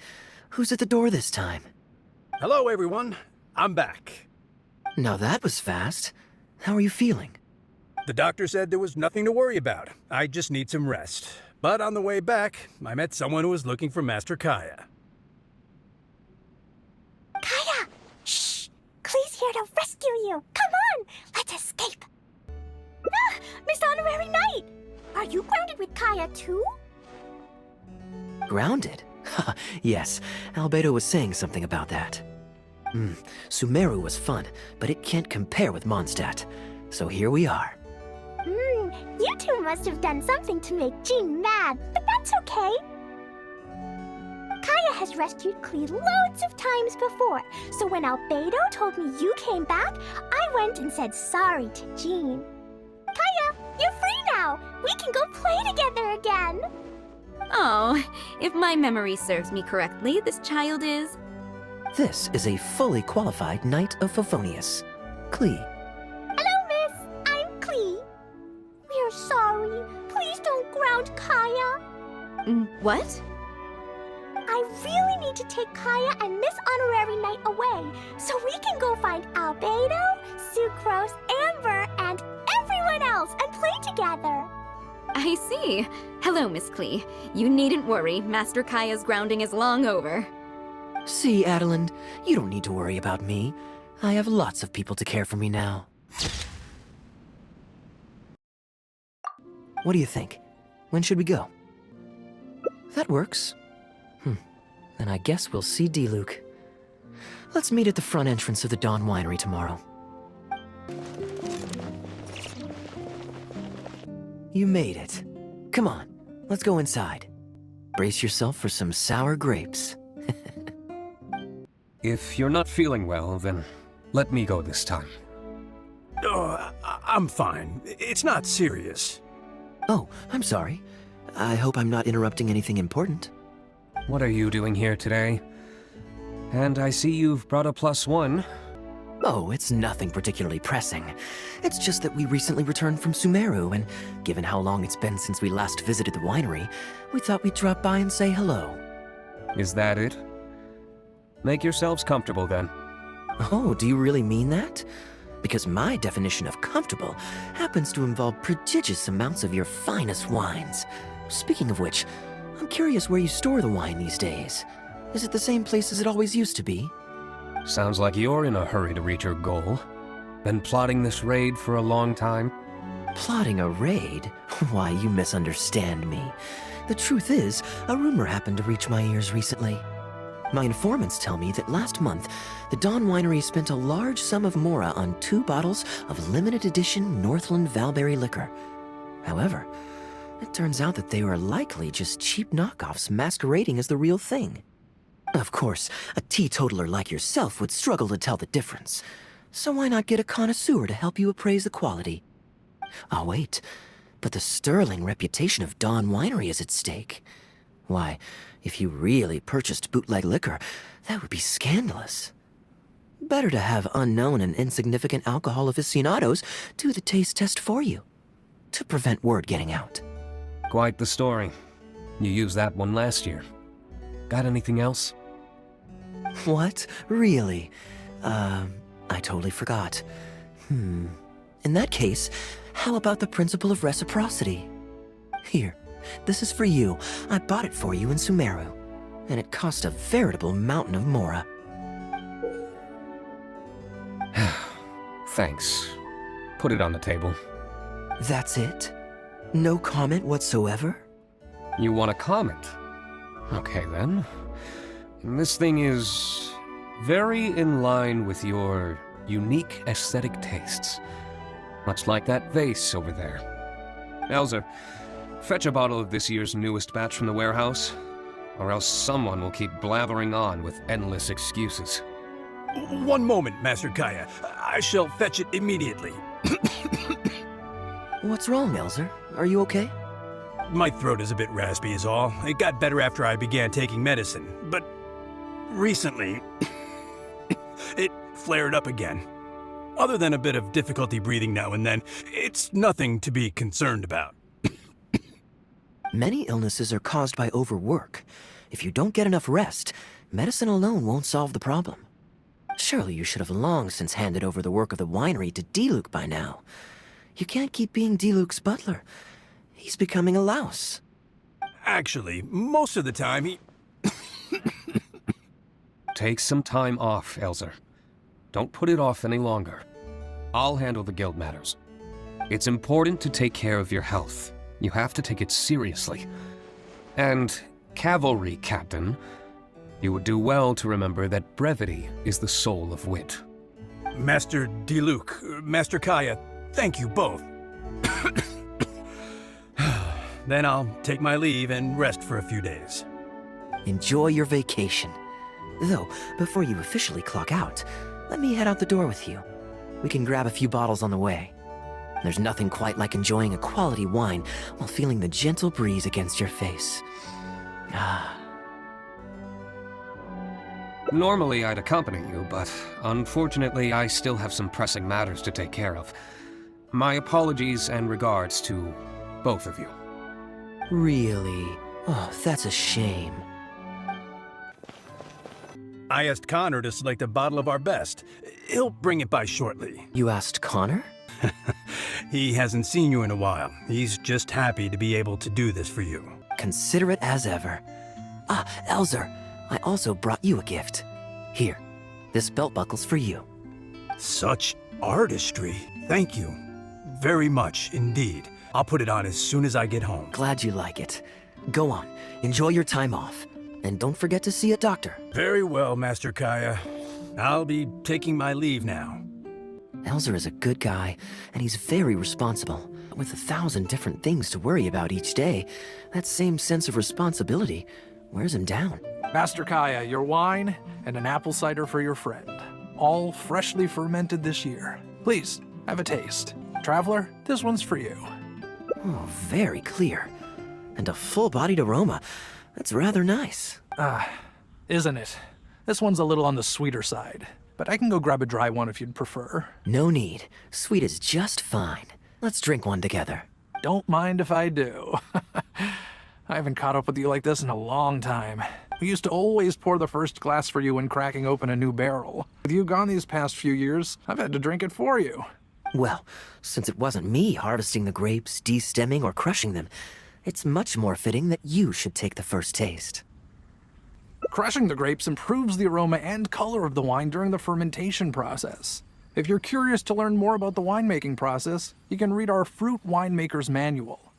Who's at the door this time? Hello, everyone. I'm back. Now that was fast. How are you feeling? The doctor said there was nothing to worry about. I just need some rest. But on the way back, I met someone who was looking for Master Kaeya. Kaeya! Shh! Klee's here to rescue you! Come on! Let's escape! Ah! Miss Honorary Knight! Are you grounded with Kaeya too? Grounded? Yes, Albedo was saying something about that. Sumeru was fun, but it can't compare with Mondstadt. So here we are. You two must have done something to make Jean mad, but that's okay. Kaeya has rescued Klee loads of times before, so when Albedo told me you came back, I went and said sorry to Jean. Kaeya, you're free now! We can go play together again! Oh, if my memory serves me correctly, this child is... This is a fully qualified Knight of Favonius, Klee. Hello, miss. I'm Klee. We're sorry. Please don't ground Kaeya. What? I really need to take Kaeya and Miss Honorary Knight away so we can go find Albedo, Sucrose, Amber, and everyone else and play together. I see. Hello, Miss Klee. You needn't worry. Master Kaeya's grounding is long over. See, Adeland, you don't need to worry about me. I have lots of people to care for me now. What do you think? When should we go? That works. Then I guess we'll see Diluc. Let's meet at the front entrance of the Dawn Winery tomorrow. You made it. Come on, let's go inside. Brace yourself for some sour grapes. If you're not feeling well, then let me go this time. Oh, I'm fine. It's not serious. Oh, I'm sorry. I hope I'm not interrupting anything important. What are you doing here today? And I see you've brought a +1. Oh, it's nothing particularly pressing. It's just that we recently returned from Sumeru, and given how long it's been since we last visited the winery, we thought we'd drop by and say hello. Is that it? Make yourselves comfortable then. Oh, do you really mean that? Because my definition of comfortable happens to involve prodigious amounts of your finest wines. Speaking of which, I'm curious where you store the wine these days. Is it the same place as it always used to be? Sounds like you're in a hurry to reach your goal. Been plotting this raid for a long time? Plotting a raid? Why, you misunderstand me. The truth is, a rumor happened to reach my ears recently. My informants tell me that last month, the Dawn Winery spent a large sum of mora on 2 bottles of limited edition Northland Valberry liquor. However, it turns out that they were likely just cheap knockoffs masquerading as the real thing. Of course, a teetotaler like yourself would struggle to tell the difference. So why not get a connoisseur to help you appraise the quality? Oh wait, but the sterling reputation of Dawn Winery is at stake. Why, if you really purchased bootleg liquor, that would be scandalous. Better to have unknown and insignificant alcohol aficionados do the taste test for you, to prevent word getting out. Quite the story. You used that one last year. Got anything else? What? Really? I totally forgot. In that case, how about the principle of reciprocity? Here, this is for you. I bought it for you in Sumeru, and it cost a veritable mountain of mora. Thanks. Put it on the table. That's it? No comment whatsoever? You want a comment? Okay then. This thing is very in line with your unique aesthetic tastes. Much like that vase over there. Elzer, fetch a bottle of this year's newest batch from the warehouse, or else someone will keep blathering on with endless excuses. One moment, Master Kaeya. I shall fetch it immediately. What's wrong, Elzer? Are you okay? My throat is a bit raspy is all. It got better after I began taking medicine, but recently, it flared up again. Other than a bit of difficulty breathing now and then, it's nothing to be concerned about. Many illnesses are caused by overwork. If you don't get enough rest, medicine alone won't solve the problem. Surely you should have long since handed over the work of the winery to Diluc by now. You can't keep being Diluc's butler. He's becoming a louse. Actually, most of the time he... Take some time off, Elzer. Don't put it off any longer. I'll handle the guild matters. It's important to take care of your health. You have to take it seriously. And, cavalry captain, you would do well to remember that brevity is the soul of wit. Master Diluc, Master Kaeya, thank you both. Then I'll take my leave and rest for a few days. Enjoy your vacation. Though, before you officially clock out, let me head out the door with you. We can grab a few bottles on the way. There's nothing quite like enjoying a quality wine while feeling the gentle breeze against your face. Normally I'd accompany you, but unfortunately I still have some pressing matters to take care of. My apologies and regards to both of you. Really? Oh, that's a shame. I asked Connor to select a bottle of our best. He'll bring it by shortly. You asked Connor? He hasn't seen you in a while. He's just happy to be able to do this for you. Considerate as ever. Ah, Elzer, I also brought you a gift. Here, this belt buckle's for you. Such artistry. Thank you. Very much indeed. I'll put it on as soon as I get home. Glad you like it. Go on, enjoy your time off. And don't forget to see a doctor. Very well, Master Kaeya. I'll be taking my leave now. Elzer is a good guy, and he's very responsible. With 1,000 different things to worry about each day, that same sense of responsibility wears him down. Master Kaeya, your wine and an apple cider for your friend. All freshly fermented this year. Please, have a taste. Traveler, this one's for you. Oh, very clear. And a full-bodied aroma. That's rather nice. Isn't it? This one's a little on the sweeter side, but I can go grab a dry one if you'd prefer. No need. Sweet is just fine. Let's drink one together. Don't mind if I do. I haven't caught up with you like this in a long time. We used to always pour the first glass for you when cracking open a new barrel. With you gone these past few years, I've had to drink it for you. Well, since it wasn't me harvesting the grapes, de-stemming, or crushing them, it's much more fitting that you should take the first taste. Crushing the grapes improves the aroma and color of the wine during the fermentation process. If you're curious to learn more about the winemaking process, you can read our Fruit Winemaker's Manual.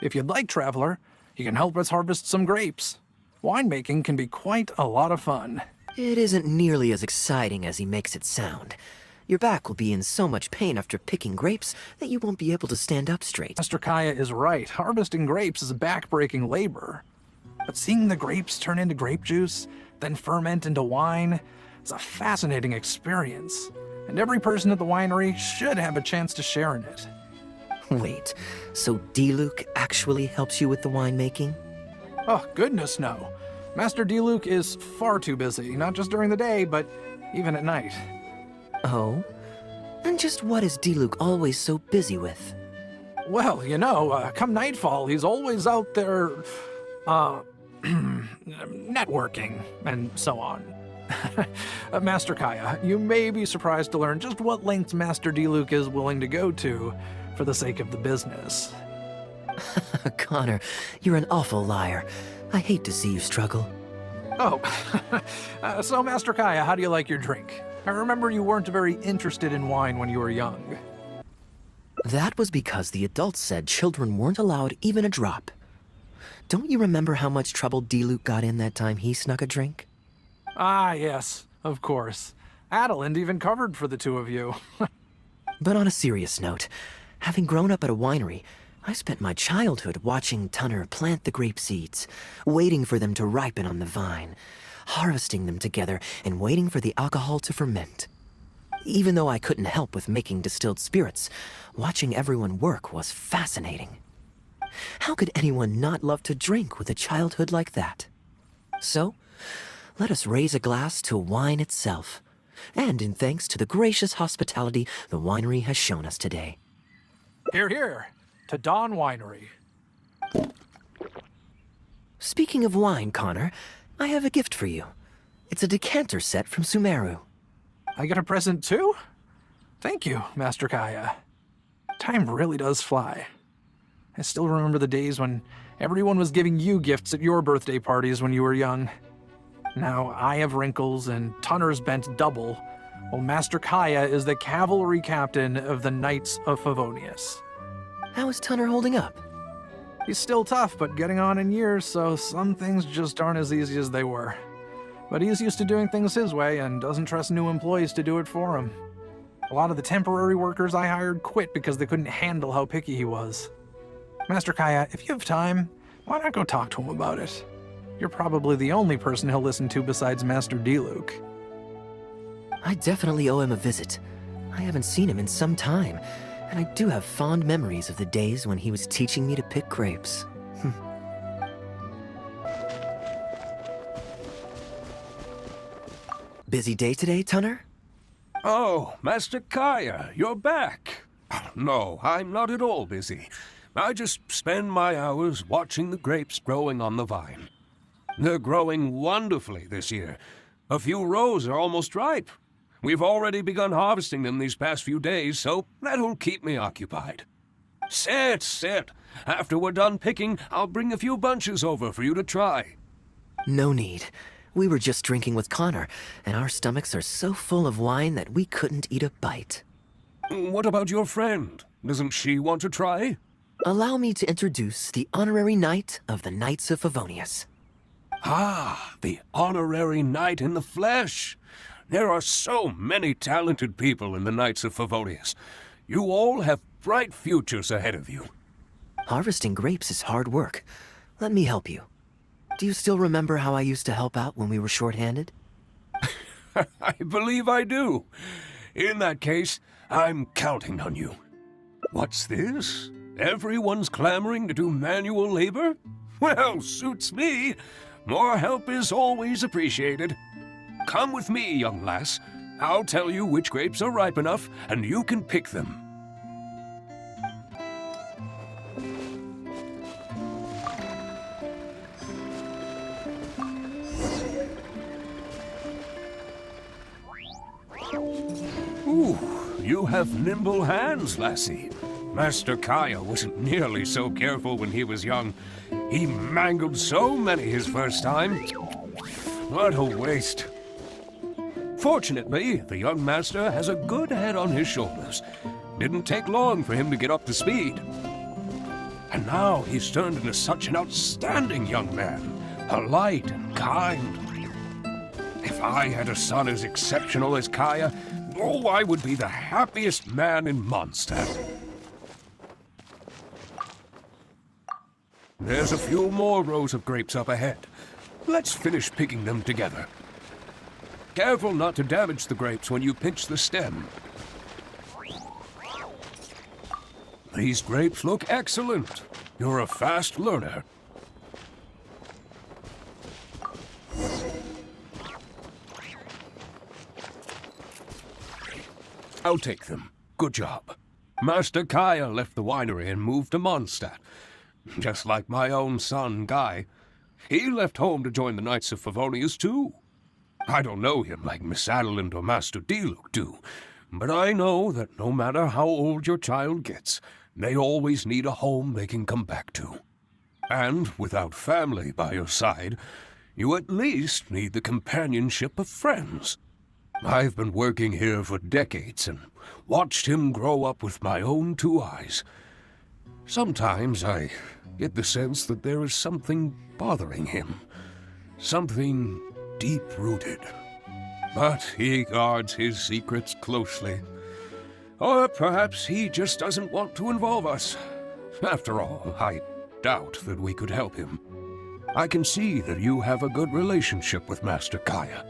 If you'd like, Traveler, you can help us harvest some grapes. Winemaking can be quite a lot of fun. It isn't nearly as exciting as he makes it sound. Your back will be in so much pain after picking grapes that you won't be able to stand up straight. Mr. Kaeya is right. Harvesting grapes is a back-breaking labor. But seeing the grapes turn into grape juice, then ferment into wine, is a fascinating experience. And every person at the winery should have a chance to share in it. Wait, so Diluc actually helps you with the winemaking? Oh, goodness no. Master Diluc is far too busy, not just during the day, but even at night. Oh? And just what is Diluc always so busy with? Well, you know, come nightfall, he's always out there, networking, and so on. Master Kaeya, you may be surprised to learn just what lengths Master Diluc is willing to go to for the sake of the business. Connor, you're an awful liar. I hate to see you struggle. Oh, so Master Kaeya, how do you like your drink? I remember you weren't very interested in wine when you were young. That was because the adults said children weren't allowed even a drop. Don't you remember how much trouble Diluc got in that time he snuck a drink? Ah, yes, of course. Adeline even covered for the two of you. But on a serious note, having grown up at a winery, I spent my childhood watching Tunner plant the grape seeds, waiting for them to ripen on the vine, harvesting them together, and waiting for the alcohol to ferment. Even though I couldn't help with making distilled spirits, watching everyone work was fascinating. How could anyone not love to drink with a childhood like that? So, let us raise a glass to wine itself, and in thanks to the gracious hospitality the winery has shown us today. Here, here, to Dawn Winery. Speaking of wine, Connor, I have a gift for you. It's a decanter set from Sumeru. I get a present too? Thank you, Master Kaeya. Time really does fly. I still remember the days when everyone was giving you gifts at your birthday parties when you were young. Now I have wrinkles and Tunner's bent double, while Master Kaeya is the cavalry captain of the Knights of Favonius. How is Tunner holding up? He's still tough, but getting on in years, so some things just aren't as easy as they were. But he's used to doing things his way and doesn't trust new employees to do it for him. A lot of the temporary workers I hired quit because they couldn't handle how picky he was. Master Kaeya, if you have time, why not go talk to him about it? You're probably the only person he'll listen to besides Master Diluc. I definitely owe him a visit. I haven't seen him in some time, and I do have fond memories of the days when he was teaching me to pick grapes. Busy day today, Tunner? Oh, Master Kaeya, you're back. No, I'm not at all busy. I just spend my hours watching the grapes growing on the vine. They're growing wonderfully this year. A few rows are almost ripe. We've already begun harvesting them these past few days, so that'll keep me occupied. Sit, sit. After we're done picking, I'll bring a few bunches over for you to try. No need. We were just drinking with Connor, and our stomachs are so full of wine that we couldn't eat a bite. What about your friend? Doesn't she want to try? Allow me to introduce the honorary knight of the Knights of Favonius. Ah, the honorary knight in the flesh. There are so many talented people in the Knights of Favonius. You all have bright futures ahead of you. Harvesting grapes is hard work. Let me help you. Do you still remember how I used to help out when we were short-handed? I believe I do. In that case, I'm counting on you. What's this? Everyone's clamoring to do manual labor? Well, suits me. More help is always appreciated. Come with me, young lass. I'll tell you which grapes are ripe enough, and you can pick them. Ooh, you have nimble hands, lassie. Master Kaeya wasn't nearly so careful when he was young. He mangled so many his first time. What a waste. Fortunately, the young master has a good head on his shoulders. Didn't take long for him to get up to speed. And now he's turned into such an outstanding young man, polite and kind. If I had a son as exceptional as Kaeya, oh, I would be the happiest man in Mondstadt. There's a few more rows of grapes up ahead. Let's finish picking them together. Careful not to damage the grapes when you pinch the stem. These grapes look excellent. You're a fast learner. I'll take them. Good job. Master Kaeya left the winery and moved to Mondstadt. Just like my own son, Guy. He left home to join the Knights of Favonius, too. I don't know him like Miss Adeline or Master Diluc do, but I know that no matter how old your child gets, they always need a home they can come back to. And without family by your side, you at least need the companionship of friends. I've been working here for decades and watched him grow up with my own 2 eyes. Sometimes I get the sense that there is something bothering him, something deep-rooted. But he guards his secrets closely. Or perhaps he just doesn't want to involve us. After all, I doubt that we could help him. I can see that you have a good relationship with Master Kaeya.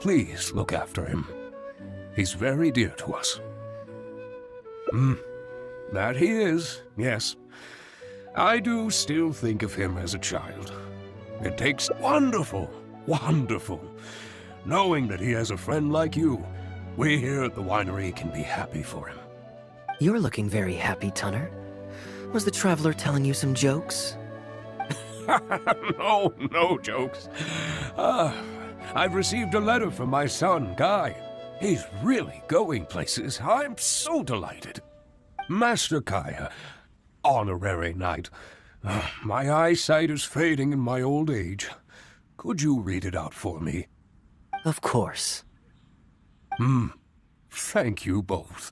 Please look after him. He's very dear to us. That he is, yes. I do still think of him as a child. It takes wonderful, knowing that he has a friend like you. We here at the winery can be happy for him. You're looking very happy, Tunner. Was the traveler telling you some jokes? No jokes. I've received a letter from my son, Guy. He's really going places. I'm so delighted. Master Kaeya, honorary knight. My eyesight is fading in my old age. Could you read it out for me? Of course. Thank you both.